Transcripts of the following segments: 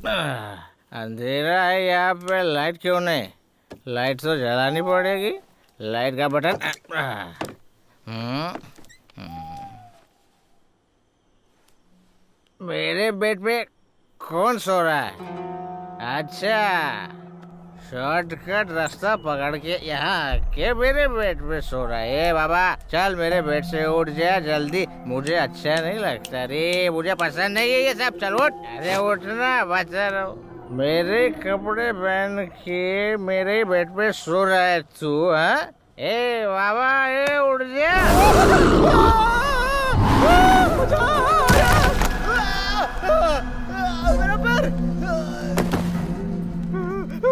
अंधेरा है यहाँ पे, लाइट क्यों नहीं? लाइट तो जलानी पड़ेगी। लाइट का बटन। मेरे बेड पे कौन सो रहा है? अच्छा, शॉर्टकट रास्ता पकड़ के यहाँ के मेरे बेड पे सो रहा है। बाबा चल मेरे बेड से उठ जा जल्दी, मुझे अच्छा नहीं लगता रे, मुझे पसंद नहीं है ये सब। चल उठ। अरे उठना, बचा रहो। मेरे कपड़े पहन के मेरे बेड पे सो रहा है तू? हाँ ए बाबा, ए उठ जा। मेरा पैर,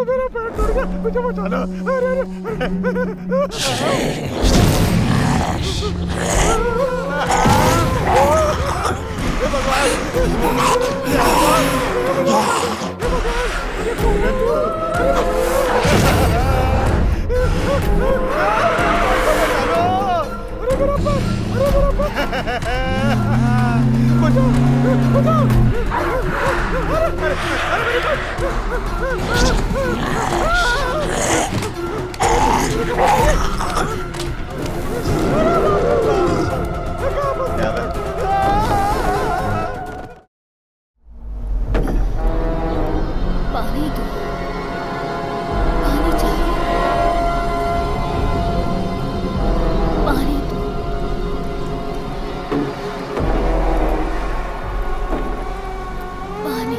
मेरा पैर टूट गया, मुझे बचाना। अरे पानी दो, पानी चाहिए, पानी दो। पानी।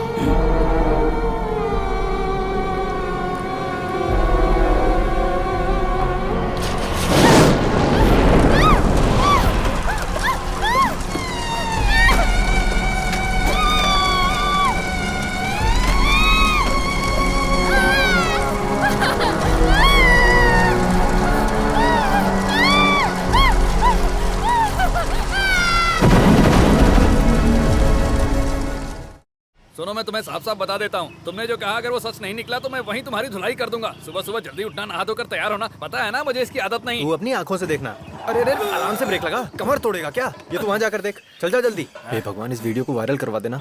सुनो, मैं तुम्हें साफ साफ बता देता हूँ, तुमने जो कहा अगर वो सच नहीं निकला तो मैं वहीं तुम्हारी धुलाई कर दूंगा। सुबह सुबह जल्दी उठना, नहा धोकर तैयार होना। पता है ना मुझे इसकी आदत नहीं। तू अपनी आंखों से देखना। अरे अरे आराम से ब्रेक लगा, कमर तोड़ेगा क्या? ये तू वहाँ जाकर देख। चल जा जल्दी। हे भगवान, इस वीडियो को वायरल करवा देना।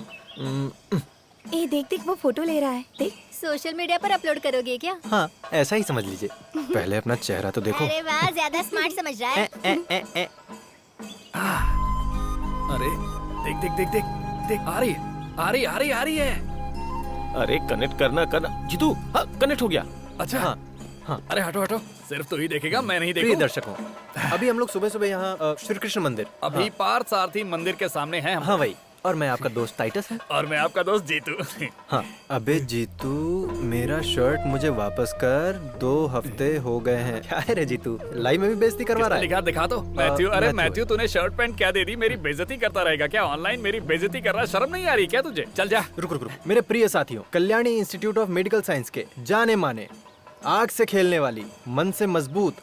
ए देख देख, वो फोटो ले रहा है। देख, सोशल मीडिया पर अपलोड करोगे क्या? हाँ, ऐसा ही समझ लीजिए। पहले अपना चेहरा तो देखो। अरे वाह, ज्यादा स्मार्ट समझ रहा है। अरे देख देख देख देख देख, आ रही है, आ रही आ रही आ रही है। अरे कनेक्ट करना जीतू। हाँ, कनेक्ट हो गया। अच्छा हाँ हाँ। अरे हटो हटो, सिर्फ तू ही देखेगा, मैं नहीं प्रिय देखूं। दर्शकों, अभी हम लोग सुबह सुबह यहाँ श्री कृष्ण मंदिर, अभी पार्थ सारथी मंदिर के सामने हैं हम। हाँ वही। और मैं आपका दोस्त टाइटस है। और मैं आपका दोस्त जीतू। हाँ। अबे जीतू, मेरा शर्ट मुझे वापस कर, 2 हफ्ते हो गए हैं। क्या है रे जीतू, लाइव में भी बेइज्जती करवा रहा है? लिखा दिखा दो। मैथ्यू, अरे मैथ्यू। मैथ्यू, तूने शर्ट पैंट क्या दे दी? मेरी बेइज्जती करता रहेगा क्या? ऑनलाइन मेरी बेइज्जती कर रहा, शर्म नहीं आ रही क्या तुझे? चल जा। रुक रुक रुक। मेरे प्रिय साथियों, Kalyani institute of medical science के जाने माने, आग से खेलने वाली, मन से मजबूत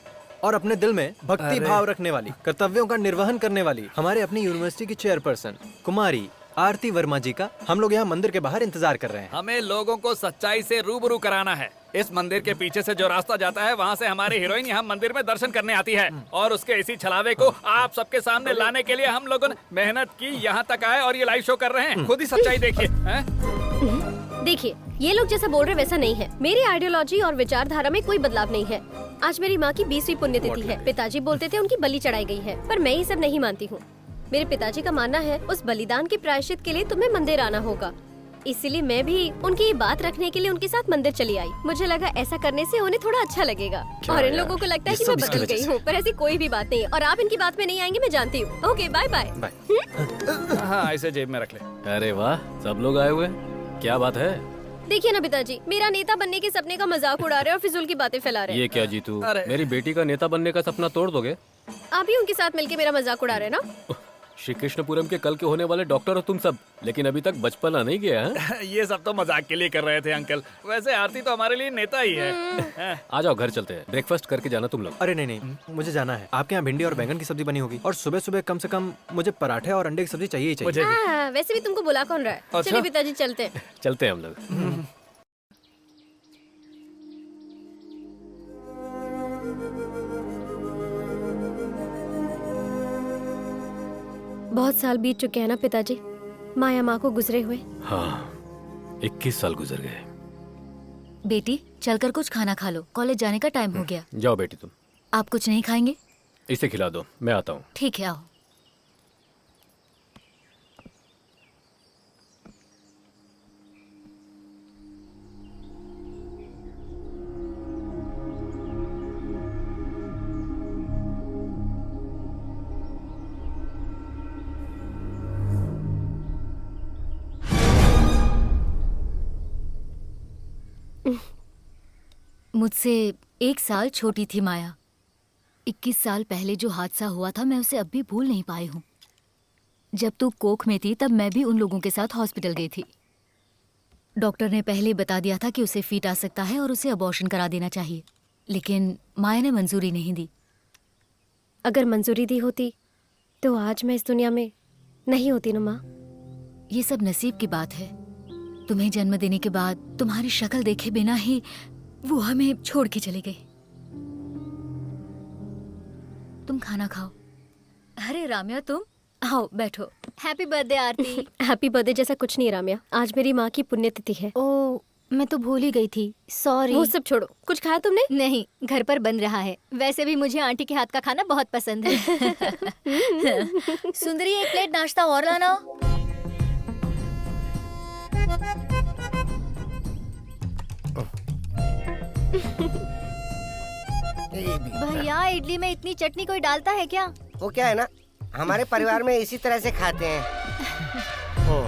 और अपने दिल में भक्ति भाव रखने वाली, कर्तव्यों का निर्वहन करने वाली हमारे अपनी यूनिवर्सिटी की चेयरपर्सन कुमारी आरती वर्मा जी का हम लोग यहाँ मंदिर के बाहर इंतजार कर रहे हैं। हमें लोगों को सच्चाई से रूबरू कराना है। इस मंदिर के पीछे से जो रास्ता जाता है, वहाँ से हमारी हीरोइन यहाँ मंदिर में दर्शन करने आती है। और उसके इसी छलावे को आप सबके सामने लाने के लिए हम लोगों ने मेहनत की, यहाँ तक आए और ये लाइव शो कर रहे हैं। खुद ही सच्चाई देखिए। देखिए, ये लोग जैसा बोल रहे वैसा नहीं है। मेरी आइडियोलॉजी और विचारधारा में कोई बदलाव नहीं है। आज मेरी माँ की 20वीं पुण्यतिथि है। पिताजी बोलते थे उनकी बलि चढ़ाई गई है, पर मैं ये सब नहीं मानती हूँ। मेरे पिताजी का मानना है उस बलिदान के प्रायश्चित के लिए तुम्हें मंदिर आना होगा। इसीलिए मैं भी उनकी ये बात रखने के लिए उनके साथ मंदिर चली आई। मुझे लगा ऐसा करने से उन्हें थोड़ा अच्छा लगेगा। और इन लोगों को लगता है कि मैं बदल गई हूँ, पर ऐसी कोई भी बात नहीं है। और आप इनकी बात में नहीं आएंगे, मैं जानती हूँ। Okay, bye bye. हाँ, इसे जेब में रख ले। अरे वाह, सब लोग आए हुए हैं। क्या बात है? देखिए ना पिताजी, मेरा नेता बनने के सपने का मजाक उड़ा रहे हैं और फिजूल की बातें फैला रहे हैं। ये क्या जीतू, अरे। मेरी बेटी का नेता बनने का सपना तोड़ दोगे? आप भी उनके साथ मिलके मेरा मजाक उड़ा रहे हैं ना? श्री कृष्णपुरम के कल के होने वाले डॉक्टर हो तुम सब, लेकिन अभी तक बचपना नहीं गया है। ये सब तो मजाक के लिए कर रहे थे अंकल। वैसे आरती तो हमारे लिए नेता ही है। आ जाओ, घर चलते हैं। ब्रेकफास्ट करके जाना तुम लोग। अरे नहीं नहीं, मुझे जाना है। आपके यहाँ भिंडी और बैंगन की सब्जी बनी होगी, और सुबह सुबह कम से कम मुझे पराठे और अंडे की सब्जी चाहिए ही चाहिए। मुझे भी। हाँ, वैसे भी तुमको बुला कौन रहा है? अच्छा। चलिए पिताजी, चलते हैं। चलते हैं हम लोग। बहुत साल बीत चुके हैं ना पिताजी, माया माँ को गुजरे हुए। हाँ, 21 साल गुजर गए। बेटी चलकर कुछ खाना खा लो, कॉलेज जाने का टाइम हो गया। जाओ बेटी तुम। आप कुछ नहीं खाएंगे? इसे खिला दो, मैं आता हूँ। ठीक है, आओ। मुझसे 1 साल छोटी थी माया। 21 साल पहले जो हादसा हुआ था मैं उसे अब भी भूल नहीं पाई हूँ। जब तू कोख में थी तब मैं भी उन लोगों के साथ हॉस्पिटल गई थी। डॉक्टर ने पहले बता दिया था कि उसे फीट आ सकता है और उसे अबॉर्शन करा देना चाहिए, लेकिन माया ने मंजूरी नहीं दी। अगर मंजूरी दी होती तो आज मैं इस दुनिया में नहीं होती ना माँ। ये सब नसीब की बात है। तुम्हें जन्म देने के बाद तुम्हारी शक्ल देखे बिना ही वो हमें छोड़ के चले गए। तुम खाना खाओ। अरे राम्या तुम आओ बैठो। हैप्पी बर्थडे आरती। हैप्पी बर्थडे जैसा कुछ नहीं राम्या, आज मेरी माँ की पुण्यतिथि है। ओ, मैं तो भूल ही गई थी, सॉरी। वो सब छोड़ो, कुछ खाया तुमने? नहीं, घर पर बन रहा है। वैसे भी मुझे आंटी के हाथ का खाना बहुत पसंद है। सुंदरी, 1 प्लेट नाश्ता और लाना। भैया, इडली में इतनी चटनी कोई डालता है क्या? वो क्या है ना, हमारे परिवार में इसी तरह से खाते हैं। ओ।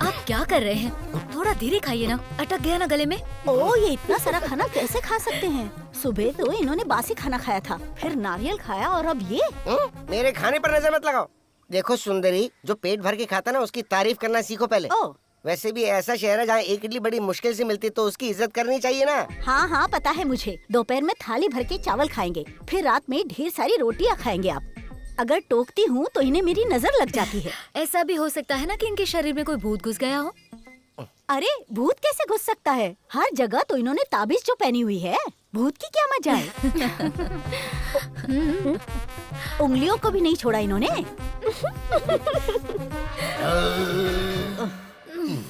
आप क्या कर रहे हैं? थोड़ा धीरे खाइए ना, अटक गया ना गले में। ओ, ये इतना सारा खाना कैसे खा सकते हैं? सुबह तो इन्होंने बासी खाना खाया था, फिर नारियल खाया और अब ये। मेरे खाने पर नजर मत लगाओ। देखो सुंदरी, जो पेट भर के खाता ना उसकी तारीफ करना सीखो पहले। ओ, वैसे भी ऐसा शहर है जहाँ एक इडली बड़ी मुश्किल से मिलती है, तो उसकी इज्जत करनी चाहिए ना। हाँ हाँ पता है मुझे। दोपहर में थाली भर के चावल खाएंगे, फिर रात में ढेर सारी रोटियां खाएंगे। आप अगर टोकती हूँ तो इन्हें मेरी नजर लग जाती है। ऐसा भी हो सकता है ना कि इनके शरीर में कोई भूत घुस गया हो। अरे भूत कैसे घुस सकता है? हर जगह तो इन्होंने ताबीज जो पहनी हुई है, भूत की क्या मजा है? उंगलियों को भी नहीं छोड़ा इन्होंने।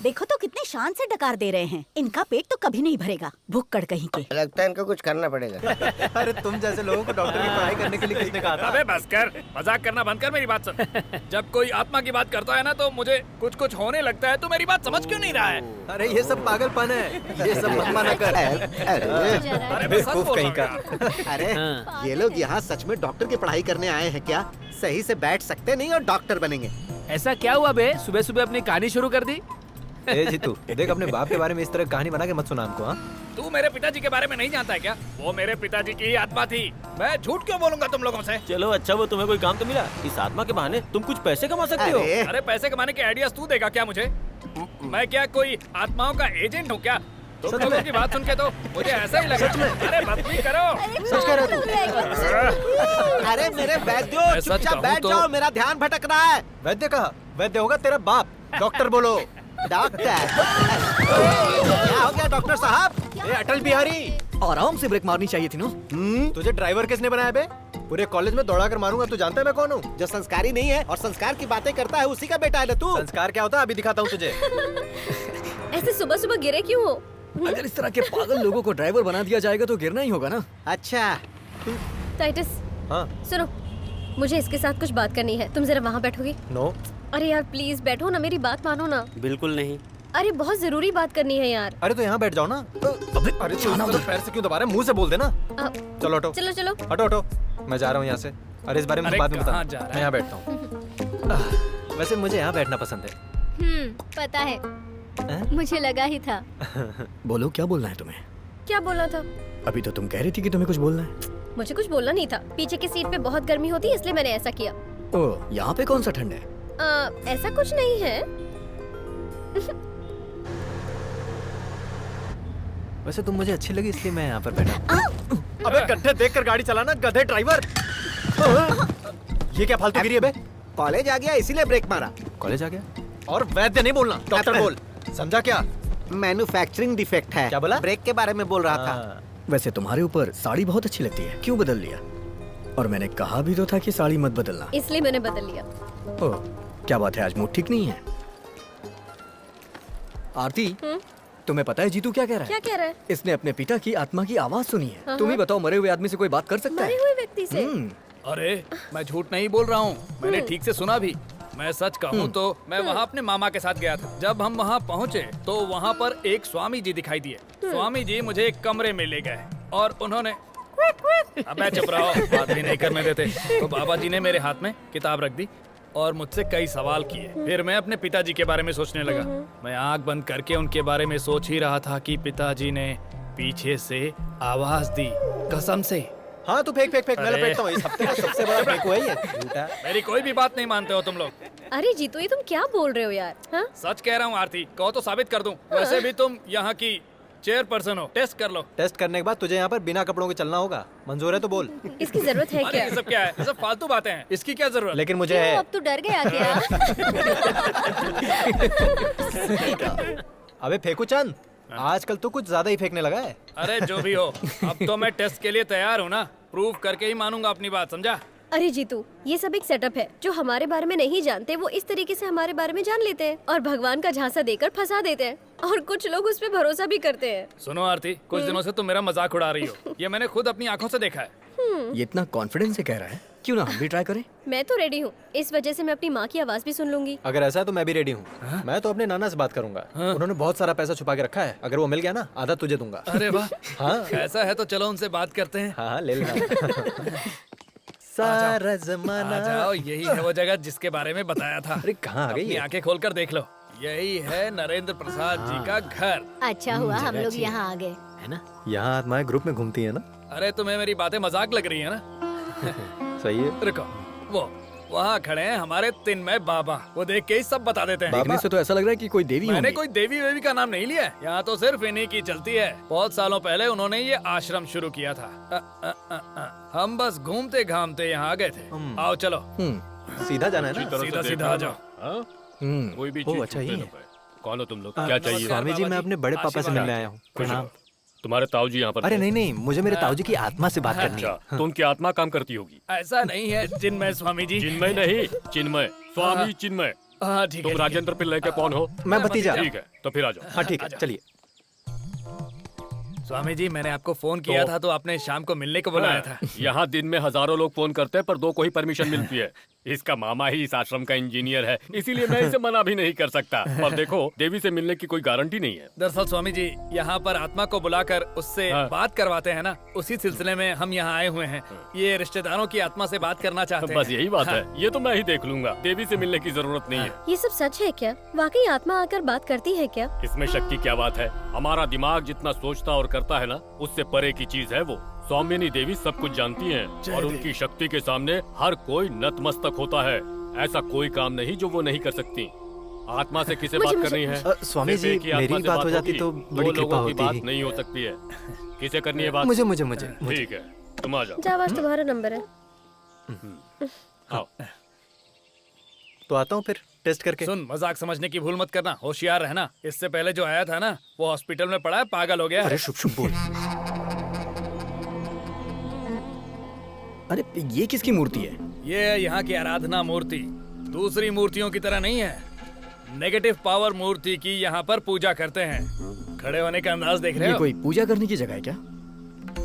देखो तो कितने शान से डकार दे रहे हैं। इनका पेट तो कभी नहीं भरेगा, भुक्कड़ कहीं के। लगता है इनको कुछ करना पड़ेगा। अरे तुम जैसे लोगों को डॉक्टर की पढ़ाई करने के लिए किसने कहा था? अबे बस कर, मजाक करना बंद कर, मेरी बात सुन। जब कोई आत्मा की बात करता है ना तो मुझे कुछ कुछ होने लगता है। तू मेरी बात समझ क्यों नहीं रहा है? अरे ये सब पागलपन है, ये सब मत माना कर। अरे मैं सच बोल कहीं का। रहा हूँ। अरे ये लोग यहाँ सच में डॉक्टर की पढ़ाई करने आए हैं क्या? सही से बैठ सकते नहीं और डॉक्टर बनेंगे। ऐसा क्या हुआ बे? सुबह सुबह अपनी कहानी शुरू कर दी। ए जीतू, देख अपने बाप के बारे में इस तरह कहानी बना के मत सुना हमको। हाँ, तू मेरे पिताजी के बारे में नहीं जानता है क्या? वो मेरे पिताजी की ही आत्मा थी। मैं झूठ क्यों बोलूंगा तुम लोगों से? चलो अच्छा, वो तुम्हें कोई काम तो मिला? इस आत्मा के बहाने तुम कुछ पैसे कमा सकते हो। अरे पैसे कमाने के आइडियाज तू देगा क्या मुझे? मैं क्या कोई आत्माओं का एजेंट हूँ क्या? तुम लोगों की बात सुन के तो मुझे ऐसा ही लगा। अरे बदतमीजी करो। सच कह रहे तू? अरे मेरे वैद्यो, मैं सच चुपचाप कहूँ बैठ तो- जाओ, मेरा ध्यान भटक रहा है। वैद्य कहा? वैद्य होगा तेरा बाप। डॉक्टर बोलो। डॉक्टर क्या हो गया डॉक्टर साहब? ए अटल बिहारी, आराम से ब्रेक मारनी चाहिए थी ना। तुझे ड्राइवर किसने बनाया बे? पूरे कॉलेज में दौड़ा कर मारूंगा। तू जानता है मैं कौन हूँ? जो संस्कारी नहीं है और संस्कार की बातें करता है उसी का बेटा है ना तू। संस्कार क्या होता है अभी दिखाता हूँ तुझे। ऐसे सुबह सुबह गिरे क्यों हो? अगर इस तरह के पागल लोगों को ड्राइवर बना दिया जाएगा तो गिरना ही होगा ना। अच्छा, टाइटस, हाँ, सुनो, मुझे इसके साथ कुछ बात करनी है। तुम जरा वहाँ बैठोगे? नो। अरे यार प्लीज बैठो ना, मेरी बात मानो ना। बिल्कुल नहीं। अरे बहुत जरूरी बात करनी है यार। अरे तो यहाँ बैठ जाओ ना। अरे तू उधर पैर से क्यों दबा रहा है? मुंह से बोल देना। चलो हटो, चलो चलो। हटो हटो, मैं जा रहा हूँ यहाँ से। अरे इस बारे में अरे बाद में बता। कहाँ जा रहा है? मैं यहाँ बैठता हूँ। वैसे मुझे यहाँ बैठना पसंद है। पता है, मुझे लगा ही था। बोलो क्या बोलना है तुम्हें? क्या बोलना था? अभी तो तुम कह रही थी कि तुम्हें कुछ बोलना है। मुझे कुछ बोलना नहीं था। पीछे की सीट पे बहुत गर्मी होती है इसलिए मैंने ऐसा किया। ओह, यहाँ पे कौन सा ठंड है? ऐसा कुछ नहीं है। वैसे तुम मुझे अच्छी लगी इसलिए मैं यहाँ पर बैठा। अबे गड्ढे देखकर गाड़ी चलाना, गधे ड्राइवर। ये क्या फालतूगिरी है बे? कॉलेज आ गया इसीलिए ब्रेक मारा। कॉलेज आ गया? और वैद्य नहीं बोलना, डॉक्टर बोल। समझा क्या? मैन्युफैक्चरिंग डिफेक्ट है। क्या बोला? ब्रेक के बारे में बोल रहा था। हाँ। वैसे तुम्हारे ऊपर साड़ी बहुत अच्छी लगती है, क्यों बदल लिया? और मैंने कहा भी तो था कि साड़ी मत बदलना। इसलिए मैंने बदल लिया। ओह, क्या बात है, आज मूड ठीक नहीं है? आरती, तुम्हें पता है जीतू क्या कह रहा है? क्या कह रहा है? इसने अपने पिता की आत्मा की आवाज सुनी है। हाँ, तुम ही हाँ। बताओ, मरे हुए आदमी से कोई बात कर सकता मरे है? हुए व्यक्ति से? अरे मैं झूठ नहीं बोल रहा हूँ, मैंने ठीक से सुना भी। मैं सच कहूँ तो मैं वहाँ अपने मामा के साथ गया था। जब हम वहाँ पहुँचे तो वहाँ पर एक स्वामी जी दिखाई दिए। स्वामी जी मुझे एक कमरे में ले गए और उन्होंने अबे चुप रहो, बात भी नहीं करने देते। तो बाबा जी ने मेरे हाथ में किताब रख दी और मुझसे कई सवाल किए। फिर मैं अपने पिताजी के बारे में सोचने लगा। मैं आंख बंद करके उनके बारे में सोच ही रहा था कि पिताजी ने पीछे से आवाज दी, कसम से। हाँ तू फेंक फेंक फेंक, मैं अरे। लपेटता हूँ। इस हफ्ते का सबसे बड़ा फेंक हुआ ही है। झूठा। मेरी कोई भी बात नहीं मानते हो तुम लोग। अरे जीतू, ये तुम क्या बोल रहे हो यार? हाँ? सच कह रहा हूँ आरती, कहो तो साबित कर दूं। वैसे भी तुम यहाँ की चेयरपर्सन हो, टेस्ट कर लो। टेस्ट करने के बाद तुझे यहाँ पर बिना कपड़ों के चलना होगा। मंजूर है तो बोल। इसकी जरूरत है अरे क्या? ये सब क्या है? ये सब फालतू बातें हैं। इसकी क्या जरूरत? लेकिन मुझे क्यों, है। अब तू डर गया क्या? अबे फेंकू चंद, आजकल तो कुछ ज्यादा ही फेंकने लगा है। अरे जो भी हो, अब तो मैं टेस्ट के लिए तैयार हूँ ना। प्रूव करके ही मानूंगा अपनी बात, समझा? अरे जीतू, ये सब एक सेटअप है। जो हमारे बारे में नहीं जानते वो इस तरीके से हमारे बारे में जान लेते हैं और भगवान का झांसा देकर फंसा देते हैं। और कुछ लोग उस पे भरोसा भी करते हैं। सुनो आरती, कुछ दिनों से तुम मेरा मजाक उड़ा रही हो। ये मैंने खुद अपनी आंखों से देखा है। ये इतना कॉन्फिडेंस से कह रहा है, क्यों ना हम भी ट्राई करें? मैं तो रेडी हूँ। इस वजह से मैं अपनी माँ की आवाज भी सुन लूंगी। अगर ऐसा है तो मैं भी रेडी हूँ। मैं तो अपने नाना से बात करूंगा। उन्होंने बहुत सारा पैसा छुपा के रखा है। अगर वो मिल गया ना, आधा तुझे दूंगा। अरे वाह, हाँ ऐसा है तो चलो उनसे बात करते हैं। हाँ ले लेना। सारा जमाना। आ जाओ, यही है वो जगह जिसके बारे में बताया था। अरे कहाँ आ गई अपनी ये? आंखें खोलकर देख लो, यही है नरेंद्र प्रसाद जी का घर। अच्छा हुआ हम लोग यहाँ आ गए। है ना, यहाँ आत्माएं ग्रुप में घूमती है ना। अरे तुम्हें मेरी बातें मजाक लग रही है ना? सही है। रुको, वो वहाँ खड़े हैं हमारे तिन्मय बाबा। वो देख के ही सब बता देते हैं। देखने से तो ऐसा लग रहा है कि कोई देवी मैंने होंगी। कोई देवी वेवी का नाम नहीं लिया है। यहाँ तो सिर्फ इन्हीं की चलती है। बहुत सालों पहले उन्होंने ये आश्रम शुरू किया था। हम बस घूमते घामते यहाँ आ गए थे। आओ चलो, सीधा जाना है ना। सीधा सीधा आ जाओ। कोई भी ओ, चीज अच्छा, छूटे ये ना पाए। कौन हो तुम लोग? क्या चाहिए? स्वामी जी, मैं अपने बड़े पापा से मिलने आया हूँ। प्रणाम। तुम्हारे ताऊ जी यहाँ पर अरे थे? नहीं नहीं, मुझे मेरे ताऊ जी की आत्मा से बात करनी है। अच्छा, तो उनकी आत्मा काम करती होगी। ऐसा नहीं है जिनमय स्वामी जी। चिन्मय नहीं, चिन्मय, स्वामी चिन्मय। हाँ ठीक तुम है। राजेंद्र पिल्लई के कौन हो? मैं भतीजा। ठीक है, तो फिर आ जाओ। हाँ ठीक है, चलिए। स्वामी जी, मैंने आपको फोन किया था तो आपने शाम को मिलने को बुलाया था। यहाँ दिन में हजारों लोग फोन करते हैं पर 2 को ही परमिशन मिलती है। इसका मामा ही इस आश्रम का इंजीनियर है, इसीलिए मैं इसे मना भी नहीं कर सकता। और देखो, देवी से मिलने की कोई गारंटी नहीं है। दरअसल स्वामी जी, यहाँ पर आत्मा को बुलाकर उससे बात करवाते हैं ना, उसी सिलसिले में हम यहाँ आए हुए हैं। ये रिश्तेदारों की आत्मा से बात करना चाहते हैं। बस यही बात है। ये तो मैं ही देख लूंगा, देवी से मिलने की जरूरत नहीं है। ये सब सच है क्या? वाकई आत्मा आकर बात करती है क्या? इसमें शक की क्या बात है? हमारा दिमाग जितना सोचता और करता है ना, उससे परे की चीज है वो। स्वामिनी देवी सब कुछ जानती हैं और उनकी शक्ति के सामने हर कोई नतमस्तक होता है। ऐसा कोई काम नहीं जो वो नहीं कर सकती। आत्मा से किसे बात करनी है? स्वामी सिर्फ जी, एक ही आत्मा मेरी से बात हो जाती होगी। तो दो बड़ी कृपा लोगों की होती। बात नहीं हो सकती है। किसे करनी है बात? मुझे। ठीक है, तुम आ जाओ। जावाज तुम्हारा नंबर है। आओ। तो आता हूँ फिर टेस्ट करके। सुन, मजाक समझने की भूल मत करना, होशियार रहना। इससे पहले जो आया था ना, वो हॉस्पिटल में पड़ा है, पागल हो गया है। अरे शुभ शुभ बोल। अरे ये किसकी मूर्ति है? ये है यहाँ की आराधना मूर्ति। दूसरी मूर्तियों की तरह नहीं है। नेगेटिव पावर मूर्ति की यहाँ पर पूजा करते हैं। खड़े होने का अंदाज देख रहे ये हो? कोई पूजा करने की जगह है क्या?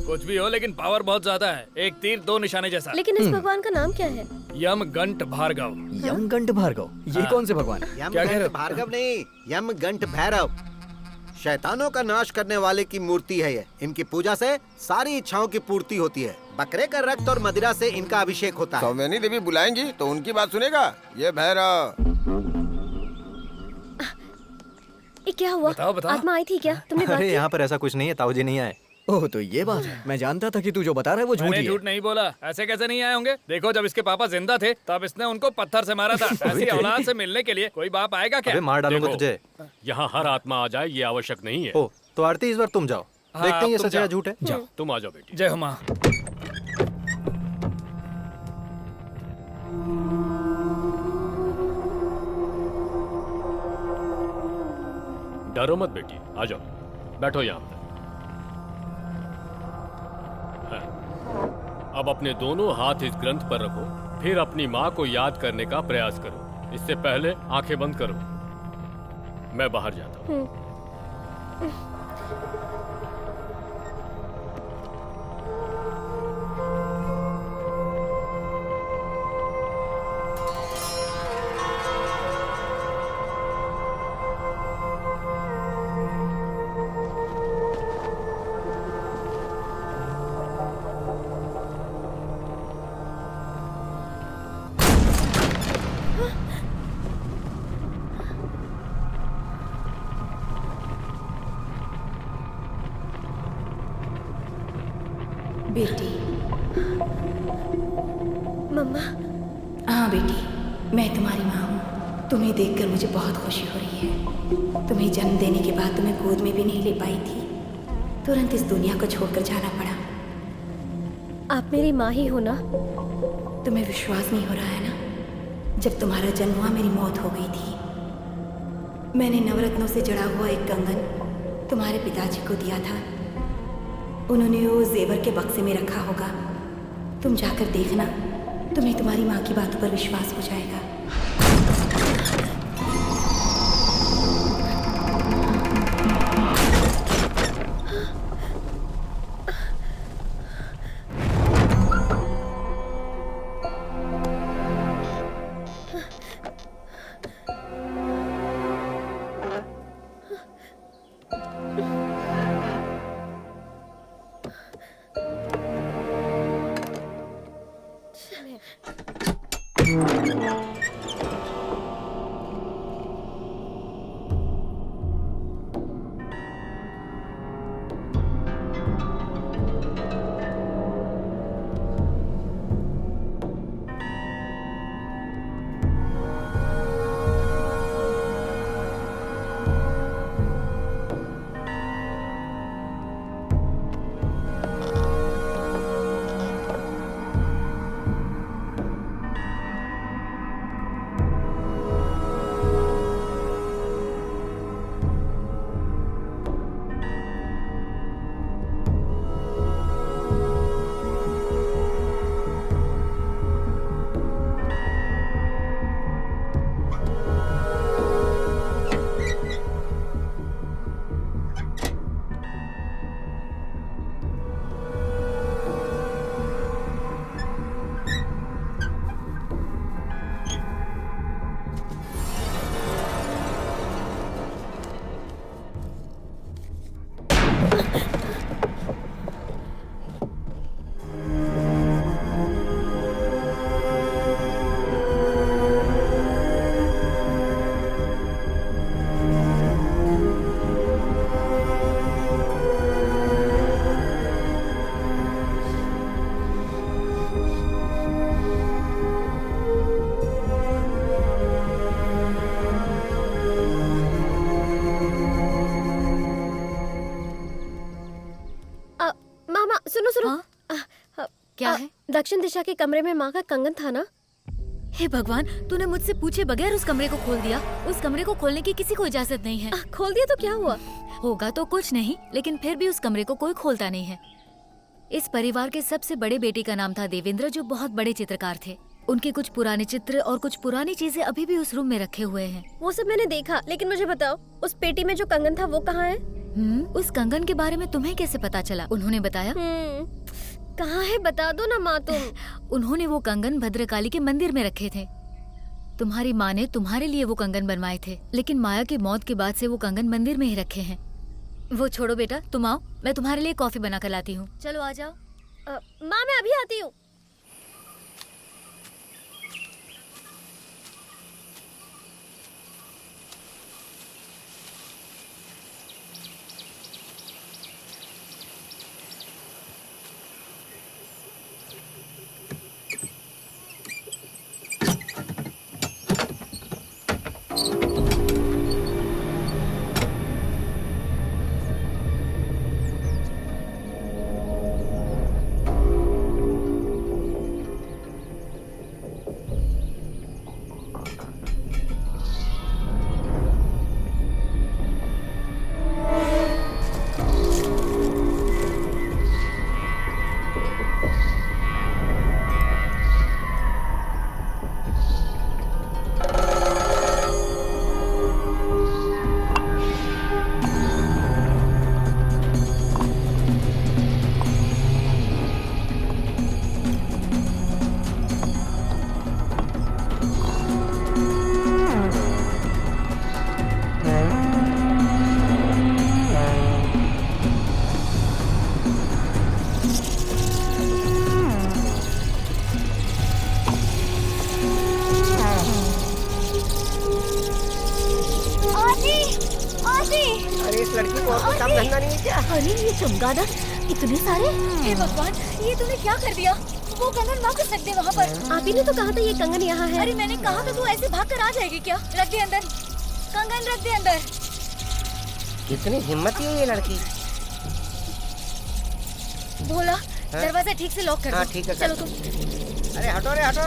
कुछ भी हो, लेकिन पावर बहुत ज्यादा है। एक तीर 2 निशाने जैसा। लेकिन इस भगवान का नाम क्या है? यमगंट भार्गव। यमगंट भार्गव, ये कौन से भगवान है? क्या कह रहे यमगंट हो? भार्गव नहीं, यमगंट भैरव। शैतानों का नाश करने वाले की मूर्ति है ये। इनकी पूजा से सारी इच्छाओं की पूर्ति होती है। बकरे का रक्त और मदिरा से इनका अभिषेक होता है। सौम्यनी देवी बुलाएंगी तो उनकी बात सुनेगा ये भैरव। ये क्या हुआ? बताओ, बताओ। आत्मा आई थी क्या? तुमने बात अरे की? यहाँ पर ऐसा कुछ नहीं है, ताऊ जी नहीं आए। ओह, तो ये बात है। मैं जानता था कि तू जो बता रहा है वो झूठ मैंने ही है। झूठ नहीं बोला। ऐसे कैसे नहीं आए होंगे? देखो, जब इसके पापा जिंदा थे तब इसने उनको पत्थर से मारा था। ऐसी औलाद से मिलने के लिए कोई बाप आएगा क्या? अबे मार डालूंगा देखो, तुझे। यहाँ हर आत्मा आ जाए ये आवश्यक नहीं है। ओ, तो आरती इस बार तुम जाओ। हाँ, देखते हैं ये तुम सच है या जाओ। झूठ है। जाओ, तुम आ जाओ बेटी। जय हो माँ। डरो मत बेटी, आ जाओ, बैठो यहाँ पे। हाँ। अब अपने दोनों हाथ इस ग्रंथ पर रखो, फिर अपनी माँ को याद करने का प्रयास करो। इससे पहले आंखें बंद करो। मैं बाहर जाता हूँ। बेटी। मम्मा। हाँ बेटी, मैं तुम्हारी माँ हूँ। तुम्हें देखकर मुझे बहुत खुशी हो रही है। तुम्हें जन्म देने के बाद तुम्हें गोद में भी नहीं ले पाई थी, तुरंत इस दुनिया को छोड़कर जाना पड़ा। आप मेरी माँ ही हो ना? तुम्हें विश्वास नहीं हो रहा है ना? जब तुम्हारा जन्म हुआ मेरी मौत हो गई थी। मैंने नवरत्नों से जड़ा हुआ एक कंगन तुम्हारे पिताजी को दिया था। उन्होंने वो जेवर के बक्से में रखा होगा। तुम जाकर देखना, तुम्हें तुम्हारी माँ की बातों पर विश्वास हो जाएगा। क्या है? दक्षिण दिशा के कमरे में माँ का कंगन था ना? हे भगवान, तूने मुझसे पूछे बगैर उस कमरे को खोल दिया। उस कमरे को खोलने की किसी को इजाजत नहीं है। खोल दिया तो क्या हुआ? होगा तो कुछ नहीं, लेकिन फिर भी उस कमरे को कोई खोलता नहीं है। इस परिवार के सबसे बड़े बेटे का नाम था देवेंद्र, जो बहुत बड़े चित्रकार थे। उनके कुछ पुराने चित्र और कुछ पुरानी चीजें अभी भी उस रूम में रखे हुए हैं। वो सब मैंने देखा, लेकिन मुझे बताओ, उस पेटी में जो कंगन था वो कहाँ है? उस कंगन के बारे में तुम्हें कैसे पता चला? उन्होंने बताया? कहाँ है, बता दो ना माँ तुम। उन्होंने वो कंगन भद्रकाली के मंदिर में रखे थे। तुम्हारी माँ ने तुम्हारे लिए वो कंगन बनवाए थे, लेकिन माया की मौत के बाद से वो कंगन मंदिर में ही रखे हैं। वो छोड़ो बेटा, तुम आओ, मैं तुम्हारे लिए कॉफी बना कर लाती हूँ। चलो आ जाओ। माँ मैं अभी आती हूँ। को और कोई काम धंधा नहीं है क्या? अरे ये चमगादड़ इतने सारे। हे भगवान, ये तूने क्या कर दिया? वो कंगन वापस रख दे वहाँ पर। आप ही ने तो कहा था ये कंगन यहाँ है। अरे मैंने कहा था तू ऐसे भाग कर आ जाएगी क्या? रख दे अंदर, कंगन रख दे अंदर। कितनी हिम्मत है ये लड़की। भोला, दरवाजा ठीक से लॉक कर हाँ दो। ठीक है, चलो कर। तुम। अरे हटो रे हटो।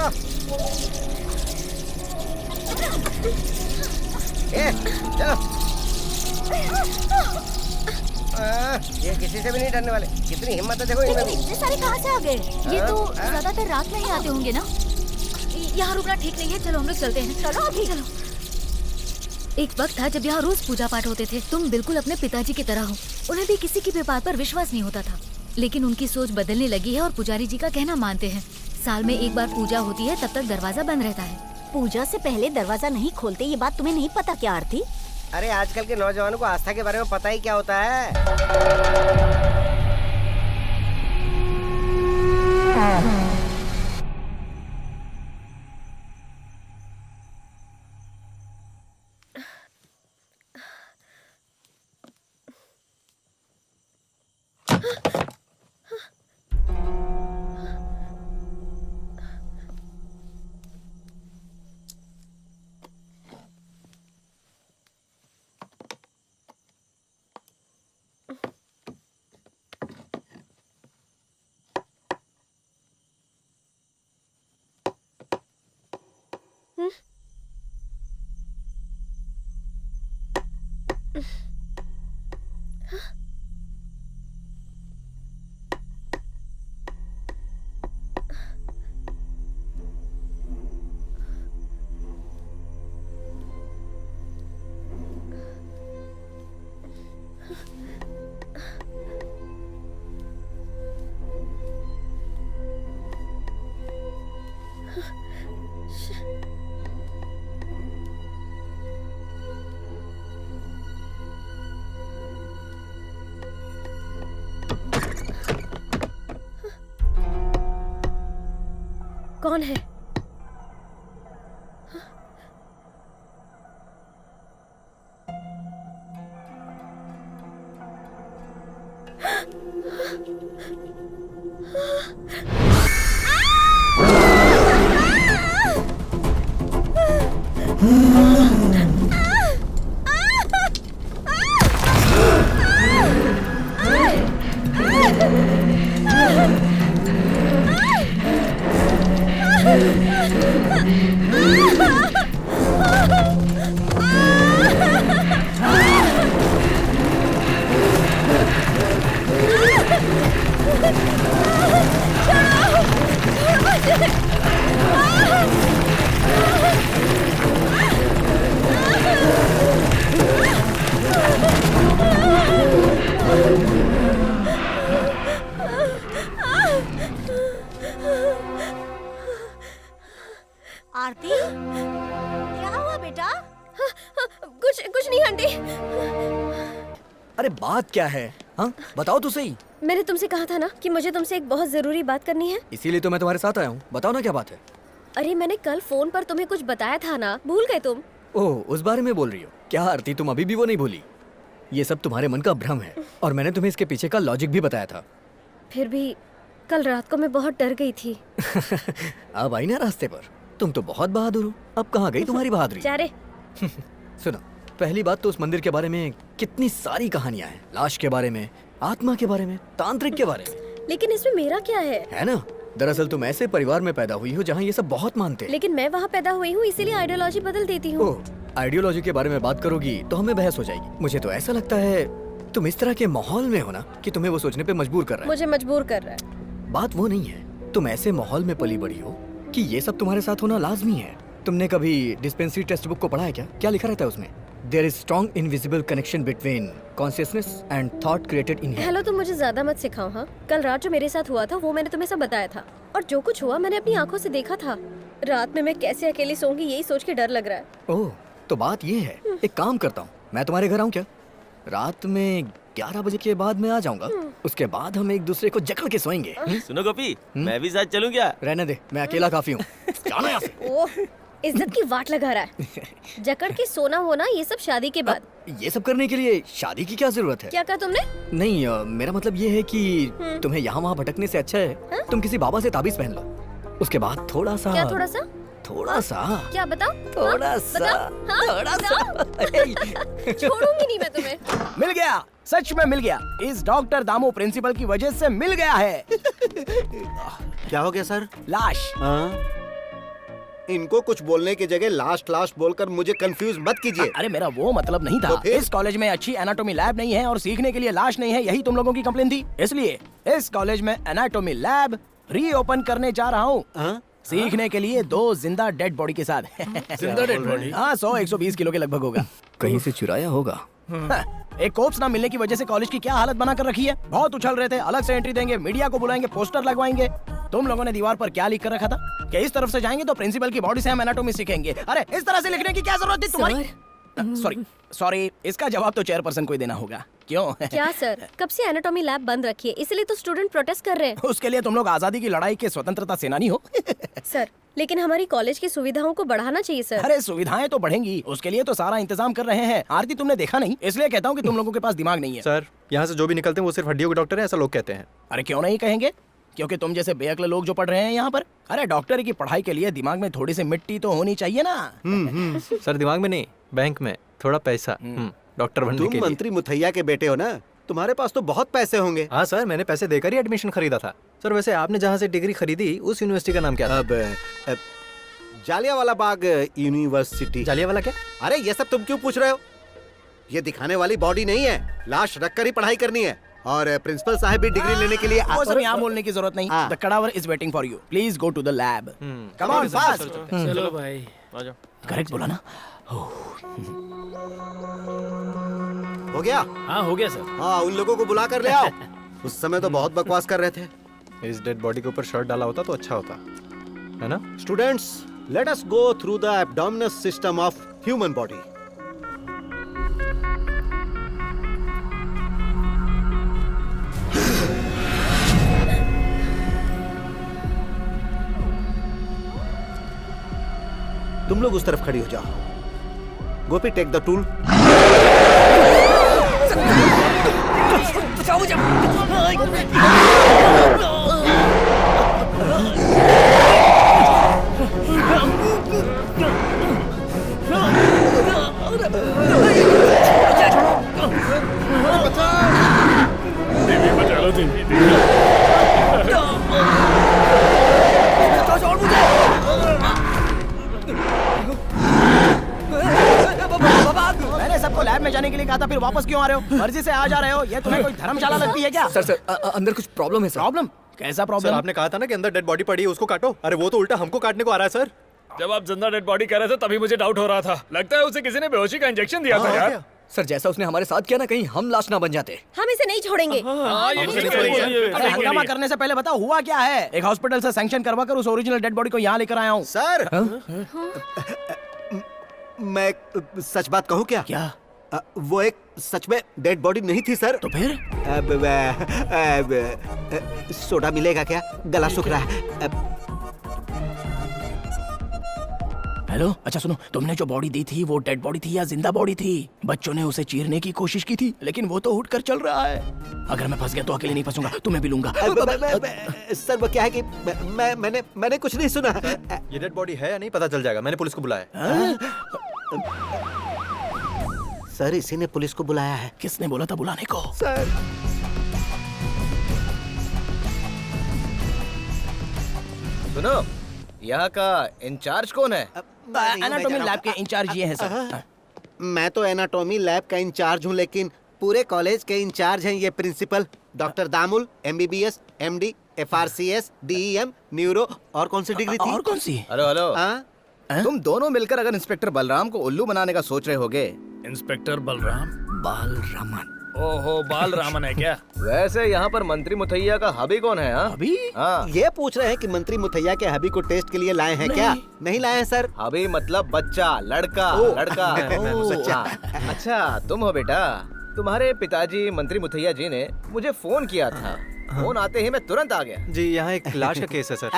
चलो। ये किसी से भी नहीं डरने वाले। कितनी हिम्मत है देखो इनमें भी। इतने सारे कहाँ से आ गए? ये तो ज्यादातर रात में ही आते होंगे ना। यहाँ रुकना ठीक नहीं है, चलो हम लोग चलते हैं। चलो अभी चलो। एक वक्त था जब यहाँ रोज पूजा पाठ होते थे। तुम बिल्कुल अपने पिताजी की तरह हो। उन्हें भी किसी की भी बात पर विश्वास नहीं होता था, लेकिन उनकी सोच बदलने लगी है और पुजारी जी का कहना मानते हैं। साल में एक बार पूजा होती है, तब तक दरवाजा बंद रहता है। पूजा से पहले दरवाजा नहीं खोलते, ये बात तुम्हें नहीं पता क्या आरती? अरे आजकल के नौजवानों को आस्था के बारे में पता ही क्या होता है। कौन है? आरती, क्या हुआ बेटा? कुछ नहीं आंटी। अरे बात क्या है? हाँ बताओ तो सही। मैंने तुमसे कहा था ना कि मुझे तुमसे एक बहुत जरूरी बात करनी है। इसीलिए तो मैं तुम्हारे साथ आया हूँ। बताओ ना क्या बात है। अरे मैंने कल फोन पर तुम्हें कुछ बताया था ना, भूल गए तुम? ओह, उस बारे में बोल रही हो क्या आरती? तुम अभी भी वो नहीं भूली? ये सब तुम्हारे मन का भ्रम है और मैंने तुम्हें इसके पीछे का लॉजिक भी बताया था। फिर भी कल रात को मैं बहुत डर गई थी। अब आई ना रास्ते पर। तुम तो बहुत बहादुर हो। अब कहाँ गई तुम्हारी बहादुरी? जा रे। सुनो, पहली बात तो उस मंदिर के बारे में कितनी सारी कहानियां हैं। लाश के बारे में, आत्मा के बारे में, तांत्रिक के बारे में। लेकिन इसमें मेरा क्या है ना? दरअसल तुम ऐसे परिवार में पैदा हुई हो जहाँ ये सब बहुत मानते हैं। लेकिन मैं वहाँ पैदा हुई हूँ, इसीलिए आइडियोलॉजी बदल देती हूँ। ओह, आइडियोलॉजी के बारे में बात करोगी तो हमें बहस हो जाएगी। मुझे तो ऐसा लगता है तुम इस तरह के माहौल में हो ना कि तुम्हें वो सोचने पे मजबूर कर रहा है। मुझे मजबूर कर रहा है। बात वो नहीं है। तुम ऐसे माहौल में पली बड़ी हो कि ये सब तुम्हारे साथ होना लाजमी है। तुमने कभी डिस्पेंसरी टेक्स्ट बुक को पढ़ा है क्या? क्या लिखा रहता है उसमें? There is strong invisible connection between consciousness and thought created in here. Hello, तुम मुझे ज्यादा मत सिखाओ। हाँ, कल रात जो मेरे साथ हुआ था वो मैंने तुम्हें सब बताया था, और जो कुछ हुआ मैंने अपनी आंखों से देखा था। रात में मैं कैसे अकेली सोऊंगी यही सोच के डर लग रहा है। ओह, तो बात ये है। एक काम करता हूँ, मैं तुम्हारे घर आऊँ क्या? रात में 11 बजे के बाद मैं आ जाऊंगा। उसके बाद हम एक दूसरे को जकड़ के सोएंगे। सुनो गोपी, मैं भी साथ चलूं क्या? रहने दे, मैं अकेला काफी हूँ। जाना यहाँ से। इज्जत की वाट लगा रहा है। जकड़ के सोना होना ये सब शादी के बाद। ये सब करने के लिए शादी की क्या जरूरत है? क्या कहा तुमने? नहीं मेरा मतलब ये है कि तुम्हें यहाँ वहाँ भटकने से अच्छा है तुम किसी बाबा से ताबीज पहन लो, उसके बाद थोड़ा सा क्या थोड़ा सा? थोड़ा सा क्या बताओ? थोड़ा सा थोड़ा सा छोड़ूंगी नहीं मैं तुम्हें। मिल गया, सच में मिल गया। इस डॉक्टर दामू प्रिंसिपल की वजह से मिल गया है। क्या हो गया सर? लाश। इनको कुछ बोलने की जगह लास्ट लास्ट बोलकर मुझे कंफ्यूज मत कीजिए। अरे मेरा वो मतलब नहीं था। तो फिर? इस कॉलेज में अच्छी एनाटॉमी लैब नहीं है और सीखने के लिए लाश नहीं है, यही तुम लोगों की कंप्लेन थी। इसलिए इस कॉलेज में एनाटॉमी लैब रीओपन करने जा रहा हूँ, सीखने के लिए 2 जिंदा डेड बॉडी के साथ। जिंदा डेड बॉडी? हाँ, 100-120 किलो के लगभग होगा। कहीं से चुराया होगा। एक कोप्स ना मिलने की वजह से कॉलेज की क्या हालत बना कर रखी है। बहुत उछल रहे थे, अलग से एंट्री देंगे, मीडिया को बुलाएंगे, पोस्टर लगवाएंगे। तुम लोगों ने दीवार पर क्या लिख कर रखा था कि इस तरफ से जाएंगे तो प्रिंसिपल की बॉडी से हम एनाटॉमी सीखेंगे। अरे इस तरह से लिखने की क्या जरूरत थी तुम्हारी? सॉरी, इसका जवाब तो चेयरपर्सन को ही देना होगा। क्यों? क्या सर, कब से एनाटॉमी लैब बंद रखी है, इसलिए तो स्टूडेंट प्रोटेस्ट कर रहे हैं। उसके लिए तुम लोग आजादी की लड़ाई के स्वतंत्रता सेनानी हो। सर, लेकिन हमारी कॉलेज की सुविधाओं को बढ़ाना चाहिए सर। अरे सुविधाएं तो बढ़ेंगी, उसके लिए तो सारा इंतजाम कर रहे हैं। आरती तुमने देखा नहीं, इसलिए कहता हूँ कि तुम लोगों के पास दिमाग नहीं है। सर, यहाँ से जो भी निकलते हैं वो सिर्फ हड्डियों के डॉक्टर हैं, ऐसा लोग कहते हैं। अरे क्यों नहीं कहेंगे, क्योंकि तुम जैसे बेअक्ल लोग जो पढ़ रहे हैं यहाँ पर। अरे डॉक्टरी की पढ़ाई के लिए दिमाग में थोड़ी सी मिट्टी तो होनी चाहिए ना। सर दिमाग में नहीं, बैंक में थोड़ा पैसा डॉक्टर बनने के लिए। तुम मंत्री मुथैया के बेटे हो ना, तुम्हारे पास तो बहुत पैसे होंगे। हाँ सर, मैंने पैसे देकर ही एडमिशन खरीदा था। सर वैसे आपने जहाँ से डिग्री खरीदी उस यूनिवर्सिटी का नाम क्या था? अब जालियांवाला बाग यूनिवर्सिटी। जालियांवाला क्या? अरे ये सब तुम क्यों पूछ रहे हो? ये दिखाने वाली बॉडी नहीं है, लाश रखकर ही पढ़ाई करनी है। और प्रिंसिपल साहब भी डिग्री लेने के लिए वो सब यहाँ बोलने की जरूरत नहीं। The cadaver is waiting for you, please go to the lab. Come on fast. चलो भाई, करेक्ट बोला ना? हो गया? हाँ हो गया सर। हाँ, उन लोगों को बुला कर ले आओ। उस समय तो बहुत बकवास कर रहे थे। इस डेड बॉडी के ऊपर शर्ट डाला होता तो अच्छा होता है ना? Students, let us go through the abdominal system of human body. तुम लोग उस तरफ खड़ी हो जाओ। गोपी, टेक द टूल। मैंने सबको लैब में जाने के लिए कहा था, फिर वापस क्यों आ रहे हो? मर्जी से आ जा रहे हो? ये तुम्हें कोई धर्मशाला लगती है क्या? सर अंदर कुछ प्रॉब्लम है सर। प्रॉब्लम? कैसा सर प्रॉब्लम? आपने कहा था ना कि अंदर डेड बॉडी पड़ी है, उसको काटो। अरे वो तो उल्टा हमको काटने को आ रहा है सर। जब आप जिंदा डेड बॉडी कह रहे थे तभी मुझे डाउट हो रहा था। लगता है उसे किसी ने बेहोशी का इंजेक्शन दिया था यार। सर जैसा उसने हमारे साथ किया ना, कहीं हम लाश ना बन जाते। हम इसे नहीं छोड़ेंगे। अरे हंगामा करने से पहले बताओ हुआ क्या है? एक हॉस्पिटल से सैंक्शन करवा कर उस ओरिजिनल डेड बॉडी को यहाँ लेकर आया हूँ। सर मैं सच बात कहूँ क्या? क्या? वो एक सच में डेड बॉडी नहीं थी सर। तो फिर? सोडा मिलेगा क्या? गला सूख रहा है। हेलो, अच्छा सुनो, तुमने जो बॉडी दी थी वो डेड बॉडी थी या जिंदा बॉडी थी? बच्चों ने उसे चीरने की कोशिश की थी, लेकिन वो तो उठकर चल रहा है। अगर मैं फंस गया तो अकेले नहीं फंसूंगा, तुम्हें भी लूंगा। सर वो क्या है कि मैंने कुछ नहीं सुना। ये डेड बॉडी है या नहीं पता चल जाएगा, मैंने पुलिस को बुलाया। सर इसी ने पुलिस को बुलाया है। किसने बोला था बुलाने को? सर सुनो, यहाँ का इंचार्ज कौन है? एनाटॉमी लैब के इंचार्ज ये हैं सर। मैं तो एनाटॉमी लैब का इंचार्ज हूँ, लेकिन पूरे कॉलेज के इंचार्ज हैं ये प्रिंसिपल डॉक्टर दामुल, MBBS, MD, FRCS, DEM, neuro. और कौन सी डिग्री थी? और कौन सी? हेलो, तुम दोनों मिलकर अगर इंस्पेक्टर बलराम को उल्लू बनाने का सोच रहे होगे। इंस्पेक्टर बलराम? बालरामन। ओहो, बालरामन है क्या? वैसे यहाँ पर मंत्री मुथैया का हबी कौन है? हबी? हाँ। ये पूछ रहे हैं कि मंत्री मुथैया के हबी को टेस्ट के लिए लाए हैं क्या? नहीं लाए हैं सर। हबी मतलब बच्चा, लड़का। लड़का। अच्छा तुम हो बेटा। तुम्हारे पिताजी मंत्री मुथैया जी ने मुझे फोन किया था। फोन आते ही मैं तुरंत आ गया। जी यहाँ एक लाश का केस है सर।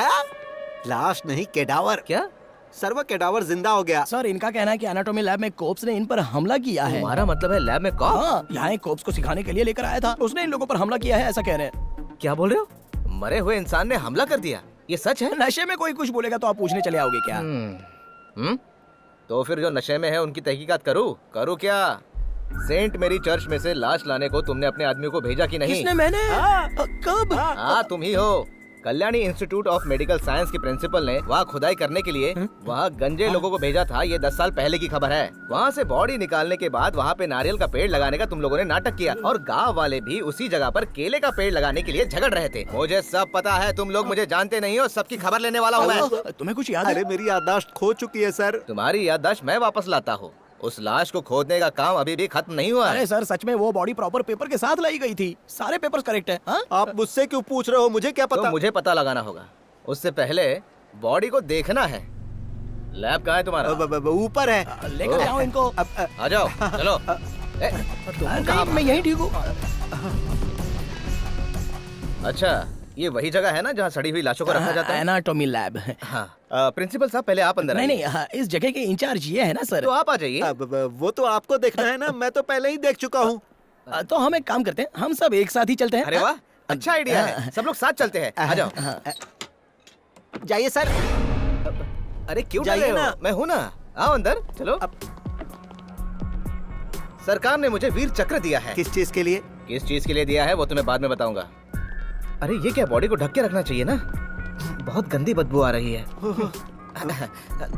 लाश नहीं, केडावर। क्या? सर वो कैडावर जिंदा हो गया। सर इनका कहना है कि एनाटॉमी लैब में कोप्स ने इन पर हमला किया है। तुम्हारा मतलब है लैब में कॉप? हाँ, यहाँ एक कोप्स को सिखाने के लिए लेकर आया था, उसने इन लोगों पर हमला किया है, ऐसा कह रहे हैं। क्या बोल रहे हो? मरे हुए इंसान ने हमला कर दिया, ये सच है? नशे में कोई कुछ बोलेगा तो आप पूछने चले आओगे क्या? तो फिर जो नशे में है उनकी तहकीकात करूँ क्या? सेंट मेरी चर्च में से लाश लाने को तुमने अपने आदमी को भेजा कि नहीं? किसने? मैंने? कब? हाँ तुम ही हो। Kalyani institute of medical science के प्रिंसिपल ने वहाँ खुदाई करने के लिए वहाँ गंजे लोगों को भेजा था। ये 10 साल पहले की खबर है। वहाँ से बॉडी निकालने के बाद वहाँ पे नारियल का पेड़ लगाने का तुम लोगों ने नाटक किया और गांव वाले भी उसी जगह पर केले का पेड़ लगाने के लिए झगड़ रहे थे। मुझे सब पता है, तुम लोग मुझे जानते नहीं हो, सबकी खबर लेने वाला हूँ मैं। तुम्हें कुछ याद है? अरे मेरी याददाश्त खो चुकी है सर। तुम्हारी याददाश्त मैं वापस लाता हूँ। उस लाश को खोदने का काम अभी भी खत्म नहीं हुआ है। अरे सर सच में वो बॉडी प्रॉपर पेपर के साथ लाई गई थी, सारे पेपर्स करेक्ट है। आप मुझसे क्यों पूछ रहे हो? मुझे क्या पता? तो मुझे पता लगाना होगा। उससे पहले बॉडी को देखना है। लैब कहाँ है तुम्हारा? ऊपर है। लेकर जाओ इनको। आ जाओ, चलो। मैं यहीं ठीक हूँ। अच्छा, ये वही जगह है ना जहाँ सड़ी हुई लाशों को रखा जाता है? Anatomy lab. हाँ, प्रिंसिपल साहब पहले आप अंदर नहीं नहीं, इस जगह के इंचार्ज ये है ना सर। तो आप आ जाइए। वो तो आपको देखना है ना, मैं तो पहले ही देख चुका हूँ। तो हम एक काम करते हैं, हम सब एक साथ ही चलते हैं। अरे वाह, अच्छा आइडिया है। सब लोग साथ चलते हैं। आ जाओ। जाइए सर। अरे क्यों जाइए ना, मैं हूँ ना। आओ अंदर, चलो। सरकार ने मुझे वीर चक्र दिया है। किस चीज के लिए? किस चीज के लिए दिया है वो तुम्हें बाद में बताऊंगा। अरे ये क्या, बॉडी को ढक के रखना चाहिए ना, बहुत गंदी बदबू आ रही है।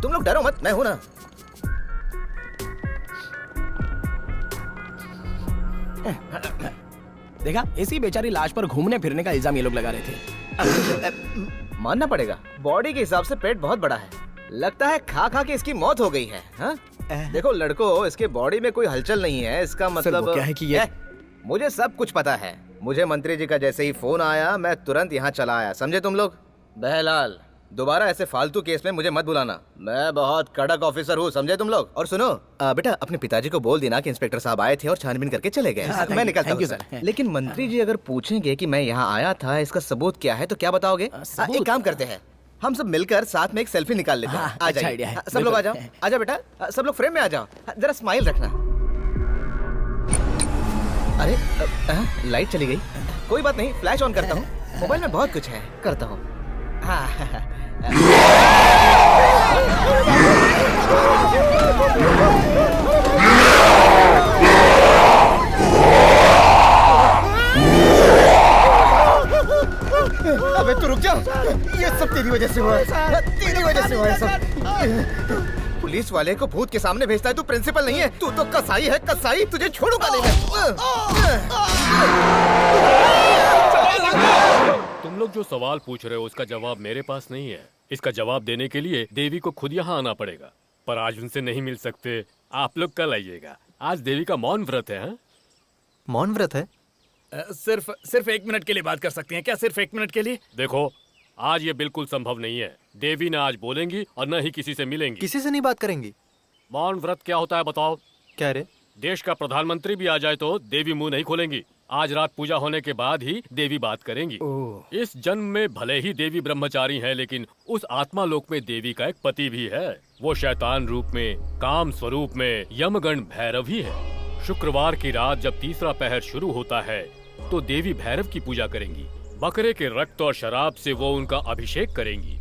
तुम लोग डरो मत, मैं हूं ना। देखा, इसी बेचारी लाश पर घूमने फिरने का इल्जाम ये लोग लगा रहे थे। मानना पड़ेगा, बॉडी के हिसाब से पेट बहुत बड़ा है। लगता है खा खा के इसकी मौत हो गई है। हाँ? देखो लड़को, इसके बॉडी में कोई हलचल नहीं है, इसका मतलब क्या है कि ये मुझे सब कुछ पता है। मुझे मंत्री जी का जैसे ही फोन आया मैं तुरंत यहाँ चला आया, समझे तुम लोग? बहलाल, दोबारा ऐसे फालतू केस में मुझे मत बुलाना, मैं बहुत कड़क ऑफिसर हूँ, समझे तुम लोग? और सुनो बेटा, अपने पिताजी को बोल देना कि इंस्पेक्टर साहब आए थे और छानबीन करके चले गए। मैं निकलता हूँ सर। लेकिन मंत्री जी अगर पूछेंगे कि मैं यहाँ आया था, इसका सबूत क्या है, तो क्या बताओगे? एक काम करते हैं, हम सब मिलकर साथ में एक सेल्फी निकाल लेते हैं। आ जाइए सब लोग, आ जाओ, आ जाओ बेटा, सब लोग फ्रेम में आ जाओ, जरा स्माइल रखना। अरे लाइट चली गई, कोई बात नहीं, फ्लैश ऑन करता हूँ, मोबाइल में बहुत कुछ है, करता हूँ। अबे तू रुक जा, ये सब तेरी वजह से हुआ है, तेरी वजह से हुआ है सब। पुलिस वाले को भूत के सामने भेजता है, तू प्रिंसिपल नहीं है, तू तो कसाई है, कसाई, तुझे छोड़ूंगा नहीं मैं। तुम लोग जो सवाल पूछ रहे हो उसका जवाब मेरे पास नहीं है। इसका जवाब देने के लिए देवी को खुद यहाँ आना पड़ेगा, पर आज उनसे नहीं मिल सकते। आप लोग कल आइएगा, आज देवी का मौन व्रत है। मौन व्रत है? सिर्फ 1 मिनट के लिए बात कर सकती हैं क्या? सिर्फ 1 मिनट के लिए? देखो, आज ये बिल्कुल संभव नहीं है। देवी न आज बोलेंगी और न ही किसी से मिलेंगी। किसी से नहीं बात करेंगी? मौन व्रत क्या होता है बताओ? क्या रे? देश का प्रधानमंत्री भी आ जाए तो देवी मुंह नहीं खोलेंगी। आज रात पूजा होने के बाद ही देवी बात करेंगी। इस जन्म में भले ही देवी ब्रह्मचारी है, लेकिन उस आत्मा लोक में देवी का एक पति भी है। वो शैतान रूप में, काम स्वरूप में यमगण भैरव ही है। शुक्रवार की रात जब तीसरा पहर शुरू होता है तो देवी भैरव की पूजा करेंगी। बकरे के रक्त और शराब से वो उनका अभिषेक करेंगी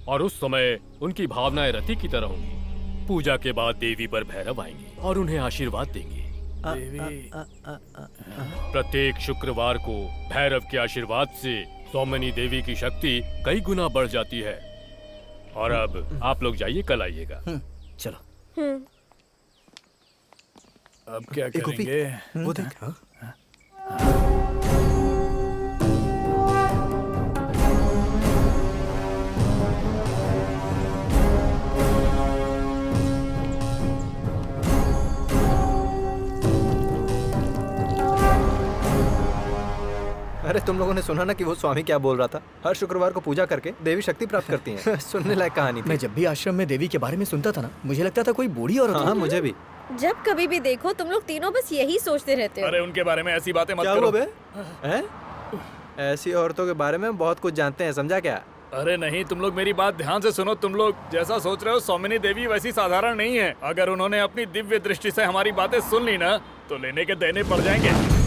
और उस समय उनकी भावनाएं रति की तरह होंगी। पूजा के बाद देवी पर भैरव आएंगे और उन्हें आशीर्वाद देंगे। प्रत्येक शुक्रवार को भैरव के आशीर्वाद से सौमनी देवी की शक्ति कई गुना बढ़ जाती है। और अब आप लोग जाइए, कल आइएगा। चलो। अब क्या करेंगे? वो देख। अरे तुम लोगों ने सुना ना कि वो स्वामी क्या बोल रहा था? हर शुक्रवार को पूजा करके देवी शक्ति प्राप्त करती हैं। सुनने लायक कहानी थी। मैं जब भी आश्रम में देवी के बारे में सुनता था ना, मुझे लगता था कोई बूढ़ी औरत। हाँ, मुझे भी। जब कभी भी देखो तुम लोग तीनों बस यही सोचते रहते हो। अरे उनके बारे में ऐसी बातें मत क्या करो। हुआ बे? हैं? ऐसी औरतों के बारे में बहुत कुछ जानते हैं, समझा क्या? अरे नहीं, तुम लोग मेरी बात ध्यान से सुनो। तुम लोग जैसा सोच रहे हो सौमिनी देवी वैसी साधारण नहीं है। अगर उन्होंने अपनी दिव्य दृष्टि से हमारी बातें सुन ली ना तो लेने के देने पड़ जाएंगे।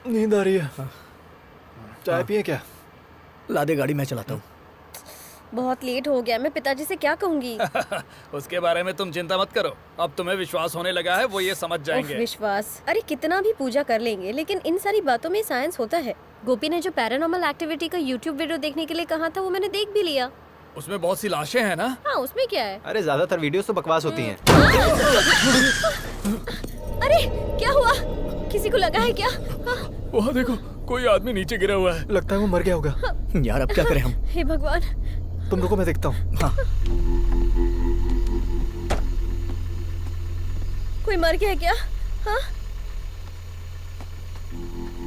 नींद आ रही है। चाय पिए क्या? ला दे गाड़ी, मैं चलाता हूँ। बहुत लेट हो गया, मैं पिताजी से क्या कहूँगी? उसके बारे में तुम चिंता मत करो, अब तुम्हें विश्वास होने लगा है, वो ये समझ जाएंगे। विश्वास? अरे कितना भी पूजा कर लेंगे लेकिन इन सारी बातों में साइंस होता है। गोपी ने जो पैरानॉर्मल एक्टिविटी का यूट्यूब वीडियो देखने के लिए कहा था वो मैंने देख भी लिया। उसमें बहुत सी लाशें हैं ना? हाँ, उसमें क्या है? अरे ज्यादातर वीडियोस तो बकवास होती हैं। अरे क्या हुआ? किसी को लगा है क्या? वहाँ देखो, कोई आदमी नीचे गिरा हुआ है। लगता है वो मर गया होगा। यार अब क्या करें हम? हे भगवान। तुम रुको, मैं देखता हूँ। हाँ। कोई मर गया है क्या? हाँ?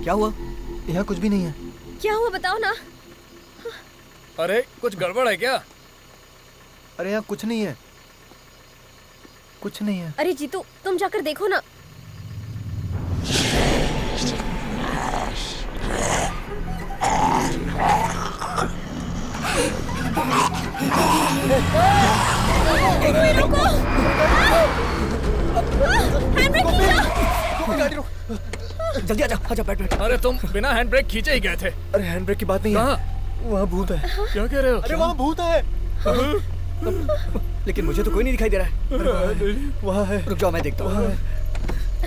क्या हुआ? यहाँ कुछ भी नहीं है। क्या हुआ बताओ ना। अरे कुछ गड़बड़ है क्या? अरे यहाँ कुछ नहीं है, कुछ नहीं है। अरे जीतू, तुम जाकर देखो ना। रुको। हैंडब्रेक खींचो। गाड़ी रोक। जल्दी आजा, आजा, बैठ बैठ। अरे तुम बिना हैंड ब्रेक खींचे ही गए थे। अरे हैंड ब्रेक की बात नहीं है, वहाँ भूत है। क्या कह रहे हो? अरे वहाँ भूत है। लेकिन मुझे तो कोई नहीं दिखाई दे रहा है। वहाँ है। रुक जाओ, मैं देखता हूँ।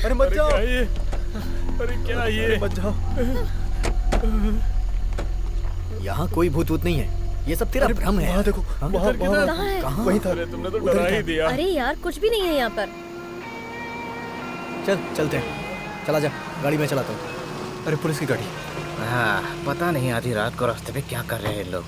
अरे मत जाओ। अरे क्या ये? मत जाओ। यहाँ कोई भूत वूत नहीं है, ये सब तेरा भ्रम है। वहाँ देखो, वहाँ कहाँ है? कहाँ? वहीं था। अरे तुमने तो डरा ही दिया। अरे यार कुछ भी नहीं है यहाँ पर। चल चलते हैं, चला जा, गाड़ी में चलाता हूँ। अरे पुलिस की गाड़ी। हाँ, पता नहीं आधी रात को रास्ते पे क्या कर रहे हैं लोग।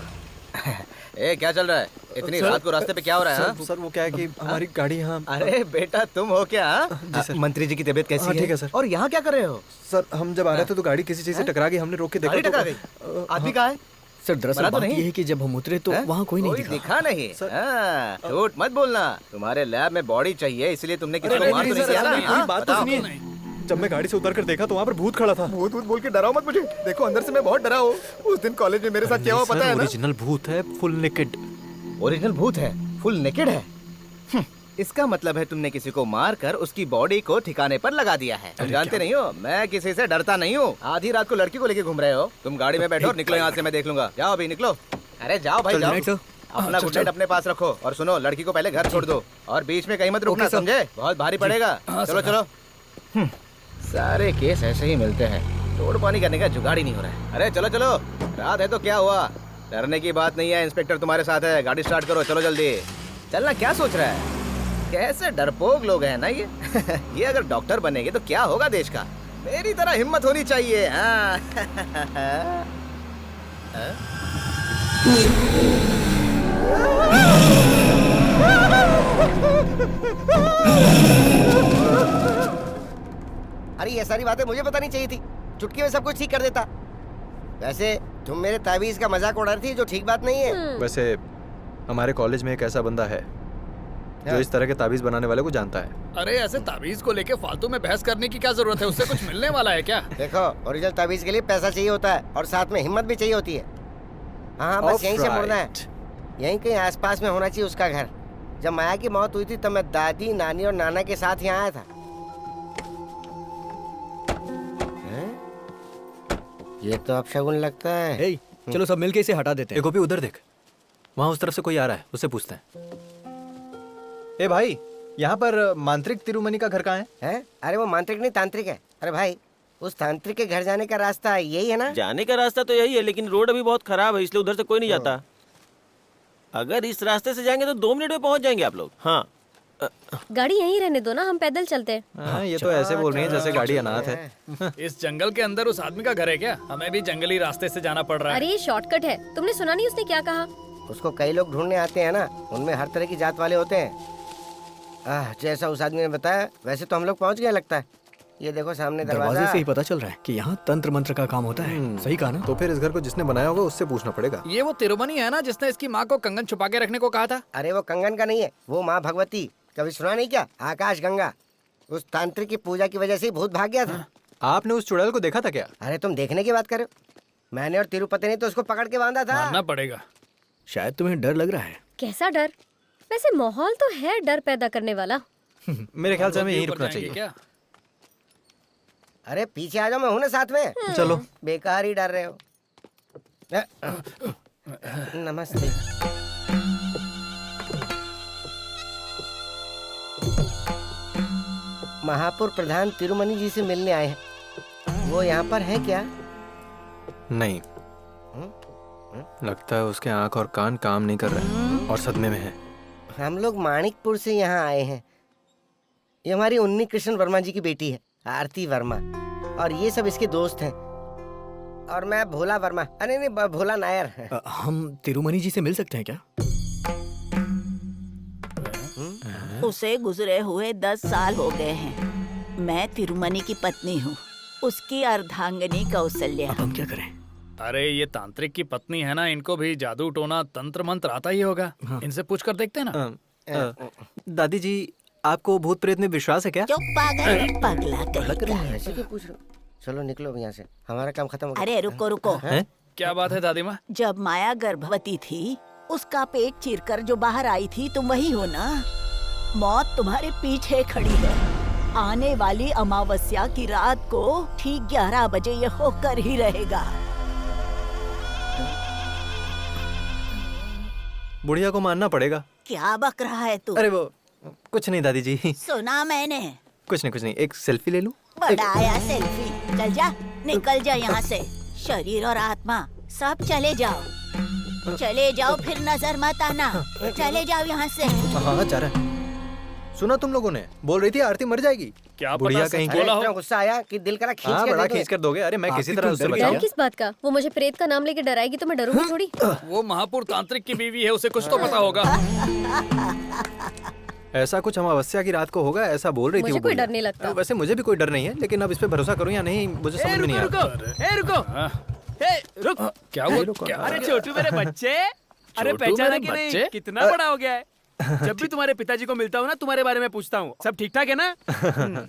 ए क्या चल रहा है? इतनी रात को रास्ते पे क्या हो रहा है? सर वो क्या है कि हमारी गाड़ी यहाँ। अरे बेटा तुम हो क्या? जी सर। मंत्री जी की तबीयत कैसी है? ठीक है सर। और यहाँ क्या कर रहे हो? सर हम जब आ रहे थे तो गाड़ी किसी चीज से टकरा गई, हमने रोक के देखा। गाड़ी टकरा गई? आदमी कहाँ है? सर दरअसल बात ये है कि जब हम उतरे तो वहाँ कोई नहीं दिखा नहीं। झूठ मत बोलना। तुम्हारे लैब में बॉडी चाहिए इसलिए तुमने किसी को मार तो नहीं दिया ना? बात तो सुनिए। जब मैं गाड़ी से उतर कर देखा तो वहाँ पर भूत खड़ा था। भूत भूत बोल के डराओ मत मुझे। देखो अंदर से मैं बहुत डरा हूँ। उस दिन कॉलेज में मेरे साथ क्या हुआ पता है ना? ओरिजिनल भूत है, फुल नेकेड। ओरिजिनल भूत है, फुल नेकेड है। इसका मतलब है तुमने किसी को मार कर उसकी बॉडी को ठिकाने पर लगा दिया है। तुम जानते नहीं हो मैं किसी से डरता नहीं हूँ। आधी रात को लड़की को लेके घूम रहे हो। तुम गाड़ी में बैठो और निकलो यहाँ से, मैं देख लूंगा। जाओ अभी निकलो। अरे जाओ भाई जाओ। अपना गुड अपने पास रखो और सुनो, लड़की को पहले घर छोड़ दो और बीच में कहीं मत रुकना, समझे? बहुत भारी पड़ेगा। चलो चलो। सारे केस ऐसे ही मिलते हैं, तोड़ पानी करने का जुगाड़ ही नहीं हो रहा है। अरे चलो चलो, रात है तो क्या हुआ, डरने की बात नहीं है। इंस्पेक्टर तुम्हारे साथ है, गाड़ी स्टार्ट करो, चलो जल्दी। चलना, क्या सोच रहा है? कैसे डरपोक लोग हैं ना ये। ये अगर डॉक्टर बनेंगे तो क्या होगा देश का। मेरी तरह हिम्मत होनी चाहिए। हाँ। अरे ये सारी बातें मुझे पता नहीं चाहिए थी। चुटकी में सब कुछ ठीक कर देता। वैसे तुम मेरे ताबीज का मजाक उड़ा रही थी, जो ठीक बात नहीं है। वैसे हमारे कॉलेज में एक ऐसा बंदा है जो इस तरह के ताबीज बनाने वाले को जानता है। अरे ऐसे ताबीज को लेके फालतू में बहस करने की क्या जरूरत है? उससे कुछ मिलने वाला है क्या? देखो, ओरिजिनल ताबीज के लिए पैसा चाहिए होता है और साथ में हिम्मत भी चाहिए होती है। हाँ बस यहीं से मुड़ना है। यहीं कहीं आसपास में होना चाहिए उसका घर। जब माया की मौत हुई थी तब मैं दादी, नानी और नाना के साथ यहाँ आया था। ये तो अपशगुन लगता है। चलो सब मिलके इसे हटा देते हैं। गोपी उधर देख, वहाँ उस तरफ से कोई आ रहा है, उससे पूछते हैं। ए भाई, यहाँ पर मांत्रिक तिरुमणि का घर कहाँ है? हैं? अरे वो मांत्रिक नहीं, तांत्रिक है। अरे भाई, उस तांत्रिक के घर जाने का रास्ता यही है ना? जाने का रास्ता तो यही है, लेकिन रोड अभी बहुत खराब है, इसलिए उधर से कोई नहीं जाता। अगर इस रास्ते से जाएंगे तो 2 मिनट में पहुंच जाएंगे आप लोग। हाँ, गाड़ी यहीं रहने दो ना, हम पैदल चलते हैं। ये तो ऐसे बोल रही है जैसे गाड़ी अनाथ है। इस जंगल के अंदर उस आदमी का घर है क्या? हमें भी जंगली रास्ते से जाना पड़ रहा है। अरे ये शॉर्टकट है, तुमने सुना नहीं उसने क्या कहा? उसको कई लोग ढूंढने आते हैं ना, उनमें हर तरह की जात वाले होते हैं। जैसा उस आदमी ने बताया वैसे तो हम लोग पहुंच गए लगता है। ये देखो सामने दरवाजे से ही पता चल रहा है कि यहाँ तंत्र मंत्र का काम होता है। सही कहा ना? तो फिर इस घर को जिसने बनाया होगा उससे पूछना पड़ेगा। ये वो तिरुमनी है ना जिसने इसकी माँ को कंगन छुपा के रखने को कहा था? अरे वो कंगन का नहीं है, वो माँ भगवती। कभी सुना नहीं क्या? आकाश गंगा। उस तांत्रिक की पूजा की वजह से भूत भाग गया था। आपने उस चुड़ैल को देखा था क्या? अरे तुम देखने की बात कर रहे हो? मैंने और तिरुपति ने तो उसको पकड़ के बांधा था। मानना पड़ेगा। शायद तुम्हें डर लग रहा है। कैसा डर? वैसे माहौल तो है डर पैदा करने वाला। मेरे ख्याल से हमें यहीं रुकना चाहिए। क्या? अरे पीछे आ जाओ, मैं हूं ना साथ में। चलो। बेकार ही डर रहे हो। नमस्ते। महापुर प्रधान तिरुमनी जी से मिलने आए हैं। वो यहाँ पर है क्या? नहीं, लगता है उसके आंख और कान काम नहीं कर रहे और सदमे में है। हम लोग माणिकपुर से यहाँ आए हैं। ये हमारी उन्नी कृष्ण वर्मा जी की बेटी है, आरती वर्मा, और ये सब इसके दोस्त हैं। और मैं भोला वर्मा, अरे नहीं भोला नायर। हम तिरुमनी जी से मिल सकते हैं क्या? उसे गुजरे हुए 10 साल हो गए हैं। मैं तिरुमनी की पत्नी हूँ, उसकी अर्धांगिनी कौशल्या। अब हम क्या करें? अरे ये तांत्रिक की पत्नी है ना, इनको भी जादू टोना तंत्र मंत्र आता ही होगा। इनसे पूछ कर देखते हैं ना। दादी जी, आपको भूत प्रेत में विश्वास है क्या? चुप पागल, पगला कहीं। ऐसे क्यों पूछ रहे हो? चलो निकलो अब यहाँ से, हमारा काम खत्म हो गया। अरे रुको रुको। क्या बात है दादी माँ? जब माया गर्भवती थी, उसका पेट चीरकर जो बाहर आई थी, तुम वही हो ना? मौत तुम्हारे पीछे खड़ी है। आने वाली अमावस्या की रात को ठीक 11 बजे ये होकर ही रहेगा। बुढ़िया को मानना पड़ेगा। क्या बक रहा है तू? अरे वो कुछ नहीं दादी जी। सुना मैंने। कुछ नहीं, एक सेल्फी ले लूं? बड़ा आया सेल्फी। चल जा, निकल जा यहाँ से। शरीर और आत्मा सब चले जाओ। चले जाओ, फिर नजर मत आना। चले जाओ यहाँ से। हाँ जा रहा है। सुना तुम लोगों ने? बोल रही थी आरती मर जाएगी। क्या बुढ़िया कहीं की। इतना गुस्सा आया कि दिल करा खींच के बड़ा दे दो। खींच कर दोगे? अरे मैं किसी तरह उससे डर बचाऊं। किस बात का? वो मुझे प्रेत का नाम लेके डराएगी तो मैं डरूंगी थोड़ी। वो महापुर तांत्रिक की बीवी है, उसे कुछ तो पता होगा। ऐसा कुछ अमावस्या की रात को होगा, ऐसा बोल रही थी। मुझे कोई डर नहीं लगता। वैसे मुझे भी कोई डर नहीं है, लेकिन अब इस पे भरोसा करूं या नहीं मुझे समझ में नहीं आ रहा। रुक। क्या हुआ? अरे छोटू मेरे बच्चे, अरे पहचाना कि नहीं? कितना बड़ा हो गया है। जब भी तुम्हारे पिताजी को मिलता हूँ ना, तुम्हारे बारे में पूछता हूँ। सब ठीक ठाक है ना?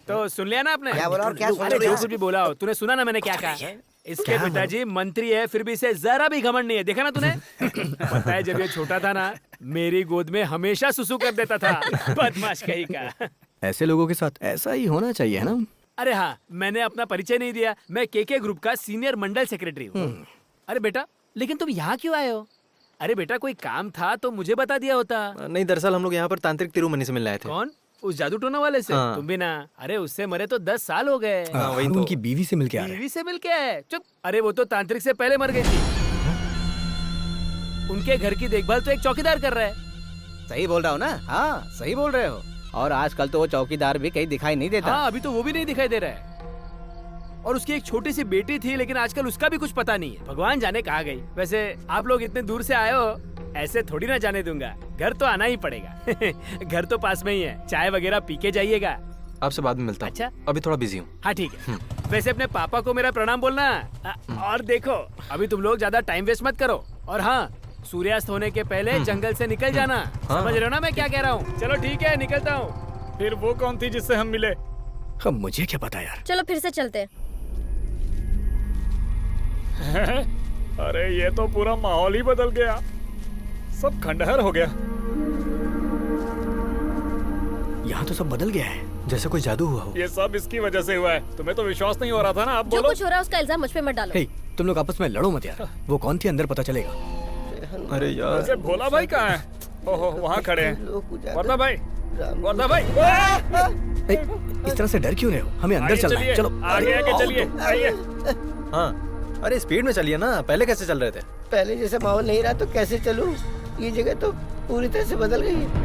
तो सुन लिया ना आपने? क्या बोला और क्या सुन अरे लिया? जो कुछ भी बोला हो, तूने सुना ना मैंने क्या कहा? इसके पिताजी मंत्री है, फिर भी इसे जरा भी घमंड नहीं है। देखा ना तूने? पता है जब ये छोटा था ना, मेरी गोद में हमेशा सुसु कर देता था। बदमाश कहीं का। ऐसे लोगों के साथ ऐसा ही होना चाहिए है ना? अरे हाँ, मैंने अपना परिचय नहीं दिया। मैं केके ग्रुप का सीनियर मंडल सेक्रेटरी हूँ। अरे बेटा, लेकिन तुम यहाँ क्यों आए हो? अरे बेटा, कोई काम था तो मुझे बता दिया होता। नहीं, दरअसल हम लोग यहाँ पर तांत्रिक तिरुमनी से मिलने आए थे। कौन? उस जादू टोना वाले से? हाँ। तुम भी ना? अरे उससे मरे तो 10 साल हो गए। वही तो। उनकी बीवी से मिलके आ रहे हैं। बीवी से मिल के आए? चुप। अरे वो तो तांत्रिक से पहले मर गई थी। उनके घर की देखभाल तो एक चौकीदार कर रहा है। सही बोल रहा हो ना? हाँ सही बोल रहे हो। और आजकल तो वो चौकीदार भी कहीं दिखाई नहीं देता। हाँ, अभी तो वो भी नहीं दिखाई दे रहा है। और उसकी एक छोटी सी बेटी थी, लेकिन आजकल उसका भी कुछ पता नहीं है। भगवान जाने कहाँ गई। वैसे आप लोग इतने दूर से आए हो, ऐसे थोड़ी ना जाने दूंगा। घर तो आना ही पड़ेगा। घर तो पास में ही है। चाय वगैरह पी के जाइएगा। आपसे बाद में मिलता हूँ। अच्छा, अभी थोड़ा बिजी हूँ। हाँ ठीक है। वैसे अपने पापा को मेरा प्रणाम बोलना। और देखो, अभी तुम लोग ज्यादा टाइम वेस्ट मत करो। और हाँ, सूर्यास्त होने के पहले जंगल से निकल जाना। समझ रहे हो ना मैं क्या कह रहा हूँ? चलो ठीक है, निकलता हूँ। फिर वो कौन थी जिससे हम मिले? अब मुझे क्या पता यार। चलो फिर से चलते हैं। अरे ये तो पूरा माहौल ही बदल गया। सब खंडहर हो गया। यहाँ तो सब बदल गया है, जैसे कोई जादू हुआ हो। ये सब इसकी वजह से हुआ है। तुम्हें तो विश्वास नहीं हो रहा था ना? अब जो बोलो। कुछ हो रहा है उसका इल्जाम मुझ पे मत डालो। हे, तुम लोग आपस में लड़ो मत यार। वो कौन थी अंदर पता चलेगा। अरे यार, वैसे भोला भाई कहाँ है? ओहो, वहाँ खड़े हैं। वर्धा भाई, वर्धा भाई। इस तरह से डर क्यों रहे हो? हमें अंदर चलना है। चलो आगे आगे चलिए, आइए। हाँ, अरे स्पीड में चलिए ना। पहले कैसे चल रहे थे? पहले जैसे माहौल नहीं रहा तो कैसे चलूं? ये जगह तो पूरी तरह से बदल गई है।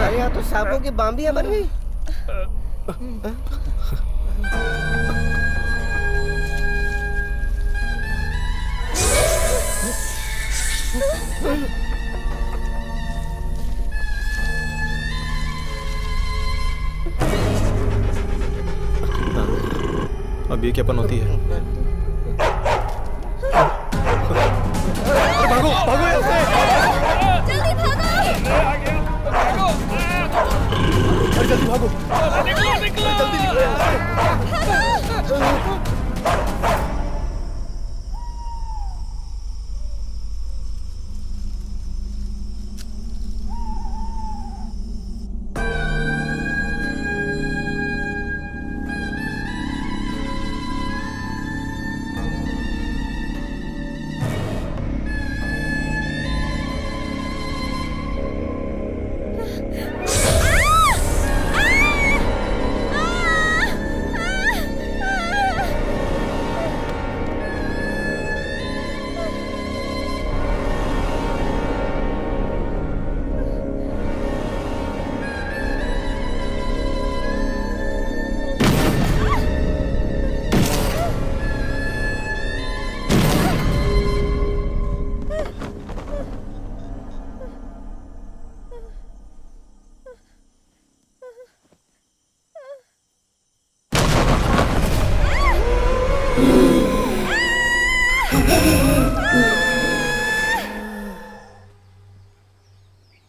अरे यहाँ तो सांपों की बाम्बियां बन गई। अब ये क्या पनौती है? भागो भागो यहाँ से! जल्दी भागो! जल्दी भागो! जल्दी निकलो यहाँ से!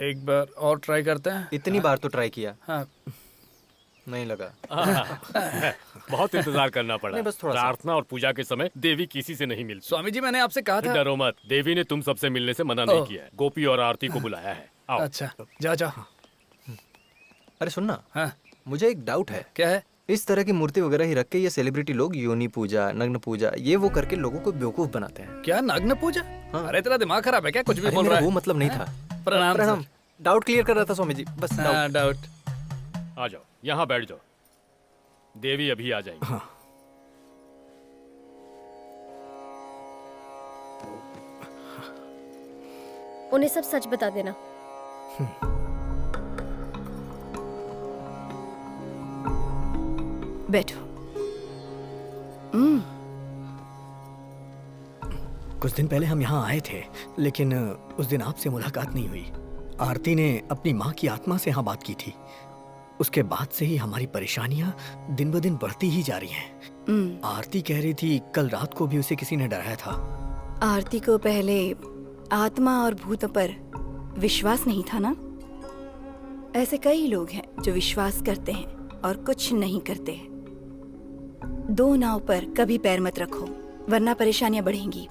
एक बार और ट्राई करते हैं। इतनी बार तो ट्राई किया। हाँ। नहीं लगा। बहुत इंतजार करना पड़ा। नहीं, बस थोड़ा सा। प्रार्थना और पूजा के समय देवी किसी से नहीं मिलती। स्वामी जी मैंने आपसे कहा था। डरो मत, देवी ने तुम सबसे मिलने से मना नहीं किया है। गोपी और आरती को बुलाया है। आओ। अच्छा जा जा। अरे सुनना, हाँ? मुझे एक डाउट है। क्या है? इस तरह की मूर्ति वगैरह ही रख के ये सेलिब्रिटी लोग योनि पूजा, नग्न पूजा, ये वो करके लोगों को बेवकूफ बनाते हैं। क्या नग्न पूजा? हाँ। अरे तेरा दिमाग खराब है क्या? कुछ भी अरे बोल रहा है। वो मतलब नहीं था। प्रणाम प्रणाम। डाउट क्लियर कर रहा था स्वामी जी, बस डाउट। आ जाओ, यहाँ बैठ जाओ। देवी अभी आ जाएगी। हाँ। उन्हें सब सच बता देना। बैठो। कुछ दिन पहले हम यहाँ आए थे, लेकिन उस दिन आपसे मुलाकात नहीं हुई। आरती ने अपनी माँ की आत्मा से यहाँ बात की थी। उसके बाद से ही हमारी परेशानियाँ दिन ब दिन बढ़ती ही जा रही हैं। आरती कह रही थी कल रात को भी उसे किसी ने डराया था। आरती को पहले आत्मा और भूतों पर विश्वास नहीं था ना? ऐसे कई लोग हैं जो विश्वास करते हैं और कुछ नहीं करते। दो नाव पर कभी पैर मत रखो, वरना परेशानियां बढ़ेंगी।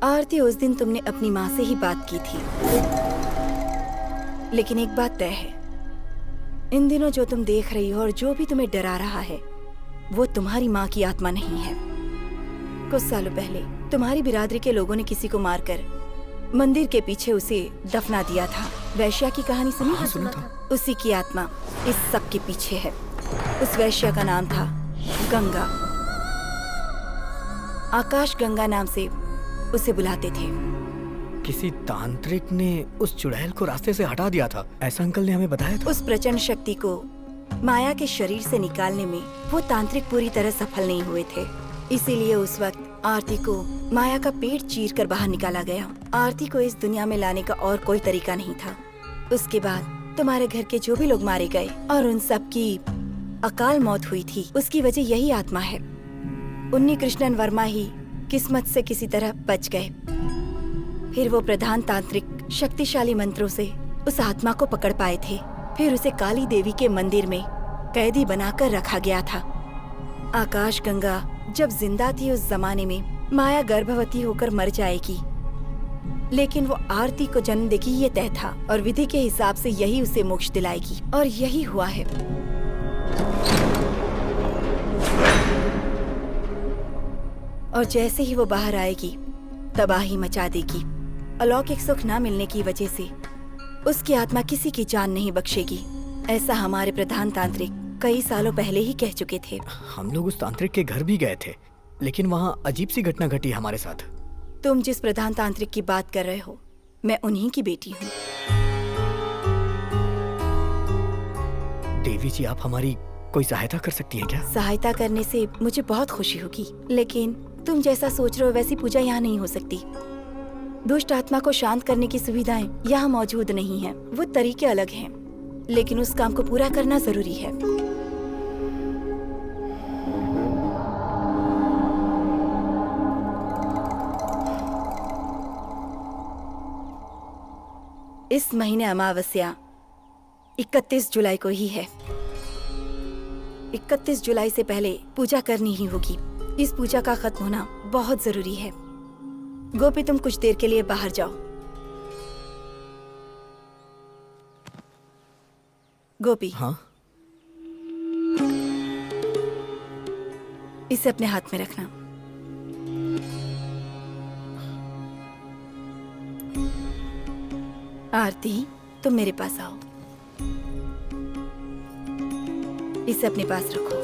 आरती, उस दिन तुमने अपनी माँ से ही बात की थी, लेकिन एक बात तय है, इन दिनों जो तुम देख रही हो और जो भी तुम्हें डरा रहा है वो तुम्हारी माँ की आत्मा नहीं है। कुछ सालों पहले तुम्हारी बिरादरी के लोगों ने किसी को मारकर मंदिर के पीछे उसे दफना दिया था। वैश्या की कहानी सुनी है? सुना था। उसी की आत्मा इस सब के पीछे है। उस वैश्या का नाम था गंगा। आकाश गंगा नाम से उसे बुलाते थे। किसी तांत्रिक ने उस चुड़ैल को रास्ते से हटा दिया था, ऐसा अंकल ने हमें बताया था। उस प्रचंड शक्ति को माया के शरीर से निकालने में वो तांत्रिक पूरी तरह सफल नहीं हुए थे। इसीलिए उस वक्त आरती को माया का पेट चीर कर बाहर निकाला गया। आरती को इस दुनिया में लाने का और कोई तरीका नहीं था। उसके बाद तुम्हारे घर के जो भी लोग मारे गए और उन सब की अकाल मौत हुई थी, उसकी वजह यही आत्मा है। उन्नी कृष्णन वर्मा ही किस्मत से किसी तरह बच गए। फिर वो प्रधान तांत्रिक शक्तिशाली मंत्रों से उस आत्मा को पकड़ पाए थे। फिर उसे काली देवी के मंदिर में कैदी बनाकर रखा गया था। आकाश गंगा जब जिंदा थी उस जमाने में माया गर्भवती होकर मर जाएगी, लेकिन वो आरती को जन्म देगी ये तय था और विधि के हिसाब से यही उसे मोक्ष दिलाएगी, और यही हुआ है। और जैसे ही वो बाहर आएगी तबाही मचा देगी। अलौकिक सुख न मिलने की वजह से उसकी आत्मा किसी की जान नहीं बख्शेगी। ऐसा हमारे प्रधान तांत्रिक कई सालों पहले ही कह चुके थे। हम लोग उस तांत्रिक के घर भी गए थे, लेकिन वहाँ अजीब सी घटना घटी हमारे साथ। तुम जिस प्रधान तांत्रिक की बात कर रहे हो, मैं उन्हीं की बेटी हूँ। देवी जी, आप हमारी कोई सहायता कर सकती हैं क्या? सहायता करने से मुझे बहुत खुशी होगी, लेकिन तुम जैसा सोच रहे हो वैसी पूजा यहाँ नहीं हो सकती। दुष्ट आत्मा को शांत करने की सुविधाएं यहाँ मौजूद नहीं हैं। वो तरीके अलग हैं, लेकिन उस काम को पूरा करना जरूरी है। इस महीने अमावस्या 31 जुलाई को ही है। 31 जुलाई से पहले पूजा करनी ही होगी। इस पूजा का खत्म होना बहुत जरूरी है। गोपी, तुम कुछ देर के लिए बाहर जाओ। गोपी। हाँ? इसे अपने हाथ में रखना। आरती, तुम मेरे पास आओ। इसे अपने पास रखो।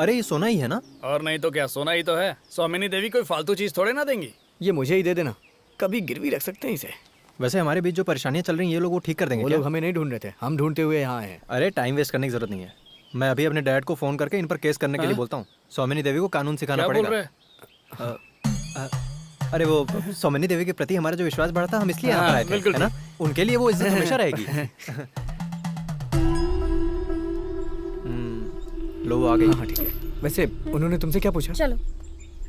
अरे ये सोना ही है ना? और नहीं तो क्या, सोना ही तो है। स्वामिनी देवी कोई फालतू चीज थोड़े ना देंगी। ये मुझे ही दे देना, कभी गिरवी रख सकते हैं इसे। वैसे हमारे बीच जो परेशानियां चल रही हैं ये लोग वो ठीक कर देंगे वो क्या? लोग हमें नहीं ढूंढ रहे थे, हम ढूंढते हुए यहाँ आए हैं। अरे टाइम वेस्ट करने की जरूरत नहीं है। मैं अभी अपने डैड को फोन करके इन पर केस करने के लिए बोलता हूँ। स्वामिनी देवी को कानून सिखाना क्या बोल पड़ेगा। अरे वो स्वामिनी देवी के प्रति हमारा जो विश्वास बढ़ा था, हम इसलिए यहाँ पर आए थे, बिल्कुल है ना? उनके लिए वो इज्जत हमेशा रहेगी। लो वो आ गई। हाँ ठीक है। वैसे उन्होंने तुमसे क्या पूछा? चलो।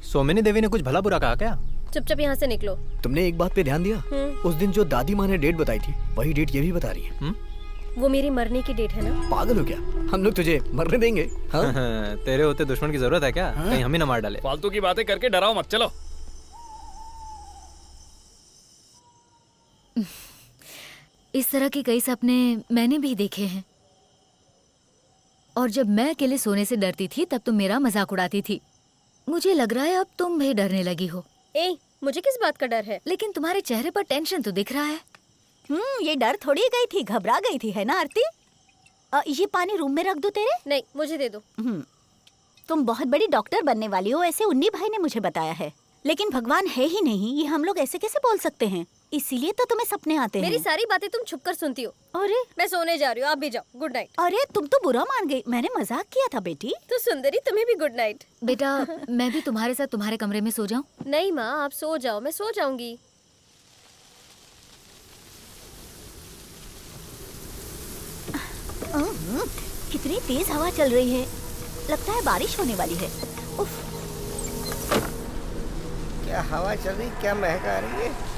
स्वामिनी देवी ने कुछ भला बुरा कहा क्या? चुपचाप यहाँ से निकलो। तुमने एक बात पे ध्यान दिया? उस दिन जो दादी माँ ने डेट बताई थी, वही डेट ये भी बता रही है। वो मेरी मरने की डेट है ना। पागल हो क्या? हम लोग तुझे मरने देंगे? हाँ? तेरे होते दुश्मन की जरूरत है क्या? कहीं हम ही ना मार डाले। फालतू की बातें करके डराओ मत, चलो। इस तरह के कई सपने मैंने भी देखे हैं। और जब मैं अकेले सोने से डरती थी तब तुम मेरा मजाक उड़ाती थी। मुझे लग रहा है अब तुम भी डरने लगी हो। ए, मुझे किस बात का डर है? लेकिन तुम्हारे चेहरे पर टेंशन तो दिख रहा है। ये डर थोड़ी गई थी, घबरा गई थी, है ना आरती? ये पानी रूम में रख दूं तेरे? नहीं, मुझे दे दो। तुम बहुत बड़ी डॉक्टर बनने वाली हो, ऐसे उन्नी भाई ने मुझे बताया है। लेकिन भगवान है ही नहीं, ये हम लोग ऐसे कैसे बोल सकते हैं? इसीलिए तो तुम्हें सपने आते हैं। मेरी सारी बातें तुम छुप कर सुनती हो। अरे मैं सोने जा रही हूँ, आप भी जाओ। Good night. अरे तुम तो बुरा मान गई, मैंने मजाक किया था बेटी। तो सुंदरी, तुम्हें भी गुड नाइट। बेटा मैं भी तुम्हारे साथ तुम्हारे कमरे में सो जाऊं? नहीं माँ, आप सो जाओ, मैं सो जाऊंगी। कितनी तेज हवा चल रही है, लगता है बारिश होने वाली है। उफ। क्या हवा चल रही, क्या महक आ रही है।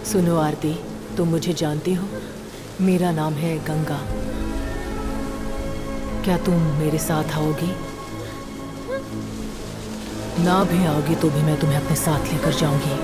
सुनो आरती, तुम मुझे जानती हो, मेरा नाम है गंगा। क्या तुम मेरे साथ आओगी? ना भी आओगी तो भी मैं तुम्हें अपने साथ लेकर जाऊंगी।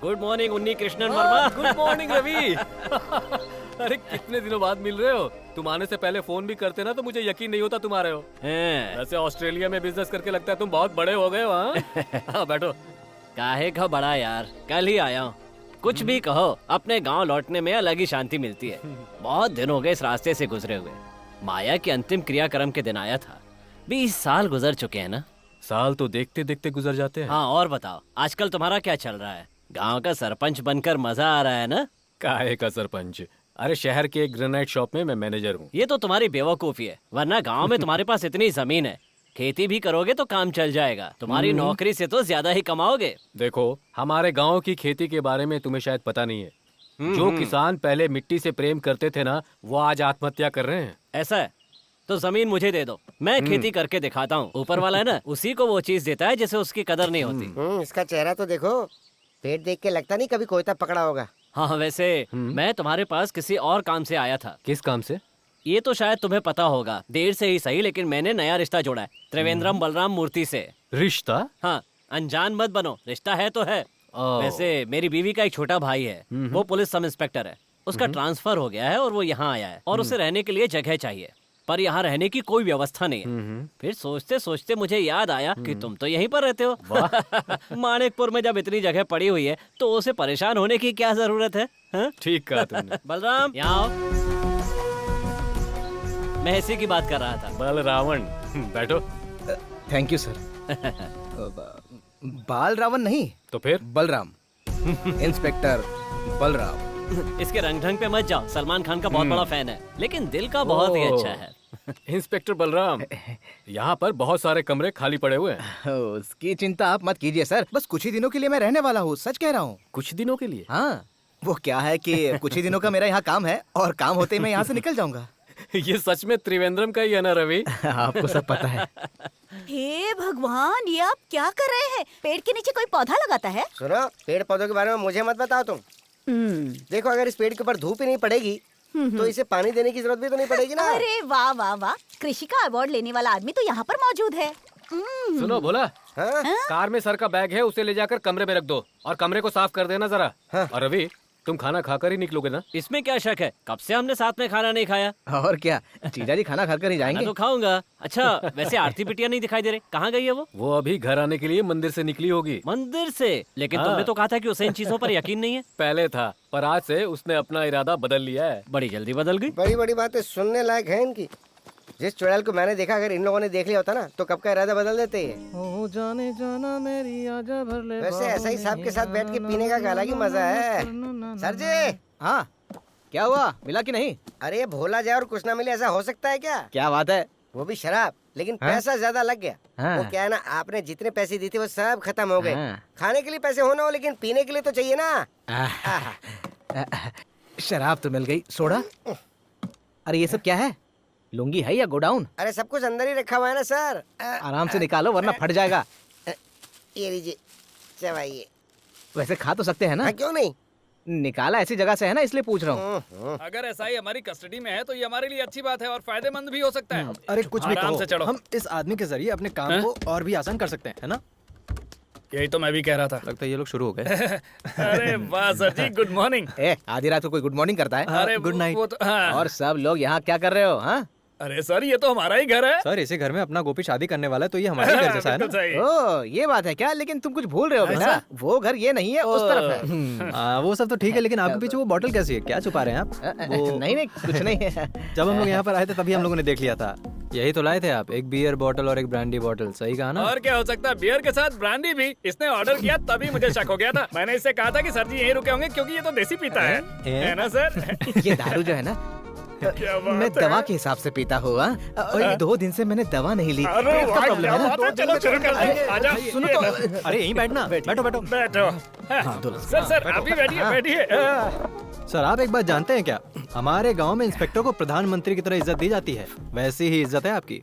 Good morning Unni Krishnan Varma. Good morning Ravi. अरे कितने दिनों बाद मिल रहे हो। तुम आने से पहले फोन भी करते ना तो मुझे यकीन नहीं होता तुम आ रहे हो। वैसे ऑस्ट्रेलिया में बिजनेस करके लगता है तुम बहुत बड़े हो गए हो। हाँ बैठो। काहे का बड़ा यार, कल ही आया हूँ। कुछ भी कहो, अपने गांव लौटने में अलग ही शांति मिलती है। बहुत दिन हो गए इस रास्ते से गुजरे हुए। माया की अंतिम क्रियाक्रम के दिन आया था। 20 साल गुजर चुके हैं ना। साल तो देखते देखते गुजर जाते हैं। हाँ और बताओ, आजकल तुम्हारा क्या चल रहा है? गांव का सरपंच बनकर मजा आ रहा है ना? काहे का सरपंच? अरे शहर के एक ग्रेनाइट शॉप में मैं मैनेजर हूँ। ये तो तुम्हारी बेवकूफी है, वरना गांव में तुम्हारे पास इतनी जमीन है, खेती भी करोगे तो काम चल जाएगा। तुम्हारी नौकरी से तो ज्यादा ही कमाओगे। देखो, हमारे गांव की खेती के बारे में तुम्हें शायद पता नहीं है। जो किसान पहले मिट्टी से प्रेम करते थे ना, वो आज आत्महत्या कर रहे हैं। ऐसा है तो जमीन मुझे दे दो, मैं खेती करके दिखाता हूँ। ऊपर वाला है ना, उसी को वो चीज देता है जिसे उसकी कदर नहीं होती। इसका चेहरा तो देखो, पेट देख के लगता नहीं कभी कोयता पकड़ा होगा। हाँ वैसे मैं तुम्हारे पास किसी और काम से आया था। किस काम से? ये तो शायद तुम्हें पता होगा, देर से ही सही, लेकिन मैंने नया रिश्ता जोड़ा है त्रिवेंद्रम बलराम मूर्ति से। रिश्ता? हाँ, अनजान मत बनो, रिश्ता है तो है। वैसे मेरी बीवी का एक छोटा भाई है, वो पुलिस सब इंस्पेक्टर है। उसका ट्रांसफर हो गया है और वो यहाँ आया है और उसे रहने के लिए जगह चाहिए, पर यहाँ रहने की कोई व्यवस्था नहीं है। फिर सोचते सोचते मुझे याद आया कि तुम तो यहीं पर रहते हो। मानिकपुर में जब इतनी जगह पड़ी हुई है तो उसे परेशान होने की क्या जरूरत है? ठीक कहा तुमने। बलराम यहाँ आओ, मैं इसी की बात कर रहा था। बलरावण, बैठो। Thank you sir. बाल रावण नहीं तो फिर बलराम। इंस्पेक्टर बलराम। इसके रंग ढंग पे मत जाओ, सलमान खान का बहुत बड़ा फैन है, लेकिन दिल का बहुत ही अच्छा है। इंस्पेक्टर बलराम, यहाँ पर बहुत सारे कमरे खाली पड़े हुए हैं। उसकी चिंता आप मत कीजिए सर, बस कुछ ही दिनों के लिए मैं रहने वाला हूँ, सच कह रहा हूँ। कुछ दिनों के लिए? हाँ, वो क्या है कि कुछ ही दिनों का मेरा यहाँ काम है और काम होते ही मैं यहाँ से निकल जाऊंगा। ये सच में त्रिवेंद्रम का ही है ना रवि? आपको सब पता है। हे भगवान, ये आप क्या कर रहे हैं? पेड़ के नीचे कोई पौधा लगाता है? सुनो, पेड़ पौधों के बारे में मुझे मत बताओ तुम। देखो, अगर इस पेड़ के ऊपर धूप ही नहीं पड़ेगी तो इसे पानी देने की जरूरत भी तो नहीं पड़ेगी ना। अरे वाह वाह वाह, कृषि का अवार्ड लेने वाला आदमी तो यहाँ पर मौजूद है। सुनो भोला, कार में सर का बैग है, उसे ले जाकर कमरे में रख दो और कमरे को साफ कर देना जरा। और रवि, तुम खाना खाकर ही निकलोगे ना? इसमें क्या शक है, कब से हमने साथ में खाना नहीं खाया। और क्या, जीजा जी खाना खाकर ही जाएंगे। मैं तो खाऊंगा। अच्छा वैसे आरती बिटिया नहीं दिखाई दे रही, कहाँ गई है वो? वो अभी घर आने के लिए मंदिर से निकली होगी। मंदिर से? लेकिन तुमने तो कहा था कि उसे इन चीजों पर यकीन नहीं है। पहले था, पर आज से उसने अपना इरादा बदल लिया है। बड़ी जल्दी बदल गई। बड़ी बड़ी बातें सुनने लायक है इनकी। जिस चुड़ैल को मैंने देखा, अगर इन लोगों ने देख लिया होता ना तो कब का इरादा बदल देते हैं। जाने जाना मेरी आजा भर ले। वैसे ऐसा ही साहब के साथ बैठ के पीने का अलग ही मजा है। सर जी। हाँ, क्या हुआ, मिला कि नहीं? अरे भोला जाए और कुछ ना मिले, ऐसा हो सकता है क्या? क्या बात है? वो भी शराब, लेकिन पैसा ज्यादा लग गया। वो क्या है ना, आपने जितने पैसे दिए थे वो सब खत्म हो गए। खाने के लिए पैसे होना हो, लेकिन पीने के लिए तो चाहिए ना। शराब तो मिल गई, सोडा? अरे ये सब क्या है, लुंगी है या गोडाउन? अरे सब कुछ अंदर ही रखा हुआ है ना सर। आराम से निकालो वरना फट जाएगा। ये लीजिए, चबाइए। वैसे खा तो सकते हैं ना? क्यों नहीं, निकाला ऐसी जगह से है ना, इसलिए पूछ रहा हूँ। अगर ऐसा ही हमारी कस्टडी में है तो ये हमारे लिए अच्छी बात है और फायदेमंद भी हो सकता है। अरे कुछ भी आराम से चढ़ो। हम इस आदमी के जरिए अपने काम को और भी आसान कर सकते हैं, है ना? यही तो मैं भी कह रहा था। लगता है ये लोग शुरू हो गए। अरे वाह सर जी, गुड मॉर्निंग। आधी रात को कोई गुड मॉर्निंग करता है? अरे गुड नाइट। और सब लोग यहाँ क्या कर रहे हो? हाँ, अरे सर ये तो हमारा ही घर है। सर इसी घर में अपना गोपी शादी करने वाला है तो ये हमारे घर जैसा है ना। ओ ये बात है क्या? लेकिन तुम कुछ भूल रहे हो बेटा, वो घर ये नहीं है, उस तरफ है। वो सब तो ठीक है, लेकिन आपके पीछे वो बॉटल कैसी है? क्या छुपा रहे हैं आप? नहीं नहीं कुछ नहीं है। जब हम लोग यहाँ पर आए थे तभी हम लोगों ने देख लिया था। यही तो लाए थे आप, एक बियर बॉटल और एक ब्रांडी बॉटल, सही कहा ना? और क्या हो सकता है, बियर के साथ ब्रांडी भी। इसने ऑर्डर किया तभी मुझे शक हो गया था। मैंने इससे कहा था कि सर जी यहीं रुके होंगे क्योंकि ये तो देसी पीता है ना सर? ये दारू जो है ना, मैं दवा के हिसाब से पीता हुआ, और ये 2 दिन से मैंने दवा नहीं ली। चलो शुरू कर दो। आजा। सुनो तो, अरे यहीं बैठना, बैठो बैठो बैठो। सर आप भी बैठिए बैठिए। सर आप एक बात जानते हैं क्या, हमारे गांव में इंस्पेक्टर को प्रधानमंत्री की तरह इज्जत दी जाती है, वैसी ही इज्जत है आपकी।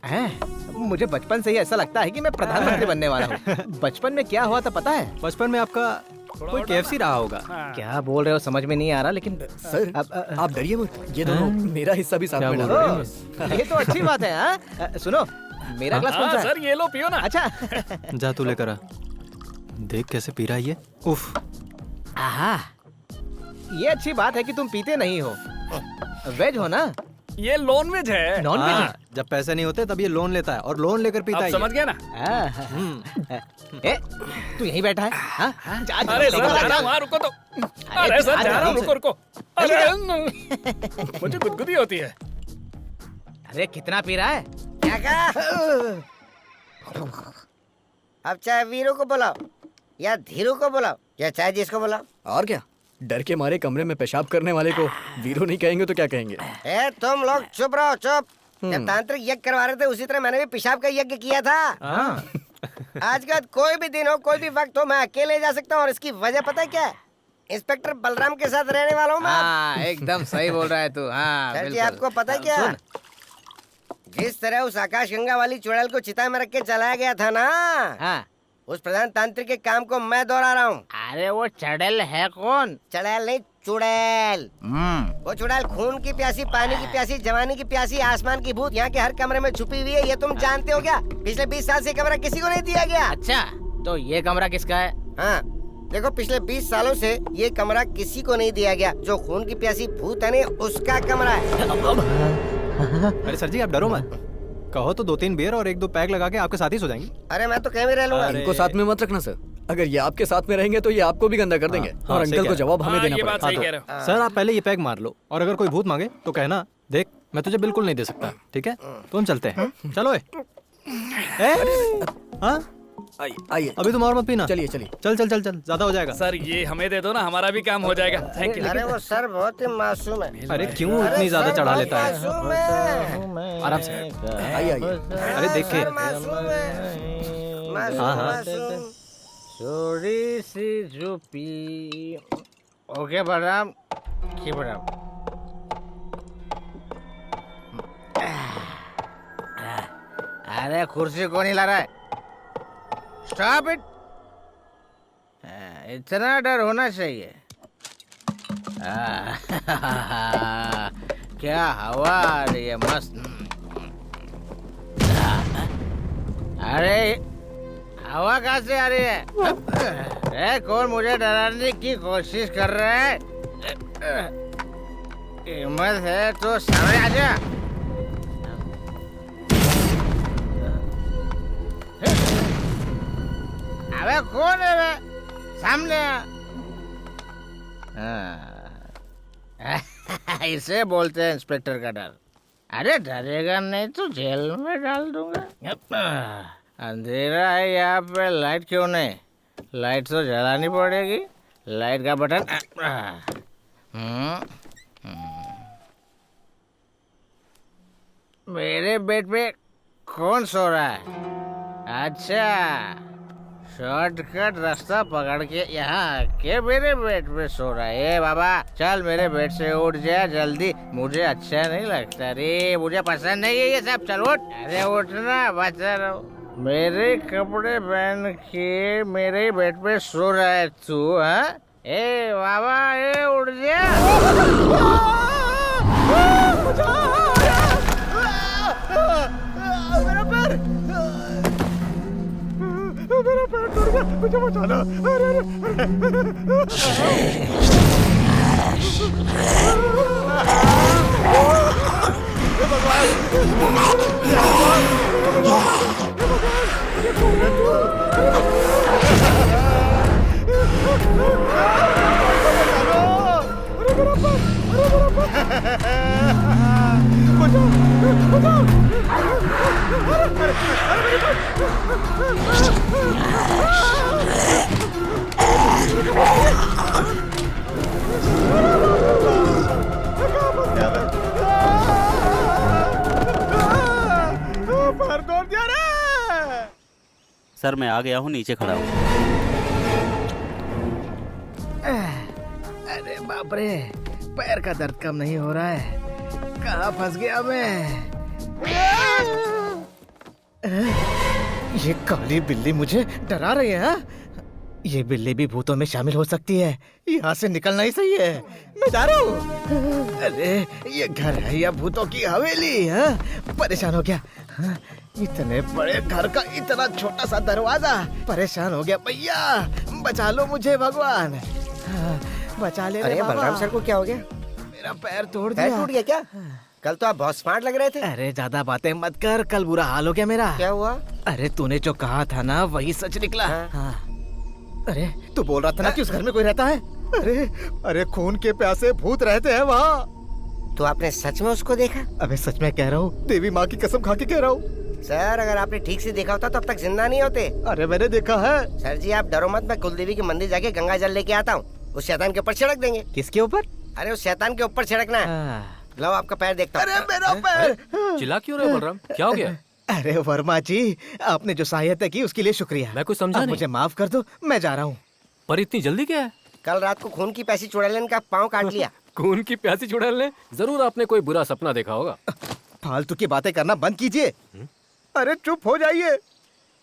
मुझे बचपन से ही ऐसा लगता है कि मैं प्रधानमंत्री बनने वाला हूँ। बचपन में क्या हुआ था पता है? बचपन में आपका कोई KFC रहा होगा। क्या बोल रहे हो, समझ में नहीं आ रहा। लेकिन सर आप डरिए मत, ये दोनों मेरा हिस्सा भी साथ में डाल रहे हैं। ये तो अच्छी बात है। हाँ सुनो, मेरा ग्लास कौन सा है? सर ये लो पियो ना। अच्छा जा तू लेकर आ, देख कैसे पी रहा है ये। उफ आहा, ये अच्छी बात है कि तुम पीते नहीं हो, वेज हो ना? ये नॉन वेज है। नॉन वेज है? जब पैसे नहीं होते तब ये लोन लेता है और लोन लेकर पीता अब है। समझ गया ना? ए, तू यहीं बैठा है? हाँ? जा, अरे सर, जा रहा हूँ, वहाँ रुको तो। अरे सर, जा रहा हूँ, रुको रुको। अरे मुझे गुदगुदी होती है। अरे कितना पी रहा है? क्या कहा? अब चाहे वीरू को बुलाओ या धीरू को बुलाओ या चाहे जिसको बुलाओ। और क्या, डर के मारे कमरे में पेशाब करने वाले को वीरो नहीं कहेंगे तो क्या कहेंगे? ए, तुम लोग चुप रहो, चुप। जब तांत्रिक यज्ञ करवा रहे थे उसी तरह मैंने भी पेशाब का यज्ञ किया था। आज का कोई भी दिन हो, कोई भी वक्त हो, मैं अकेले जा सकता हूँ और इसकी वजह पता है क्या है? इंस्पेक्टर बलराम के साथ रहने वाला हूँ मैं। हाँ, एकदम सही बोल रहा है तू। हाँ, सर जी, बिल्कुल। आपको पता है क्या? जिस तरह उस आकाश गंगा वाली चुड़ैल को चिता में रख के चलाया गया था ना, हाँ, उस प्रधान तांत्रिक के काम को मैं दोहरा रहा हूँ। अरे वो चड़ैल है कौन? चुड़ैल नहीं, चुड़ैल। वो चुड़ैल खून की प्यासी, पानी की प्यासी, जवानी की प्यासी, आसमान की भूत यहाँ के हर कमरे में छुपी हुई है। ये तुम जानते हो क्या? पिछले 20 साल से कमरा किसी को नहीं दिया गया। अच्छा, तो ये कमरा किसका है? हाँ, देखो पिछले 20 सालों से ये कमरा किसी को नहीं दिया गया। जो खून की प्यासी भूत है ना, उसका कमरा है। अरे सर जी, आप डरो मत। कहो तो 2-3 बियर और 1-2 पैक लगा के आपके साथ ही सो जाएंगे। अरे मैं तो कहीं भी रह लूंगा। इनको साथ में मत रखना सर, अगर ये आपके साथ में रहेंगे तो ये आपको भी गंदा कर देंगे और अंकल को जवाब हमें देना पड़ेगा। सर आप पहले ये पैक मार लो और अगर कोई भूत मांगे तो कहना, देख मैं तुझे बिल्कुल नहीं दे सकता, ठीक है? तो हम चलते हैं। चलो आइए, अभी तुम और मत पीना। चलिए चल ज्यादा हो जाएगा। सर ये हमें दे दो ना, हमारा भी काम हो जाएगा। Thank you. अरे वो सर बहुत ही मासूम है। अरे क्यों इतनी ज्यादा चढ़ा लेता है? मासूम है। आराम से आइए। अरे देखिए, हाँ थोड़ी सी झुपी। ओके बलराम, की बलराम। अरे कुर्सी कौन ही ला रहा है? Stop it. इतना डर होना चाहिए। क्या हवा आ रही है, मस्त। अरे हवा कहाँ से आ रही है? कौन मुझे डराने की कोशिश कर रहा है? हिम्मत है तो सामने आ जा। अबे कौन है बे? सामने आ। इसे बोलते हैं इंस्पेक्टर का डर। अरे डरेगा नहीं तो जेल में डाल दूंगा। अंधेरा है यहाँ पे, लाइट क्यों नहीं? लाइट तो जलानी पड़ेगी। लाइट का बटन। मेरे बेड पे कौन सो रहा है? अच्छा, शॉर्टकट रास्ता पकड़ के यहाँ के मेरे बेड पे सो रहा है। बाबा चल मेरे बेड से उठ जा जल्दी, मुझे अच्छा नहीं लगता रे, मुझे पसंद नहीं है ये सब। चल उठ। अरे उठना, बचा रहो। मेरे कपड़े पहन के मेरे बेड पे सो रहा है तू? हाँ, ए बाबा, ए उठ जा। मेरा पैर, मेरा पैर टूट गया, मुझे बचाना। सर मैं आ गया हूँ, नीचे खड़ा हूँ। अरे बाप रे, पैर का दर्द कम नहीं हो रहा है। कहाँ फंस गया मैं? ये काली बिल्ली मुझे डरा रही है। ये बिल्ली भी भूतों में शामिल हो सकती है। यहाँ से निकलना ही सही है। मैं जा रहा हूँ। अरे ये घर है या भूतों की हवेली है? परेशान हो गया। इतने बड़े घर का इतना छोटा सा दरवाजा। परेशान हो गया भैया, बचा लो मुझे भगवान। बचा ले रे अरे बाबा। बलराम सर को क्या हो गया? मेरा पैर तोड़ पैर दिया। टूट गया क्या? कल तो आप बहुत स्मार्ट लग रहे थे। अरे ज्यादा बातें मत कर, कल बुरा हाल हो गया मेरा। क्या हुआ? अरे तूने जो कहा था ना वही सच निकला। हाँ। अरे तू बोल रहा था ना कि उस घर में कोई रहता है। अरे खून के प्यासे भूत रहते हैं वहाँ। तो आपने सच में उसको देखा? अबे सच में कह रहा हूँ, देवी माँ की कसम खा के कह रहा हूँ। सर अगर आपने ठीक से देखा होता तो अब तक जिंदा नहीं होते। अरे मैंने देखा है। सर जी आप डरो मत, मैं कुलदेवी के मंदिर जाके गंगा जल लेके आता हूँ। उस शैतान के ऊपर छिड़क देंगे। किसके ऊपर? अरे उस शैतान के ऊपर छिड़कना है। लो आपका पैर देखता हूँ। अरे मेरा पैर। चिल्ला क्यों रहे हो बलराम? क्या हो गया? अरे वर्मा जी, आपने जो सहायता की उसके लिए शुक्रिया। मैं कुछ समझा अब नहीं। मुझे माफ कर दो, मैं जा रहा हूँ। पर इतनी जल्दी क्या है? कल रात को खून की प्यासी चुड़ैलन का पाँव काट लिया। खून की प्यासी चुड़ैल ने? जरूर आपने कोई बुरा सपना देखा होगा। फालतू की बातें करना बंद कीजिए। अरे चुप हो जाइए।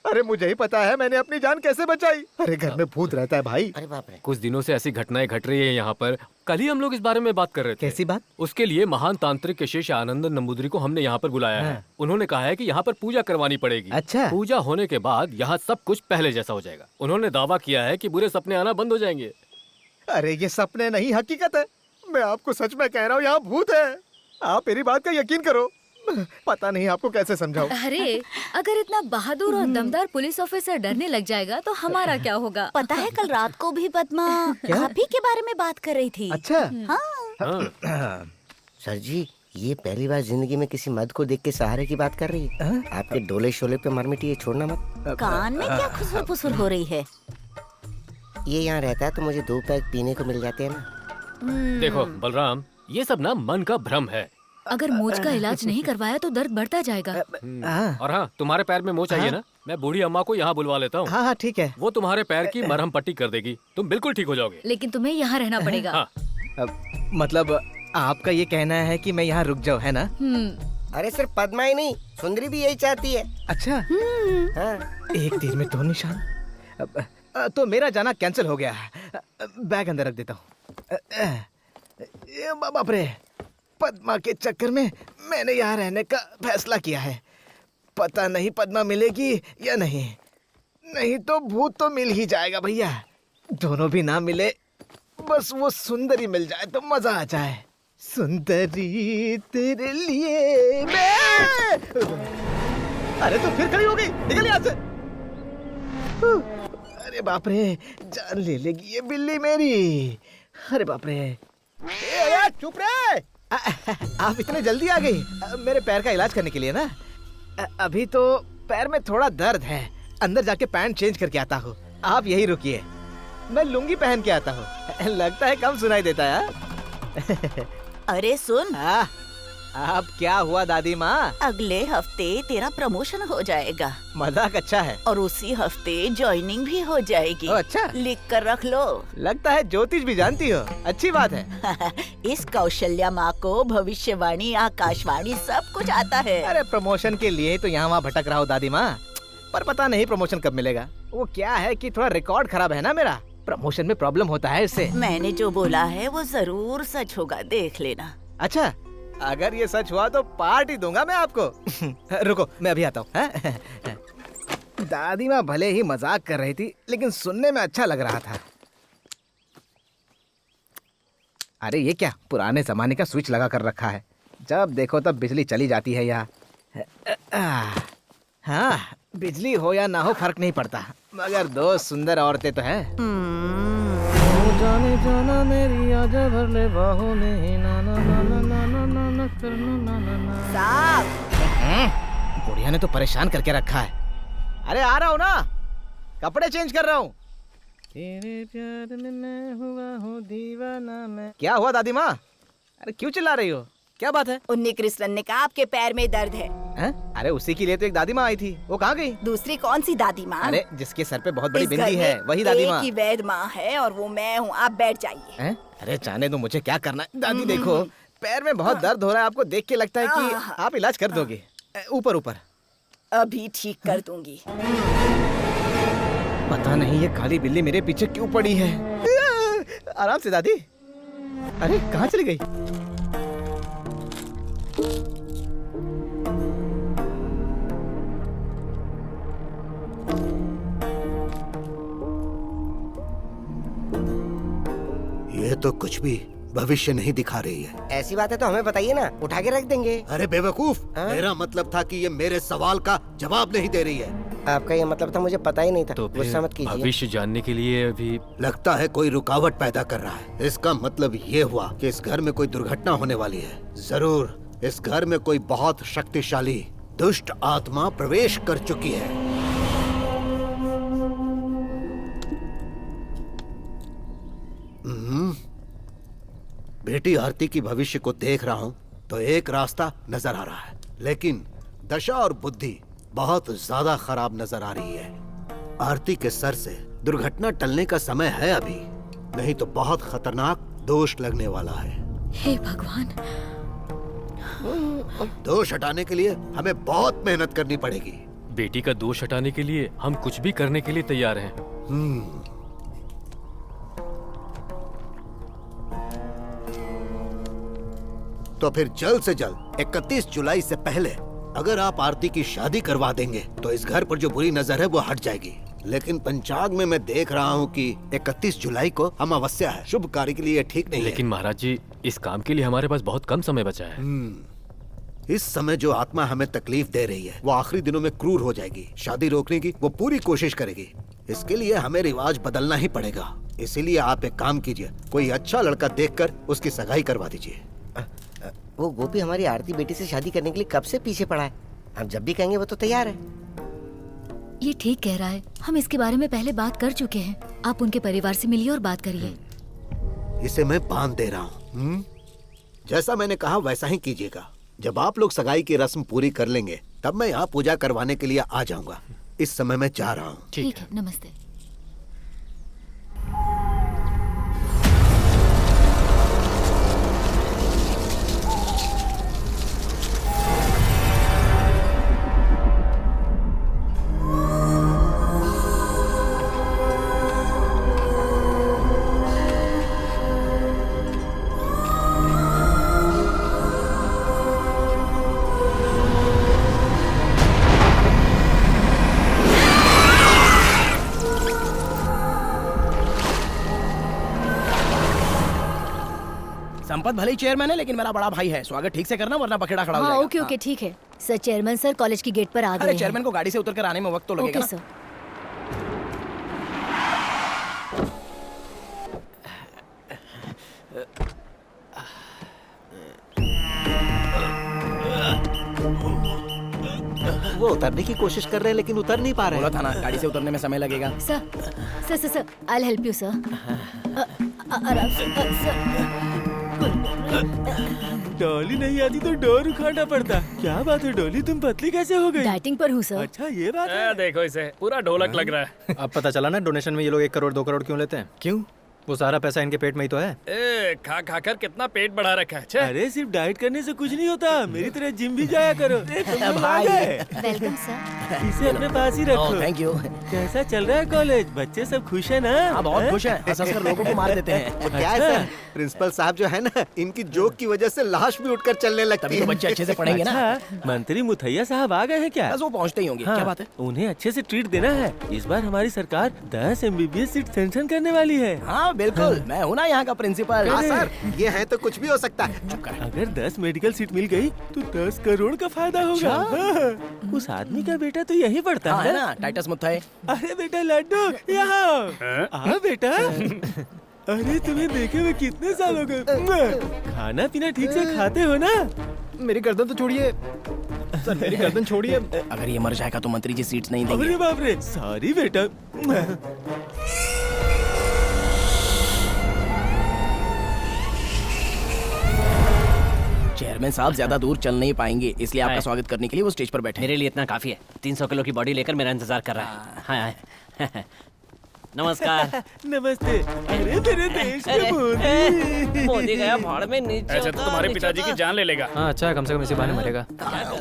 अरे मुझे ही पता है मैंने अपनी जान कैसे बचाई। अरे घर में भूत रहता है भाई। अरे बाप रे। कुछ दिनों से ऐसी घटनाएं घट रही है यहाँ पर। कल ही हम लोग इस बारे में बात कर रहे थे। कैसी बात? उसके लिए महान तांत्रिक शेष आनंद नंबूदरी को हमने यहाँ पर बुलाया है। उन्होंने कहा है कि यहाँ पर पूजा करवानी पड़ेगी। अच्छा। पूजा होने के बाद यहाँ सब कुछ पहले जैसा हो जाएगा। उन्होंने दावा किया है कि बुरे सपने आना बंद हो जाएंगे। अरे ये सपने नहीं हकीकत है। मैं आपको सच में कह रहा हूँ, यहाँ भूत है। आप मेरी बात का यकीन करो। पता नहीं आपको कैसे समझाऊं। अरे अगर इतना बहादुर और दमदार पुलिस ऑफिसर डरने लग जाएगा तो हमारा क्या होगा? पता है कल रात को भी पद्मा आप ही के बारे में बात कर रही थी। अच्छा। हाँ। सर जी ये पहली बार जिंदगी में किसी मर्द को देख के सहारे की बात कर रही है। आपके डोले शोले पे मरमिटी ये छोड़ना मत। कान में क्या खुसर फुसर हो रही है? ये यहाँ रहता है तो मुझे 2 पैक पीने को मिल जाते हैं ना। देखो बलराम, ये सब ना मन का भ्रम है। अगर मोच का इलाज नहीं करवाया तो दर्द बढ़ता जाएगा। और हाँ, तुम्हारे पैर में मोच चाहिए ना? मैं बूढ़ी अम्मा को यहाँ बुलवा लेता हूँ। हाँ ठीक है। वो तुम्हारे पैर की मरहम पट्टी कर देगी। तुम बिल्कुल ठीक हो जाओगे। लेकिन तुम्हें यहाँ रहना पड़ेगा। हाँ। मतलब आपका ये कहना है कि मैं यहाँ रुक जाऊँ, है ना? अरे सिर्फ पद्मा ही नहीं, सुंदरी भी यही चाहती है। अच्छा। हाँ। एक तीर में 2 निशान। तो मेरा जाना कैंसिल हो गया। बैग अंदर रख देता हूँ। बाप रे, पद्मा के चक्कर में मैंने यहाँ रहने का फैसला किया है। पता नहीं पद्मा मिलेगी या नहीं। नहीं तो भूत तो मिल ही जाएगा भैया। दोनों भी ना मिले, बस वो सुंदरी मिल जाए तो मजा आ जाए। सुंदरी तेरे लिए मैं। अरे तू फिर खड़ी हो गई, निकल यहाँ से। अरे बाप रे, जान ले लेगी ये बिल्ली मेरी। अरे बाप रे। अरे चुप रे। आप इतने जल्दी आ गई मेरे पैर का इलाज करने के लिए ना? अभी तो पैर में थोड़ा दर्द है, अंदर जाके पैंट चेंज करके आता हूँ। आप यही रुकिए, मैं लुंगी पहन के आता हूँ। लगता है कम सुनाई देता है। अरे सुन, अब क्या हुआ दादी माँ? अगले हफ्ते तेरा प्रमोशन हो जाएगा। मजाक अच्छा है। और उसी हफ्ते ज्वाइनिंग भी हो जाएगी। अच्छा। लिख कर रख लो। लगता है ज्योतिष भी जानती हो, अच्छी बात है। इस कौशल्या माँ को भविष्यवाणी, आकाशवाणी सब कुछ आता है। अरे प्रमोशन के लिए तो यहाँ वहाँ भटक रहा हूँ दादी माँ, पर पता नहीं प्रमोशन कब मिलेगा। वो क्या है कि थोड़ा रिकॉर्ड खराब है ना मेरा, प्रमोशन में प्रॉब्लम होता है इससे। मैंने जो बोला है वो जरूर सच होगा, देख लेना। अच्छा, अगर ये सच हुआ तो पार्टी दूंगा मैं आपको। रुको मैं अभी आता हूँ। दादी माँ भले ही मजाक कर रही थी, लेकिन सुनने में अच्छा लग रहा था। अरे ये क्या पुराने जमाने का स्विच लगा कर रखा है, जब देखो तब बिजली चली जाती है यहाँ। हाँ, बिजली हो या ना हो फर्क नहीं पड़ता, मगर 2 सुंदर औरतें तो है। जाने जाना मेरी आजा भर ले बाहों में, ना ना ना ना ना ना ना ना करना ना ना ना। साहब, बुढ़िया ने तो परेशान करके रखा है। अरे आ रहा हूँ ना, कपड़े चेंज कर रहा हूँ। तेरे प्यार में मैं हुआ हूँ दीवाना मैं। क्या हुआ दादी माँ? अरे क्यों चिल्ला रही हो, क्या बात है? उन्नी कृष्णन ने कहा आपके पैर में दर्द है। अरे उसी के लिए तो एक दादी माँ आई थी, वो कहाँ गई? दूसरी कौन सी दादी माँ? अरे जिसके सर पे बहुत बड़ी इस घर बिंदी है, में वही दादी माँ। एक ही वैद माँ है और वो मैं हूँ, आप बैठ जाइए। अरे जाने दो, मुझे क्या करना है। दादी देखो, पैर में बहुत दर्द हो रहा है, आपको देख के लगता है कि आप इलाज कर दोगे। ऊपर ऊपर अभी ठीक कर दूंगी। पता नहीं ये काली बिल्ली मेरे पीछे क्यों पड़ी है। आराम से दादी। अरे कहाँ चली गई? तो कुछ भी भविष्य नहीं दिखा रही है। ऐसी बात है तो हमें बताइए ना, उठा के रख देंगे। अरे बेवकूफ, मेरा मतलब था कि ये मेरे सवाल का जवाब नहीं दे रही है। आपका ये मतलब था, मुझे पता ही नहीं था। तो गुस्सा मत कीजिए। भविष्य जानने के लिए अभी लगता है कोई रुकावट पैदा कर रहा है। इसका मतलब ये हुआ कि इस घर में कोई दुर्घटना होने वाली है। जरूर इस घर में कोई बहुत शक्तिशाली दुष्ट आत्मा प्रवेश कर चुकी है। बेटी आरती की भविष्य को देख रहा हूँ तो एक रास्ता नजर आ रहा है, लेकिन दशा और बुद्धि बहुत ज्यादा खराब नजर आ रही है। आरती के सर से दुर्घटना टलने का समय है अभी, नहीं तो बहुत खतरनाक दोष लगने वाला है। हे भगवान, दोष हटाने के लिए हमें बहुत मेहनत करनी पड़ेगी। बेटी का दोष हटाने के लिए हम कुछ भी करने के लिए तैयार हैं। तो फिर जल्द से जल्द 31 जुलाई से पहले अगर आप आरती की शादी करवा देंगे तो इस घर पर जो बुरी नजर है वो हट जाएगी। लेकिन पंचांग में मैं देख रहा हूँ कि 31 जुलाई को अमावस्या है, शुभ कार्य के लिए ठीक नहीं है। लेकिन महाराज जी, इस काम के लिए हमारे पास बहुत कम समय बचा है। इस समय जो आत्मा हमें तकलीफ दे रही है वो आखिरी दिनों में क्रूर हो जाएगी। शादी रोकने की वो पूरी कोशिश करेगी। इसके लिए हमें रिवाज बदलना ही पड़ेगा। इसीलिए आप एक काम कीजिए, कोई अच्छा लड़का देखकर उसकी सगाई करवा दीजिए। वो गोपी हमारी आरती बेटी से शादी करने के लिए कब से पीछे पड़ा है। हम जब भी कहेंगे वो तो तैयार है। ये ठीक कह रहा है। हम इसके बारे में पहले बात कर चुके हैं। आप उनके परिवार से मिलिए और बात करिए। इसे मैं बांध दे रहा हूँ। जैसा मैंने कहा वैसा ही कीजिएगा। जब आप लोग सगाई की रस्म पूरी कर लेंगे तब मैं यहाँ पूजा करवाने के लिए आ जाऊंगा। इस समय मैं जा रहा हूँ। ठीक है, नमस्ते। संपत भले ही चेयरमैन है लेकिन मेरा बड़ा भाई है। स्वागत ठीक से करना वरना पखेड़ा खड़ा हो हाँ, जाएगा। ओके ओके, ठीक है सर। चेयरमैन सर कॉलेज की गेट पर आ गए अरे हैं। चेयरमैन को गाड़ी से उतरकर आने में वक्त तो लगेगा ओके ना। सर। वो उतरने की कोशिश कर रहे हैं लेकिन उतर नहीं पा रहे। बोला था ना, गाड़ी से उतरने में समय लगेगा। Sir I help you sir. आराम से सर। डॉली नहीं आती तो डोर उखाड़ना पड़ता। क्या बात है डॉली, तुम पतली कैसे हो गई? डाइटिंग पर हूँ सर। अच्छा ये बात है। देखो इसे, पूरा ढोलक लग रहा है। अब पता चला ना डोनेशन में ये लोग 1 करोड़ 2 करोड़ क्यों लेते हैं। क्यों? वो सारा पैसा इनके पेट में ही तो है। ए, खा खा कर कितना पेट बढ़ा रखा है। छे। अरे सिर्फ डाइट करने से कुछ नहीं होता, मेरी तरह जिम भी जाया करो। तुम लोग आ भाई। गए। Welcome sir. इसे अपने पास ही रखो। Thank you. कैसा चल रहा है कॉलेज? बच्चे सब खुश है ना? हाँ, बहुत खुश हैं। हंस-हंस कर लोगों को मार देते हैं। वो क्या है सर, प्रिंसिपल साहब जो है ना, इनकी जोक की वजह से लाश भी उठकर चलने लगती तभी है। तो बच्चे अच्छे से पढ़ेंगे ना। अच्छा, मंत्री मुथैया साहब आ गए हैं क्या? बस वो पहुंचते ही होंगे। हाँ, क्या बात है? उन्हें अच्छे से ट्रीट देना है। इस बार हमारी सरकार 10 MBBS सीट सैंक्शन करने वाली है। हाँ बिल्कुल, मैं हूँ ना यहाँ का प्रिंसिपल। हाँ सर, ये है तो कुछ भी हो सकता है। अगर 10 मेडिकल सीट मिल गई तो 10 करोड़ का फायदा होगा। हाँ, उस आदमी का बेटा तो यही पढ़ता हाँ, है ना टाइटस मुथैया। अरे बेटा लड्डू यहाँ आ बेटा। अरे तुम्हें देखे हुए कितने साल हो गए। खाना पीना ठीक से खाते हो ना? मेरी गर्दन तो छोड़िए सर, मेरी गर्दन छोड़िए। अगर ये मर जाएगा तो मंत्री जी सीट्स नहीं देंगे। अरे बाप रे, सॉरी बेटा। चेयरमैन साहब ज्यादा दूर चल नहीं पाएंगे, इसलिए आपका हाय। स्वागत करने के लिए वो स्टेज पर बैठे हैं। मेरे लिए इतना काफी है। 300 किलो की बॉडी लेकर मेरा इंतजार कर रहा है। हाँ, हाँ। नमस्कार। नमस्ते। अरे मेरे देश के अरे, मोदी। मोदी गया भाड़ में नीचे। ऐसे तो तुम्हारे पिताजी की जान ले लेगा। हाँ अच्छा, कम से कम इसी बहाने मरेगा।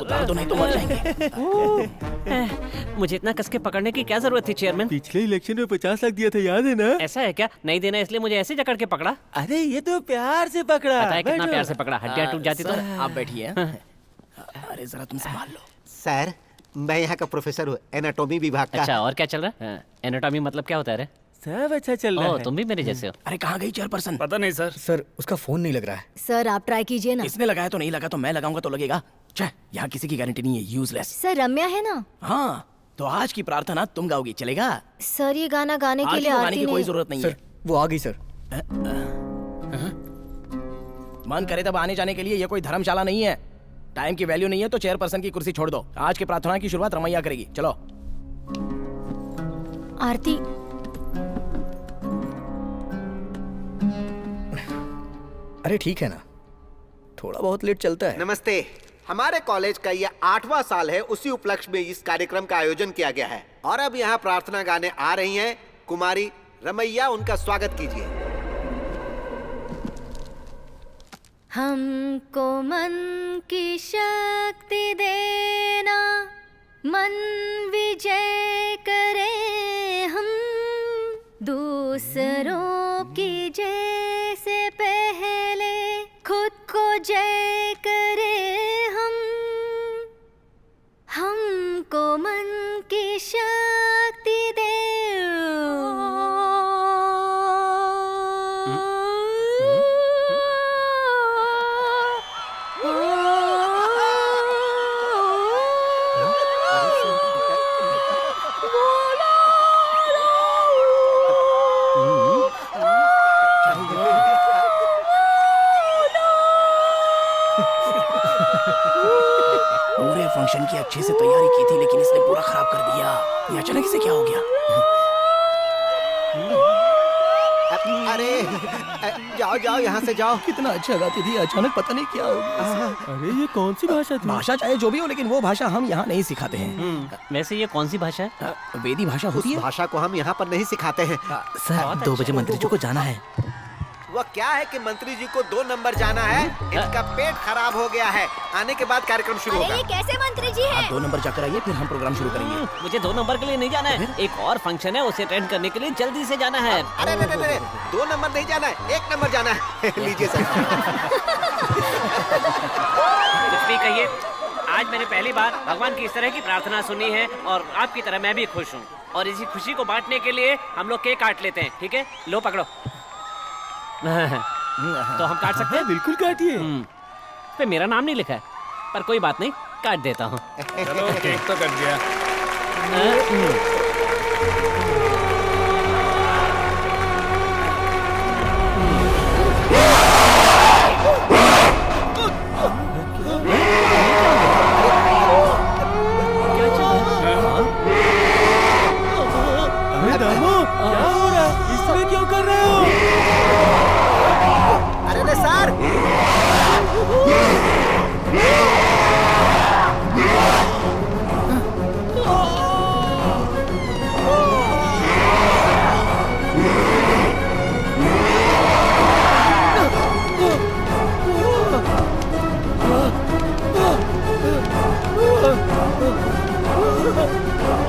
उतार दो नहीं तो मर जाएंगे। मुझे इतना कस के पकड़ने की क्या जरूरत थी चेयरमैन? पिछले इलेक्शन में 50 लाख दिया था, याद है ना? ऐसा है क्या? नहीं देना इसलिए मुझे ऐसे जकड़ के पकड़ा? अरे ये तो प्यार से पकड़ा। पता है कितना बैठो। प्यार से पकड़ा? हड्डियां टूट जाती तो। आप बैठिए। अरे जरा तुम संभाल लो। सर, मैं यहाँ का प्रोफेसर हूँ, एनाटॉमी विभाग का। अच्छा, और क्या चल रहा है? एनाटॉमी मतलब क्या होता है रे? सब अच्छा चल रहा ओह, है। तुम भी मेरे जैसे हो। अरे कहाँ गई चेयरपर्सन? पता नहीं सर। सर उसका फोन नहीं लग रहा है। सर आप ट्राई कीजिए ना। इसने लगाया तो नहीं लगा तो मैं लगाऊंगा तो लगेगा। छह, यहाँ किसी की गारंटी नहीं है, यूजलेस। सर रम्या है ना? हाँ, तो आज की प्रार्थना तुम गाओगी, चलेगा? सर ये गाना गाने के आज लिए तो गाने आरती की कोई ने जरूरत नहीं सर है। वो आ गई सर। मन करे तब आने जाने के लिए, ये कोई धर्मशाला नहीं है। टाइम की वैल्यू नहीं है तो चेयरपर्सन की कुर्सी छोड़ दो। आज की प्रार्थना की शुरुआत रमैया करेगी, चलो। आरती अरे ठीक है ना, थोड़ा बहुत लेट चलता है। नमस्ते। हमारे कॉलेज का ये 8वां साल है, उसी उपलक्ष्य में इस कार्यक्रम का आयोजन किया गया है। और अब यहाँ प्रार्थना गाने आ रही हैं कुमारी रमैया, उनका स्वागत कीजिए। हमको मन की शक्ति देना, मन विजय करे हम, दूसरों की जय से पहले खुद को जय करे हम। हमको मन की शक्ति दे। पूरे फंक्शन की अच्छे से तैयारी की थी, लेकिन इसने पूरा खराब कर दिया। ये अचानक से क्या हो गया? अरे जाओ जाओ, यहाँ से जाओ। कितना अच्छा गाती थी, अचानक पता नहीं क्या हो गया। अरे ये कौन सी भाषा थी? भाषा चाहे जो भी हो, लेकिन वो भाषा हम यहाँ नहीं सिखाते हैं। वैसे ये कौन सी भाषा है? वेदी भाषा होती उस है। भाषा को हम यहाँ पर नहीं सिखाते हैं। सर 2 बजे मंत्री जी को जाना है। वह क्या है कि मंत्री जी को 2 नंबर जाना है, इनका पेट खराब हो गया है। आने के बाद कार्यक्रम शुरू होगा। ये कैसे मंत्री जी हैं? 2 नंबर जाकर आइए, फिर हम प्रोग्राम शुरू करेंगे। मुझे 2 नंबर के लिए नहीं जाना है, एक और फंक्शन है, उसे अटेंड करने के लिए जल्दी से जाना है। अरे अरे अरे, 2 नंबर नहीं जाना है, 1 नंबर जाना है। लीजिए सर। कुछ भी कहिए, आज मैंने पहली बार भगवान की इस तरह की प्रार्थना सुनी है और आपकी तरह मैं भी खुश हूँ। और इसी खुशी को बांटने के लिए हम लोग केक काट लेते हैं, ठीक है? लो पकड़ो। तो हम काट सकते हैं? बिल्कुल काटिए। पे मेरा नाम नहीं लिखा है, पर कोई बात नहीं, काट देता हूँ। चलो केक तो कट गया। अरे दामो, क्या हो रहा है? इस तरह क्यों कर रहे हो? अरे सर,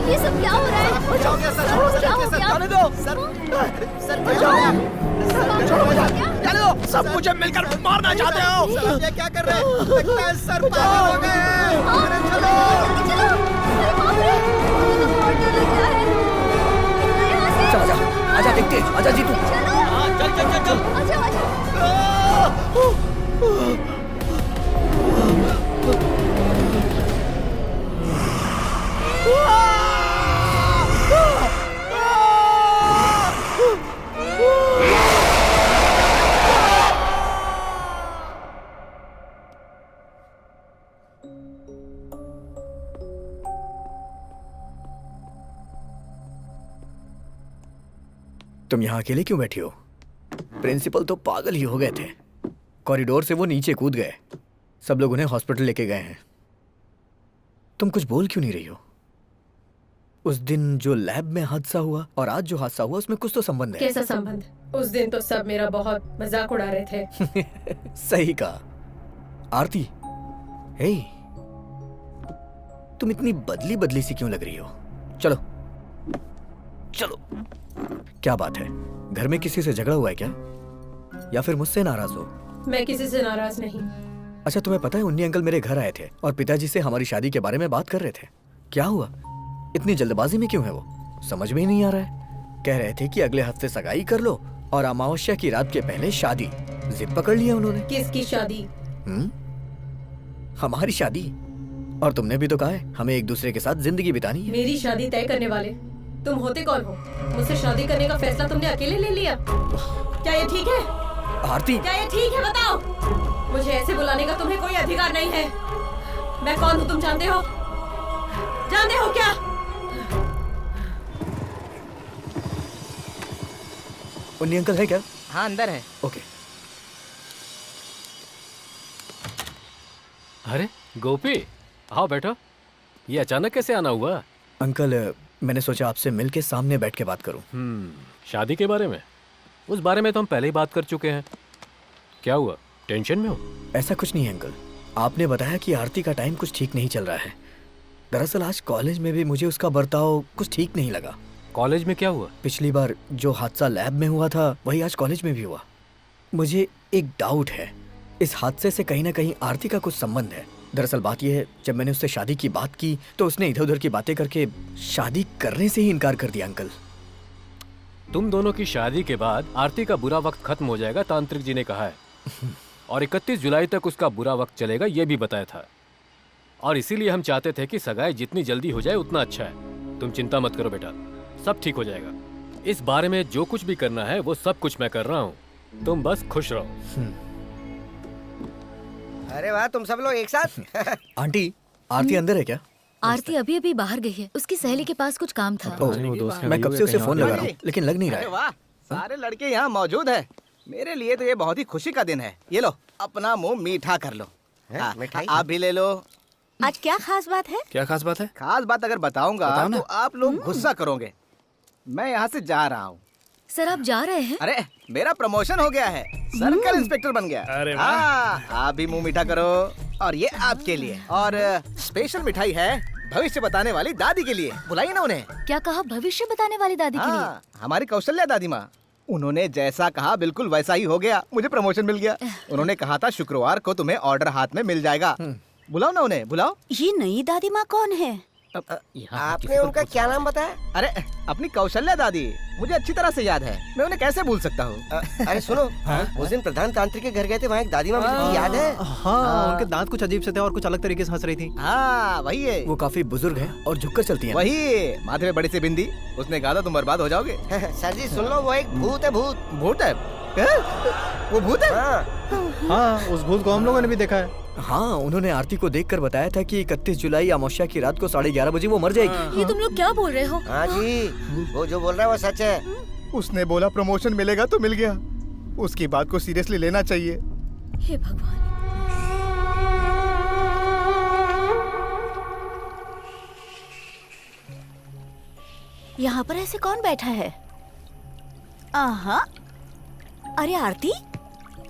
ये सब क्या हो रहा है? बचाओ क्या सर? क्या हो गया? जाने दो। सर बचाओ क्या? जाने दो। सब मुझे मिलकर मारना चाहते हो। सर आप ये क्या कर रहे हैं? लगता है सर पागल हो गए हैं। अरे चलो। चलो, अरे बाप रे, मुझे तो बहुत डर लग रहा है। यहाँ से चल आजा, आजा देखते, आजा जीतू। चल चल चल चल। आजा आजा। तुम यहाँ अकेले क्यों बैठी हो? प्रिंसिपल तो पागल ही हो गए थे। कॉरिडोर से वो नीचे कूद गए। सब लोग उन्हें हॉस्पिटल लेके गए हैं। तुम कुछ बोल क्यों नहीं रही हो? उस दिन जो लैब में हादसा हुआ और आज जो हादसा हुआ, उसमें कुछ तो संबंध है। कैसा संबंध? उस दिन तो सब मेरा बहुत मजाक उड़ा रहे थे। सही कहा। आरती, हे, तुम इतनी बदली बदली सी क्यों लग रही हो? चलो चलो। क्या बात है? घर में किसी से झगड़ा हुआ है क्या? या फिर मुझसे नाराज हो? मैं किसी से नाराज नहीं। अच्छा, तुम्हें पता है उन्नी अंकल मेरे घर आए थे और पिताजी से हमारी शादी के बारे में बात कर रहे थे। क्या हुआ? इतनी जल्दबाजी में क्यों है वो? समझ में ही नहीं आ रहा है। कह रहे थे कि अगले हफ्ते सगाई कर लो और अमावस्या की रात के पहले शादी। जिद पकड़ लिया उन्होंने। किसकी शादी? हमारी शादी। और तुमने भी तो कहा है हमें एक दूसरे के साथ जिंदगी बितानी है। मेरी शादी तय करने वाले तुम होते कौन हो? मुझसे शादी करने का फैसला तुमने अकेले ले लिया? क्या ये ठीक है आरती? क्या ये ठीक है बताओ? मुझे ऐसे बुलाने का तुम्हें कोई अधिकार नहीं है। मैं कौन हूँ तुम जानते हो? जानते हो क्या? उन्नी अंकल है क्या? हाँ अंदर है। ओके। अरे गोपी, आओ बैठो। ये अचानक कैसे आना हुआ? अंकल मैंने सोचा आपसे मिलके सामने बैठ के बात करूं। शादी के बारे में? उस बारे में तो हम पहले ही बात कर चुके हैं। क्या हुआ, टेंशन में हो? ऐसा कुछ नहीं है अंकल। आपने बताया कि आरती का टाइम कुछ ठीक नहीं चल रहा है। दरअसल आज कॉलेज में भी मुझे उसका बर्ताव कुछ ठीक नहीं लगा। कॉलेज में क्या हुआ? पिछली बार जो हादसा लैब में हुआ था वही आज कॉलेज में भी हुआ। मुझे एक डाउट है, इस हादसे से कहीं ना कहीं आरती का कुछ संबंध है। दरअसल बात यह है, जब मैंने उससे शादी की बात की तो उसने इधर उधर की बातें करके शादी करने से ही इनकार कर दिया। अंकल तुम दोनों की शादी के बाद आरती का बुरा वक्त खत्म हो जाएगा, तांत्रिक जी ने कहा है। और 31 जुलाई तक उसका बुरा वक्त चलेगा, ये भी बताया था। और इसीलिए हम चाहते थे कि सगाई जितनी जल्दी हो जाए उतना अच्छा है। तुम चिंता मत करो बेटा, सब ठीक हो जाएगा। इस बारे में जो कुछ भी करना है वो सब कुछ मैं कर रहा हूँ, तुम बस खुश रहो। अरे वाह, तुम सब लोग एक साथ। आंटी आरती अंदर है क्या? आरती अभी अभी बाहर गई है, उसकी सहेली के पास कुछ काम था। मैं कब से उसे फोन लगा रहा हूँ लेकिन लग नहीं रहा अरे है। वाह, सारे लड़के यहाँ मौजूद है। मेरे लिए तो ये बहुत ही खुशी का दिन है। ये लो अपना मुंह मीठा कर लो। हाँ, मिठाई? आप भी ले लो। आज क्या खास बात है? क्या खास बात है? खास बात अगर बताऊंगा तो आप लोग गुस्सा करोगे। मैं यहाँ से जा रहा हूँ। सर आप जा रहे हैं? अरे मेरा प्रमोशन हो गया है, सर्कल इंस्पेक्टर बन गया। अरे वाह। हाँ, आप भी मुंह मीठा करो। और ये आपके लिए, और स्पेशल मिठाई है भविष्य बताने वाली दादी के लिए। बुलाइए ना उन्हें। क्या कहा? भविष्य बताने वाली दादी के लिए? हाँ, हमारी कौशल्या दादी माँ। उन्होंने जैसा कहा बिल्कुल वैसा ही हो गया। मुझे प्रमोशन मिल गया। उन्होंने कहा था शुक्रवार को तुम्हें ऑर्डर हाथ में मिल जाएगा। बुलाओ ना उन्हें, बुलाओ। ये नई दादी माँ कौन है? आपने उनका क्या नाम बताया? अरे अपनी कौशल्या दादी, मुझे अच्छी तरह से याद है। मैं उन्हें कैसे भूल सकता हूँ? अरे सुनो, उस दिन प्रधान तांत्रिक के घर गए थे, वहाँ एक दादी माँ मुझे याद है। हाँ, उनके दांत कुछ अजीब से थे और कुछ अलग तरीके से हंस रही थी। हाँ वही है। वो काफी बुजुर्ग है और झुककर चलती है। वही माथे में बड़ी सी बिंदी। उसने कहा था तुम बर्बाद हो जाओगे। सर जी सुन लो, वो एक भूत है। भूत? भूत है? वो भूत है? हाँ, उस भूत को हम लोगों ने भी देखा है। हाँ, उन्होंने आरती को देखकर बताया था कि 31 जुलाई अमावस्या की रात को 11:30 बजे वो मर जाएगी। ये तुम लोग क्या बोल रहे हो? हाँ जी, वो जो बोल रहा है वो सच है। उसने बोला प्रमोशन मिलेगा तो मिल गया। उसकी बात को सीरियसली लेना चाहिए। हे भगवान। यहाँ पर ऐसे कौन बैठा है? आहा, अरे आरती,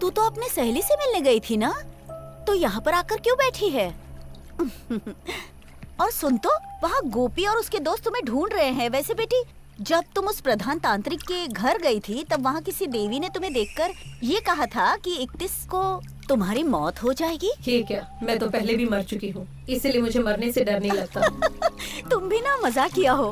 तू तो अपने सहेली से मिलने गई थी ना, तो यहाँ पर आकर क्यों बैठी है? और सुन तो, वहाँ गोपी और उसके दोस्त तुम्हें ढूंढ रहे हैं। वैसे बेटी, जब तुम उस प्रधान तांत्रिक के घर गई थी तब वहाँ किसी देवी ने तुम्हें देखकर ये कहा था कि 31 को तुम्हारी मौत हो जाएगी। ठीक है, मैं तो पहले भी मर चुकी हूँ, इसीलिए मुझे मरने से डर नहीं लगता। तुम भी ना मजाक किया हो।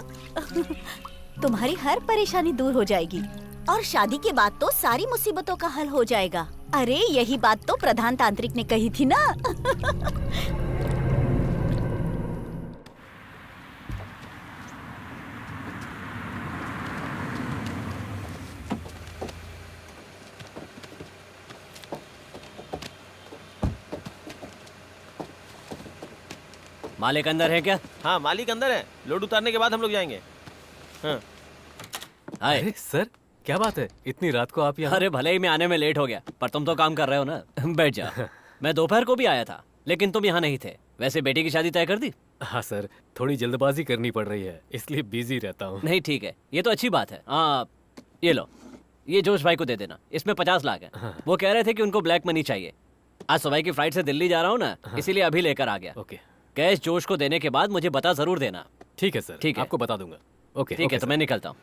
तुम्हारी हर परेशानी दूर हो जाएगी और शादी के बाद तो सारी मुसीबतों का हल हो जाएगा। अरे यही बात तो प्रधान तांत्रिक ने कही थी ना। मालिक अंदर है क्या? हाँ मालिक अंदर है, लोड उतारने के बाद हम लोग जाएंगे। हाँ। अरे सर, क्या बात है, इतनी रात को आप यहाँ? अरे भले ही मैं आने में लेट हो गया, पर तुम तो काम कर रहे हो ना। बैठ जा। मैं दोपहर को भी आया था, लेकिन तुम यहाँ नहीं थे। वैसे बेटी की शादी तय कर दी? हाँ सर, थोड़ी जल्दबाजी करनी पड़ रही है, इसलिए बिजी रहता हूँ। नहीं ठीक है, ये तो अच्छी बात है। ये लो, ये जोश भाई को दे देना, इसमें 50 लाख है। हाँ। वो कह रहे थे कि उनको ब्लैक मनी चाहिए। आज सुबह की फ्लाइट से दिल्ली जा रहा हूँ ना, इसीलिए अभी लेकर आ गया। ओके। कैश जोश को देने के बाद मुझे बता जरूर देना। ठीक है सर, ठीक है, आपको बता दूंगा। ओके ठीक है, तो मैं निकलता हूँ।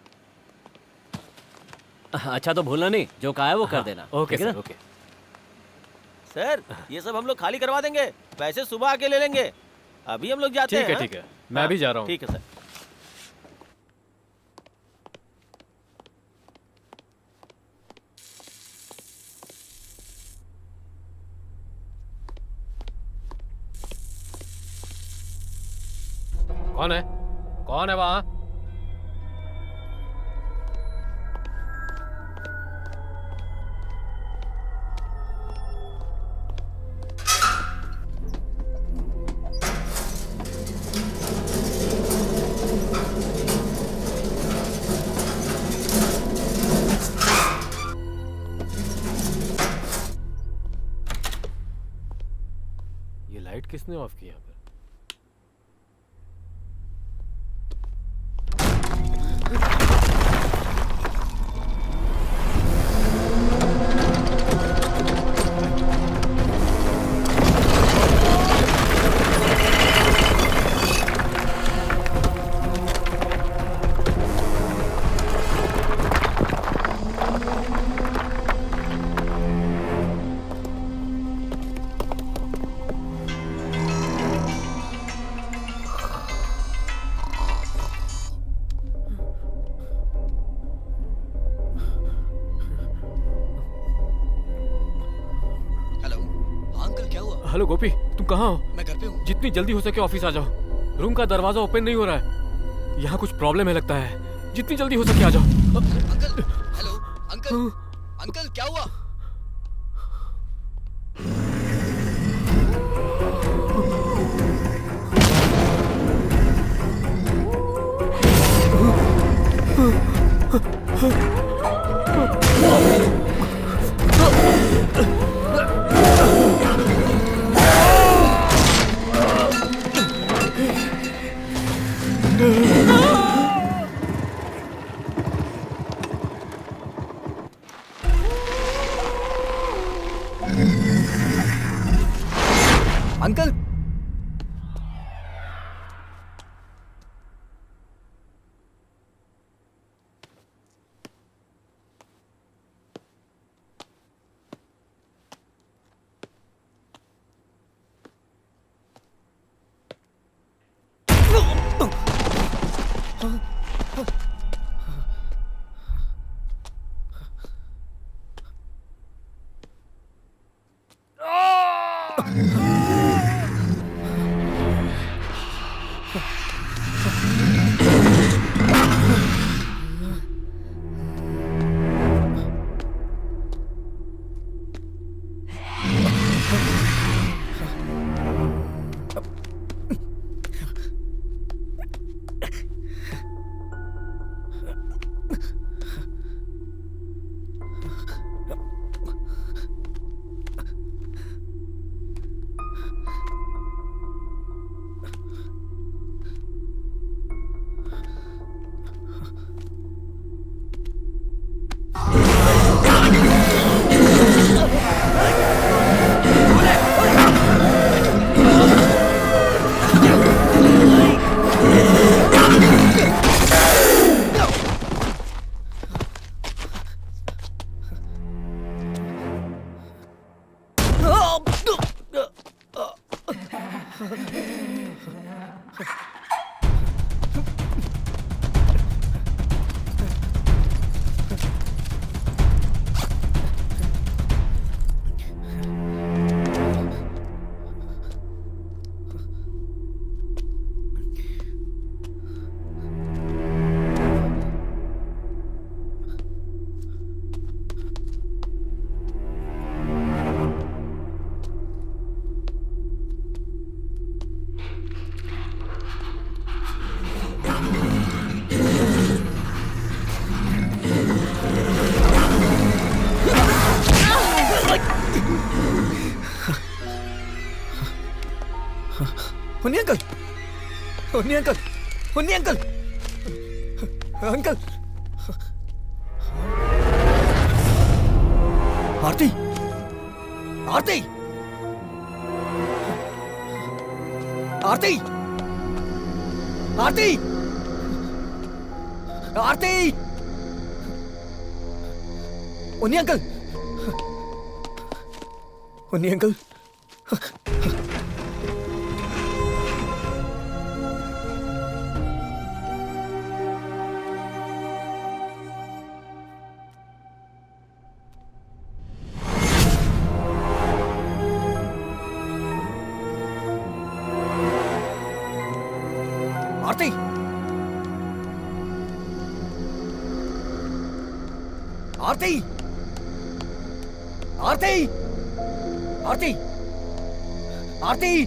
अच्छा तो भूलना नहीं, जो कहा है वो कर देना। ओके ठीक है सर, ना? ओके। सर ये सब हम लोग खाली करवा देंगे, पैसे सुबह आके ले लेंगे। अभी हम लोग जाते हैं। ठीक है, मैं भी जा रहा हूँ। ठीक है सर। कौन है? कौन है वहाँ? ये लाइट किसने ऑफ किया? हेलो गोपी, तुम कहाँ हो? मैं घर पे हूँ। जितनी जल्दी हो सके ऑफिस आ जाओ। रूम का दरवाजा ओपन नहीं हो रहा है। यहाँ कुछ प्रॉब्लम है लगता है। जितनी जल्दी हो सके आ जाओ। अंकल, हेलो, अंकल, अंकल क्या हुआ? Uncle, Unni uncle, Unni uncle, Unni uncle, uncle, Aarti, Aarti, Aarti, Aarti, Aarti, Unni uncle, Unni uncle, Aarti, Aarti, Aarti, Aarti, Aarti.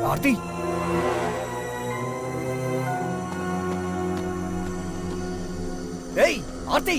Aarti, ए, आरती।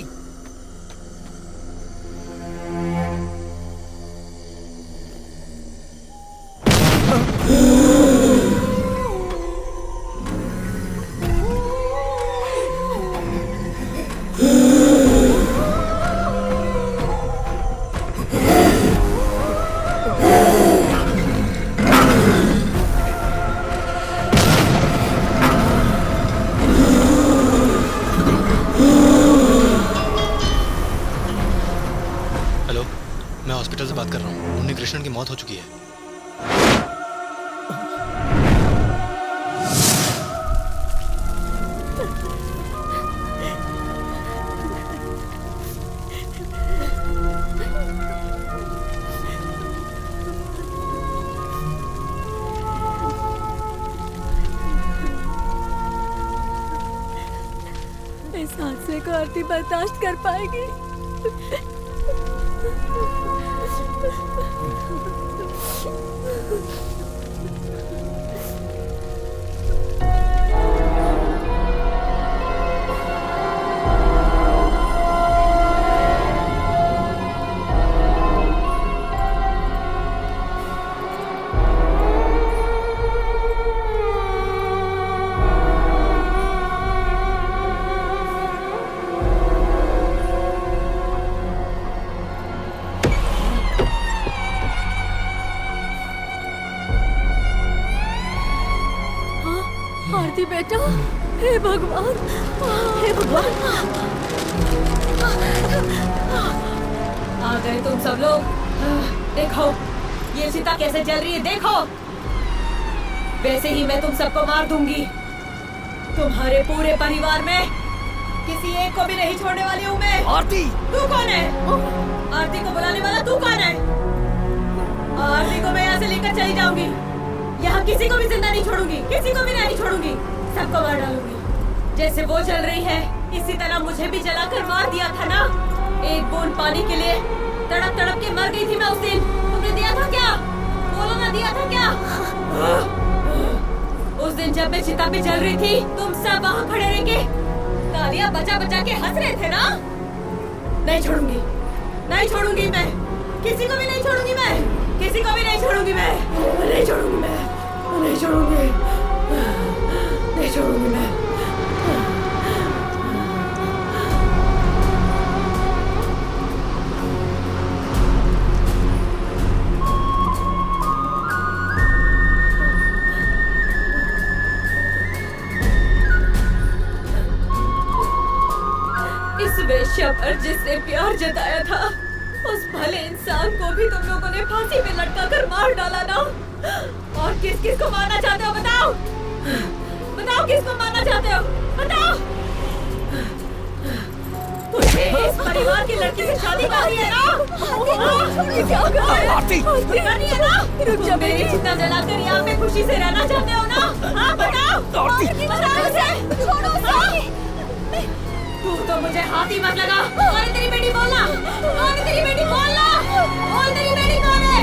हेलो, मैं हॉस्पिटल से बात कर रहा हूँ। उन्नी कृष्णन की मौत हो चुकी है। इस हादसे को आरती बर्दाश्त कर पाएगी? आरती बेटा, हे भगवान, हे भगवान। आ गए तुम सब लोग। देखो ये चिता कैसे जल रही है, देखो। वैसे ही मैं तुम सबको मार दूंगी। तुम्हारे पूरे परिवार में किसी एक को भी नहीं छोड़ने वाली हूँ मैं। आरती, तू कौन है? आरती को बुलाने वाला तू कौन है? आरती को मैं यहाँ से लेकर चली जाऊंगी। यहाँ किसी को भी जिंदा नहीं छोड़ूंगी, किसी को भी नहीं छोड़ूंगी। सबको मार डालूंगी। जैसे वो जल रही है, इसी तरह मुझे भी जलाकर मार दिया था ना। एक बूंद पानी के लिए तड़प तड़प के मर गई थी मैं उस दिन। तुमने दिया था क्या? बोलो ना, दिया था क्या? उस दिन जब मैं चिता पे जल रही थी, तुम सब वहाँ खड़े रह के तालियां बजा बजा के हंस रहे थे ना। नहीं छोड़ूंगी, नहीं छोड़ूंगी मैं। किसी को भी नहीं छोड़ूंगी मैं। किसी को भी नहीं छोड़ूंगी मैं। नहीं छोड़ूंगी मैं। नहीं छोड़ूंगी। नहीं छोड़ूंगी मैं। इस वेश्या पर जिसने प्यार जताया था, उस भले इंसान को भी तुम लोगों ने फांसी पे लटका कर मार डाला ना। और किस किस को मारना चाहते हो बताओ? बताओ किसको मारना चाहते हो? बताओ। तुझे इस परिवार की लड़की से शादी करनी है ना? आरती, करनी है ना? तुम मेरी चिता जलाकर यहाँ पे खुशी से रहना चाहते हो ना? हाँ बताओ। बताओ उसे। छोड़ो उसे। तू तो मुझे हाथी मत लगा। कौन है तेरी बेटी? बोलना। कौन है तेरी बेटी? बोलना। बोल तेरी बेटी कौन है?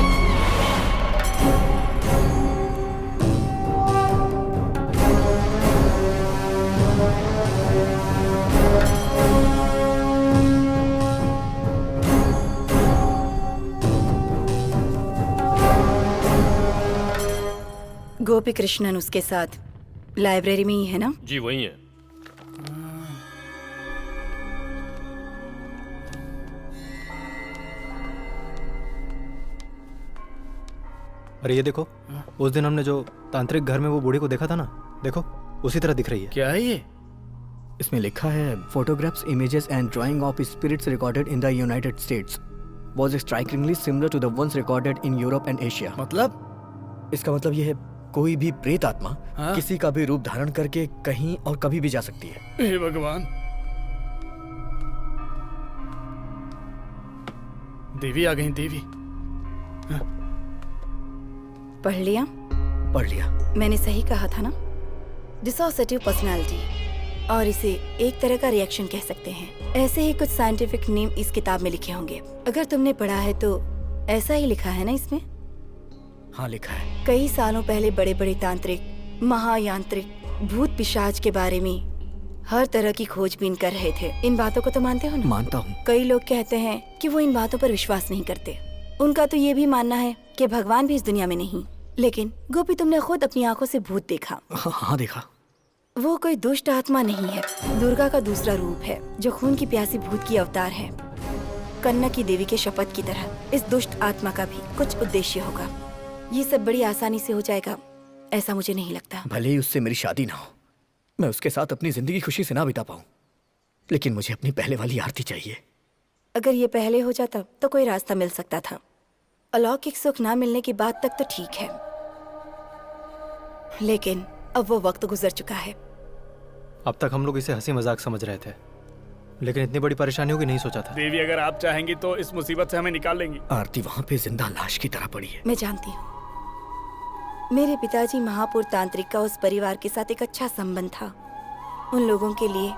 गोपी कृष्णन उसके साथ लाइब्रेरी में ही है ना? जी वही है। अरे ये देखो, उस दिन हमने जो तांत्रिक घर में वो बूढ़ी को देखा था ना, देखो उसी तरह दिख रही है। क्या है ये? इसमें लिखा है photographs, images and drawing of spirits recorded in the United States was strikingly similar to the ones recorded in Europe and Asia. मतलब इसका मतलब ये है कोई भी प्रेत आत्मा किसी का भी रूप धारण करके कहीं और कभी भी जा सकती है। हे भगवान, देवी आ गई। देवी पढ़ लिया? पढ़ लिया। मैंने सही कहा था ना, डिसोसिएटिव पर्सनालिटी, और इसे एक तरह का रिएक्शन कह सकते हैं। ऐसे ही कुछ साइंटिफिक नेम इस किताब में लिखे होंगे। अगर तुमने पढ़ा है तो ऐसा ही लिखा है ना इसमें? हाँ लिखा है। कई सालों पहले बड़े बड़े तांत्रिक, महायांत्रिक, भूत पिशाच के बारे में हर तरह की खोजबीन कर रहे थे। इन बातों को तो मानते हो ना? मानता हूँ। कई लोग कहते हैं कि वो इन बातों पर विश्वास नहीं करते। उनका तो ये भी मानना है कि भगवान भी इस दुनिया में नहीं। लेकिन गोपी, तुमने खुद अपनी आंखों से भूत देखा। हाँ देखा। वो कोई दुष्ट आत्मा नहीं है, दुर्गा का दूसरा रूप है जो खून की प्यासी भूत की अवतार है। कन्ना की देवी के शपथ की तरह इस दुष्ट आत्मा का भी कुछ उद्देश्य होगा। ये सब बड़ी आसानी से हो जाएगा ऐसा मुझे नहीं लगता। भले ही उससे मेरी शादी ना हो, मैं उसके साथ अपनी जिंदगी खुशी से ना बिता पाऊं, लेकिन मुझे अपनी पहले वाली आरती चाहिए। अगर ये पहले हो जाता तो कोई रास्ता मिल सकता था। अलौकिक सुख ना मिलने की बात तक तो ठीक है, लेकिन अब वो वक्त गुजर चुका है। अब तक हम लोग इसे हंसी मजाक समझ रहे थे, लेकिन इतनी बड़ी परेशानियों की नहीं सोचा था। देवी, अगर आप चाहेंगी तो इस मुसीबत से हमें निकाल लेंगी। आरती वहाँ पे जिंदा लाश की तरह पड़ी है। मैं जानती हूँ, मेरे पिताजी महापुर तांत्रिक का उस परिवार के साथ एक अच्छा संबंध था। उन लोगों के लिए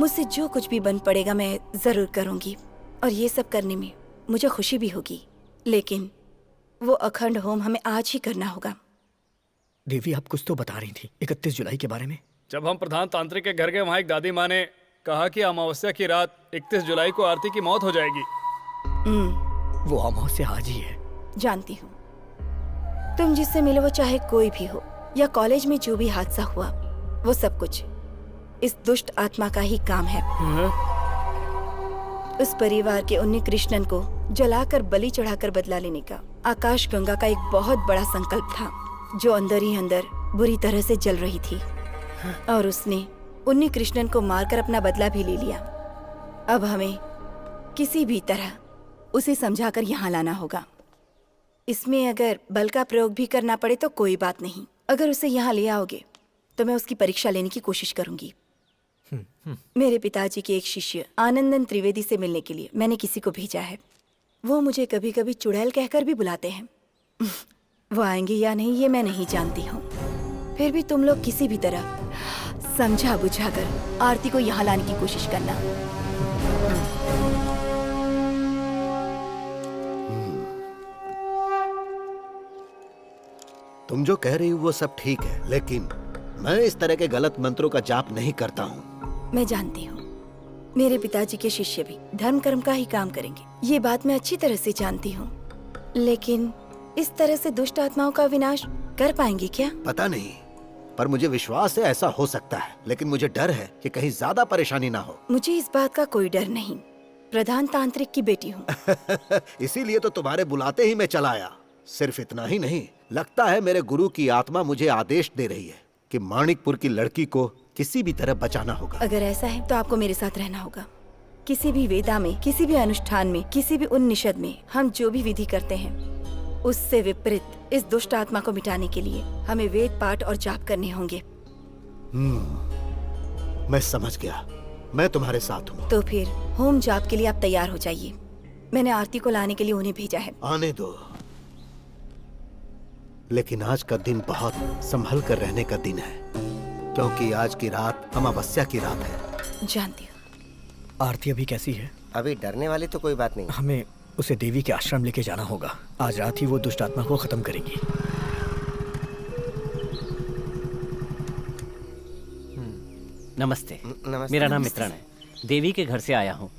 मुझसे जो कुछ भी बन पड़ेगा मैं जरूर करूंगी, और ये सब करने में मुझे खुशी भी होगी। लेकिन वो अखंड होम हमें आज ही करना होगा। देवी, आप कुछ तो बता रही थी 31 जुलाई के बारे में। जब हम प्रधान तांत्रिक के घर गए, वहाँ एक दादी माँ ने कहा कि अमावस्या की रात 31 जुलाई को आरती की मौत हो जाएगी। वो अमावस्या आज ही है। जानती हूँ। तुम जिससे मिले वो चाहे कोई भी हो, या कॉलेज में जो भी हादसा हुआ, वो सब कुछ इस दुष्ट आत्मा का ही काम है। उस परिवार के उन्नी कृष्णन को जलाकर बलि चढ़ाकर बदला लेने का आकाश गंगा का एक बहुत बड़ा संकल्प था, जो अंदर ही अंदर बुरी तरह से जल रही थी, और उसने उन्नी कृष्णन को मारकर अपना बदला भी ले लिया। अब हमें किसी भी तरह उसे समझाकर यहाँ लाना होगा। इसमें अगर बल का प्रयोग भी करना पड़े तो कोई बात नहीं। अगर उसे यहाँ ले आओगे तो मैं उसकी परीक्षा लेने की कोशिश करूंगी। मेरे पिताजी के एक शिष्य आनंदन त्रिवेदी से मिलने के लिए मैंने किसी को भेजा है। वो मुझे कभी कभी चुड़ैल कहकर भी बुलाते हैं। वो आएंगे या नहीं ये मैं नहीं जानती हूँ। फिर भी तुम लोग किसी भी तरह समझा बुझाकर आरती को यहाँ लाने की कोशिश करना। तुम जो कह रही हो वो सब ठीक है, लेकिन मैं इस तरह के गलत मंत्रों का जाप नहीं करता हूँ। मैं जानती हूँ, मेरे पिताजी के शिष्य भी धर्म कर्म का ही काम करेंगे, ये बात मैं अच्छी तरह से जानती हूँ। लेकिन इस तरह से दुष्ट आत्माओं का विनाश कर पाएंगे क्या? पता नहीं, पर मुझे विश्वास है ऐसा हो सकता है। लेकिन मुझे डर है कि कहीं ज्यादा परेशानी ना हो। मुझे इस बात का कोई डर नहीं, प्रधान तांत्रिक की बेटी हूँ। इसीलिए तो तुम्हारे बुलाते ही मैं चला आया। सिर्फ इतना ही नहीं, लगता है मेरे गुरु की आत्मा मुझे आदेश दे रही है कि माणिकपुर की लड़की को किसी भी तरह बचाना होगा। अगर ऐसा है तो आपको मेरे साथ रहना होगा। किसी भी वेदा में, किसी भी अनुष्ठान में, किसी भी उन्निषद में हम जो भी विधि करते हैं उससे विपरीत इस दुष्ट आत्मा को मिटाने के लिए हमें वेद पाठ और जाप करने होंगे। मैं समझ गया, मैं तुम्हारे साथ हूँ। तो फिर होम जाप के लिए आप तैयार हो जाइए। मैंने आरती को लाने के लिए उन्हें भेजा है। आने दो, लेकिन आज का दिन बहुत संभल कर रहने का दिन है, क्योंकि आज की रात अमावस्या की रात है। जानती हूँ। आरती अभी कैसी है? अभी डरने वाली तो कोई बात नहीं। हमें उसे देवी के आश्रम लेके जाना होगा। आज रात ही वो दुष्ट आत्मा को खत्म करेंगी। नमस्ते। नमस्ते। मेरा नाम मित्रण है, देवी के घर से आया हूँ।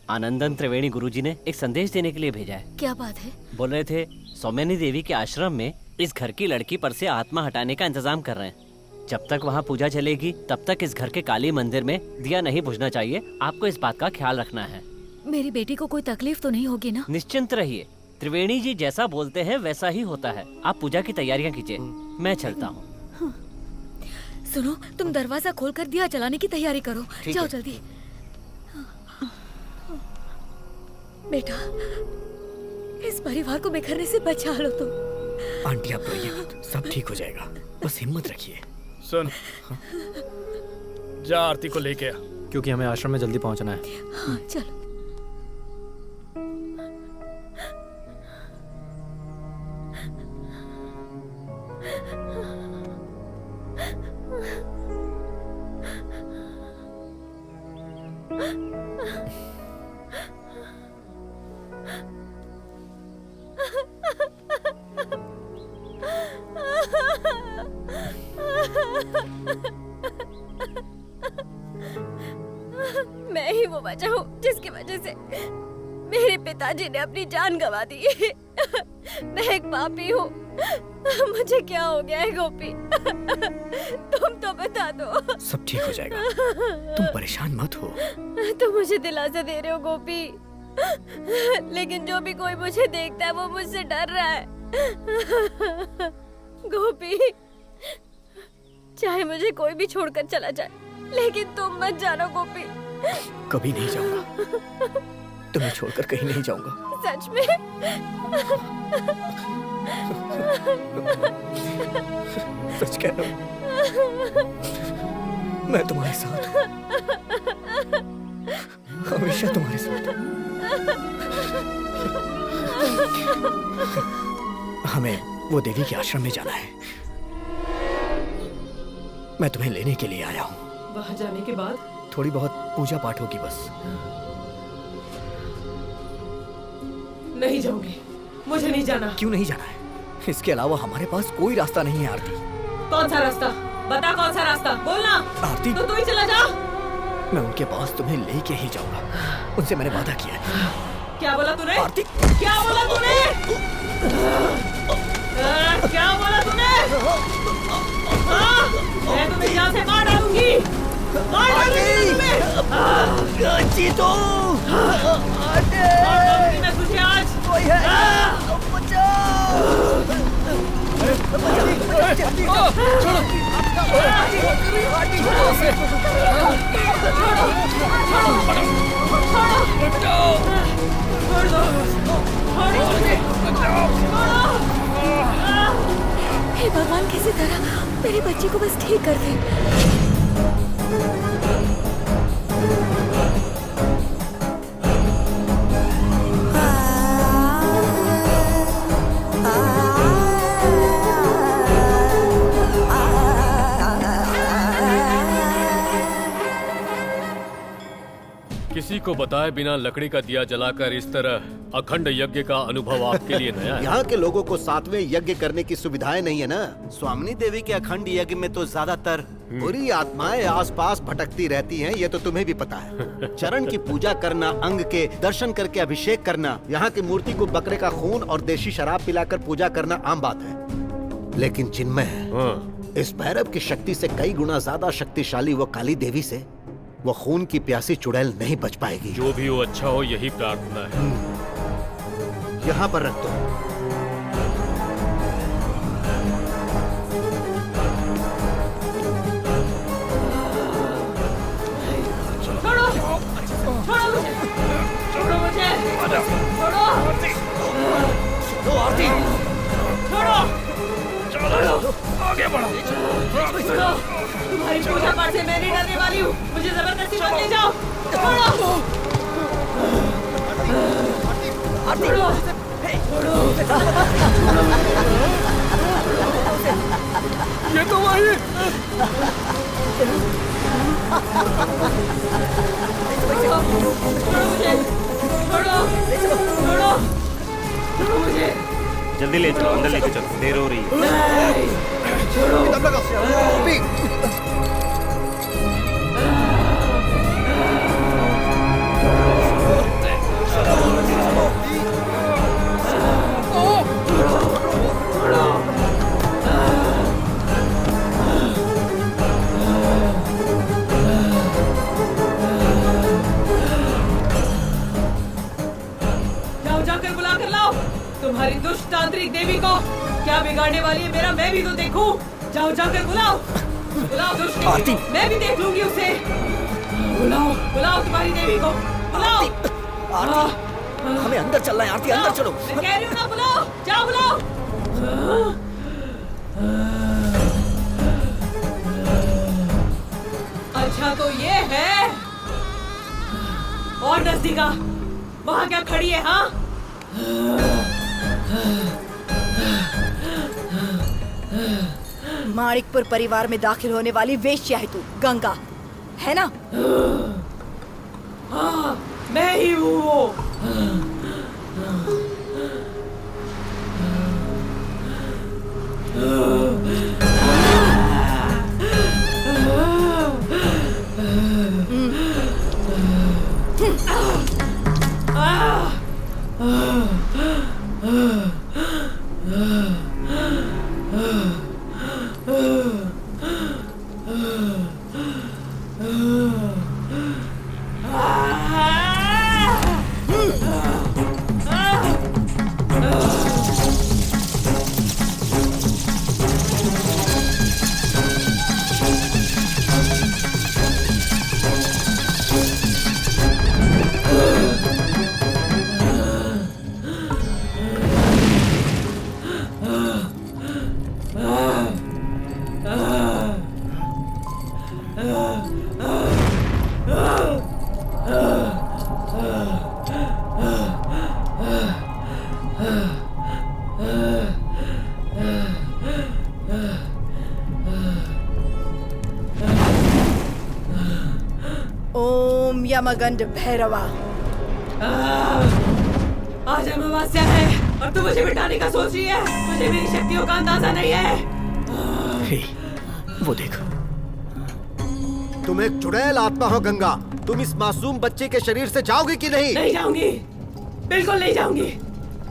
आनंदन त्रिवेणी गुरुजी ने एक संदेश देने के लिए भेजा है। क्या बात है? बोल रहे थे सौम्यनी देवी के आश्रम में इस घर की लड़की पर से आत्मा हटाने का इंतजाम कर रहे हैं। जब तक वहाँ पूजा चलेगी तब तक इस घर के काली मंदिर में दिया नहीं बुझना चाहिए। आपको इस बात का ख्याल रखना है। मेरी बेटी को कोई तकलीफ तो नहीं होगी ना? निश्चिंत रहिए, त्रिवेणी जी जैसा बोलते हैं वैसा ही होता है। आप पूजा की तैयारियां कीजिए, मैं चलता हूँ। सुनो, तुम दरवाजा खोलकर दिया जलाने की तैयारी करो। ठीक जाओ है। जल्दी। बेटा, इस परिवार को बिखरने से बचा लो तुम। आंटी आप रोइए मत, सब ठीक हो जाएगा, बस हिम्मत रखिए। सुन, जा आरती को लेके आ। क्योंकि हमें आश्रम में जल्दी पहुंचना है। हाँ, चलो। मैं ही वो वजह हूँ जिसकी वजह से मेरे पिताजी ने अपनी जान गंवा दी। मैं एक पापी हूँ। मुझे क्या हो गया है गोपी? तुम तो बता दो। सब ठीक हो जाएगा, तुम परेशान मत हो। तुम मुझे दिलासा दे रहे हो गोपी, लेकिन जो भी कोई मुझे देखता है वो मुझसे डर रहा है। गोपी, चाहे मुझे कोई भी छोड़कर चला जाए, लेकिन तुम मत जानो गोपी। कभी नहीं जाऊंगा, तुम्हें छोड़कर कहीं नहीं जाऊंगा। सच में? सच कह रहा हूं, मैं तुम्हारे साथ हूं, हमेशा तुम्हारे साथ हूं। हमें वो देवी के आश्रम में जाना है, मैं तुम्हें लेने के लिए आया हूं। वहां जाने के बाद थोड़ी बहुत पूजा पाठ होगी बस। नहीं जाऊंगी, मुझे नहीं जाना। क्यों नहीं जाना है? इसके अलावा हमारे पास कोई रास्ता नहीं है आरती। कौन सा रास्ता? बता कौन सा रास्ता, बोलना। आरती, तो तू ही चला जा। मैं उनके पास तुम्हें लेके ही जाऊंगा, उनसे मैंने वादा किया है। क्या बोला तूने? आरती, क्या बोला तूने? क्या बोला तूने? मैं तुम्हें यहाँ से मार डालूंगी, मार डालूंगी तुम्हें। जीतो, मार डालूंगी मैं तुझे आज। कोई है? हे भगवान, किसी तरह मेरे बच्चे को बस ठीक कर दे। किसी को बताए बिना लकड़ी का दिया जलाकर इस तरह अखंड यज्ञ का अनुभव आपके लिए नया है। यहाँ के लोगों को 7वें यज्ञ करने की सुविधाएं नहीं है ना। स्वामिनी देवी के अखंड यज्ञ में तो ज्यादातर बुरी आत्माएं आसपास भटकती रहती हैं, ये तो तुम्हें भी पता है। चरण की पूजा करना, अंग के दर्शन करके अभिषेक करना, यहाँ की मूर्ति को बकरे का खून और देशी शराब पिलाकर पूजा करना आम बात है। लेकिन चिन्मय, इस भैरव की शक्ति से कई गुना ज्यादा शक्तिशाली वो काली देवी से वो खून की प्यासी चुड़ैल नहीं बच पाएगी। जो भी हो अच्छा हो, यही प्रार्थना है। यहाँ पर रख दो। छोड़ो, छोड़ो मुझे, छोड़ो मुझे, छोड़ो, छोड़ो आरती, छोड़ो, चलो आगे बढ़ो। छोड़ो, तुम्हारी पूजा पाठ से मैं नहीं डरने वाली हूँ, मुझे जबरदस्ती मत ले जाओ। छोड़ो, छोड़ो, ये तो वही। छोड़ो मुझे, छोड़ो, छोड़ो, छोड़ो मुझे। जल्दी ले चलो, अंदर लेके चलो, देर हो रही है। जाओ, जाकर बुला कर लाओ तुम्हारी दुष्ट तांत्रिक देवी को। क्या बिगाड़ने वाली है मेरा, मैं भी तो देखूं। जाओ, जाकर बुलाओ। बुलाओ दुष्ट आरती। मैं भी देख लूंगी उसे। बुलाओ बुलाओ तुम्हारी देवी को, बुलाओ। हमें अंदर चलना है आरती, अंदर चलो। मैं कह रही हूँ ना, बुलाओ, जाओ बुलाओ। अच्छा तो ये है, और नजदीका वहाँ क्या खड़ी है? हाँ, माणिकपुर परिवार में दाखिल होने वाली वेश्या है तू, गंगा, है ना? हाँ, मैं ही हूँ वो। ओम यमगंड भैरवा। आज अमावस्या है और तू मुझे मिटाने का सोच रही है। मुझे मेरी शक्तियों का अंदाजा नहीं है। वो देखो। तुम एक चुड़ैल आत्मा हो गंगा। तुम इस मासूम बच्चे के शरीर से जाओगी कि नहीं? नहीं जाऊंगी, बिल्कुल नहीं जाऊंगी।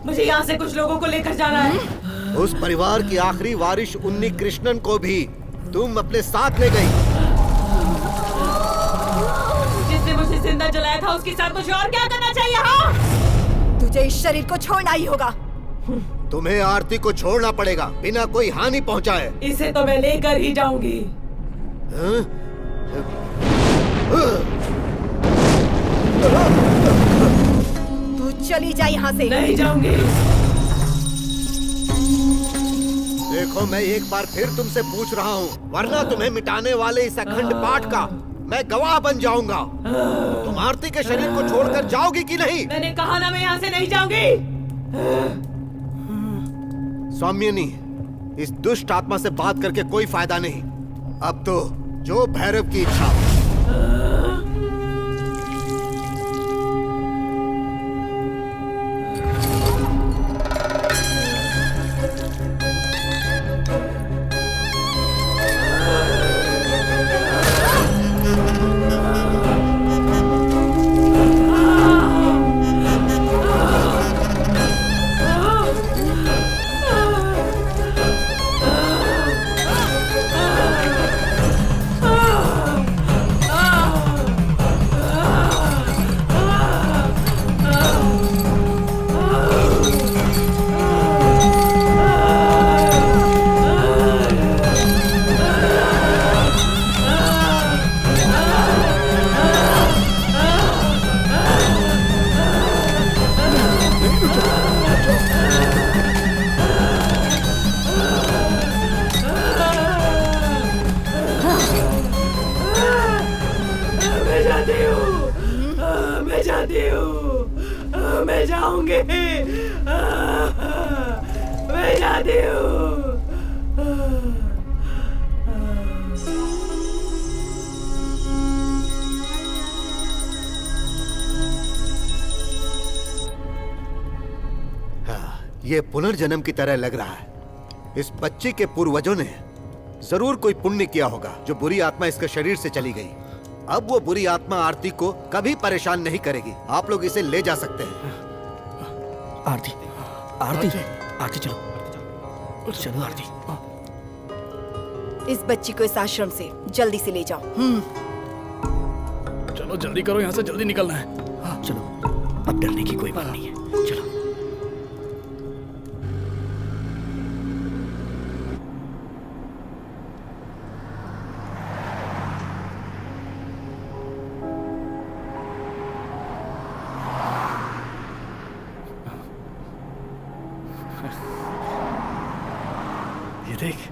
मुझे यहाँ से कुछ लोगों को लेकर जाना है। उस परिवार की आखिरी वारिस उन्नी कृष्णन को भी तुम अपने साथ ले गई। जिसने मुझे जिंदा जलाया था उसके साथ मुझे और क्या करना चाहिए? हाँ, तुझे इस शरीर को छोड़ना ही होगा। तुम्हें आरती को छोड़ना पड़ेगा बिना कोई हानि पहुंचाए। इसे तो मैं लेकर ही जाऊंगी। तू चली जा यहाँ से। नहीं जाऊंगी। देखो मैं एक बार फिर तुमसे पूछ रहा हूँ, वरना तुम्हें मिटाने वाले इस अखंड पाठ का मैं गवाह बन जाऊंगा। तुम आरती के शरीर को छोड़कर जाओगी कि नहीं? मैंने कहा ना, मैं यहाँ से नहीं जाऊंगी। सौम्यनी, इस दुष्ट आत्मा से बात करके कोई फायदा नहीं। अब तो जो भैरव की इच्छा। मैं जाऊंगी, मैं जाती हूँ। ये पुनर्जन्म की तरह लग रहा है। इस बच्ची के पूर्वजों ने जरूर कोई पुण्य किया होगा जो बुरी आत्मा इसके शरीर से चली गई। अब वो बुरी आत्मा आरती को कभी परेशान नहीं करेगी। आप लोग इसे ले जा सकते हैं। आरती, आरती, आरती चलो, चलो आरती। इस बच्ची को इस आश्रम से जल्दी से ले जाओ। चलो जल्दी करो, यहाँ से जल्दी निकलना है। हाँ चलो, अब डरने की कोई बात नहीं है। चलो। देख।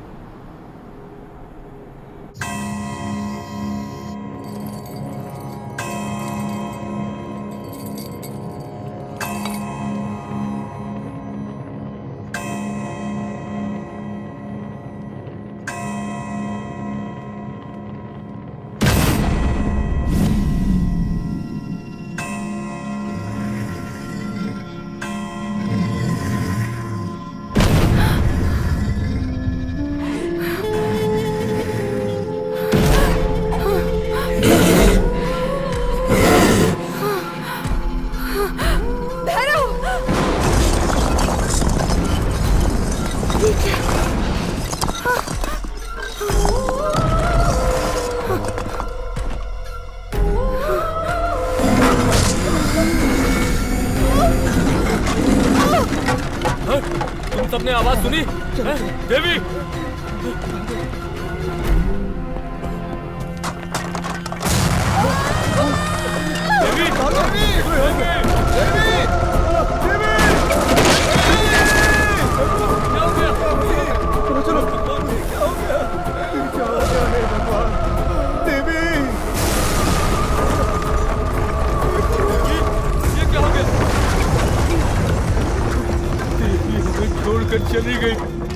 तुम सबने आवाज सुनी? हैं? देवी! छोड़कर चली गई।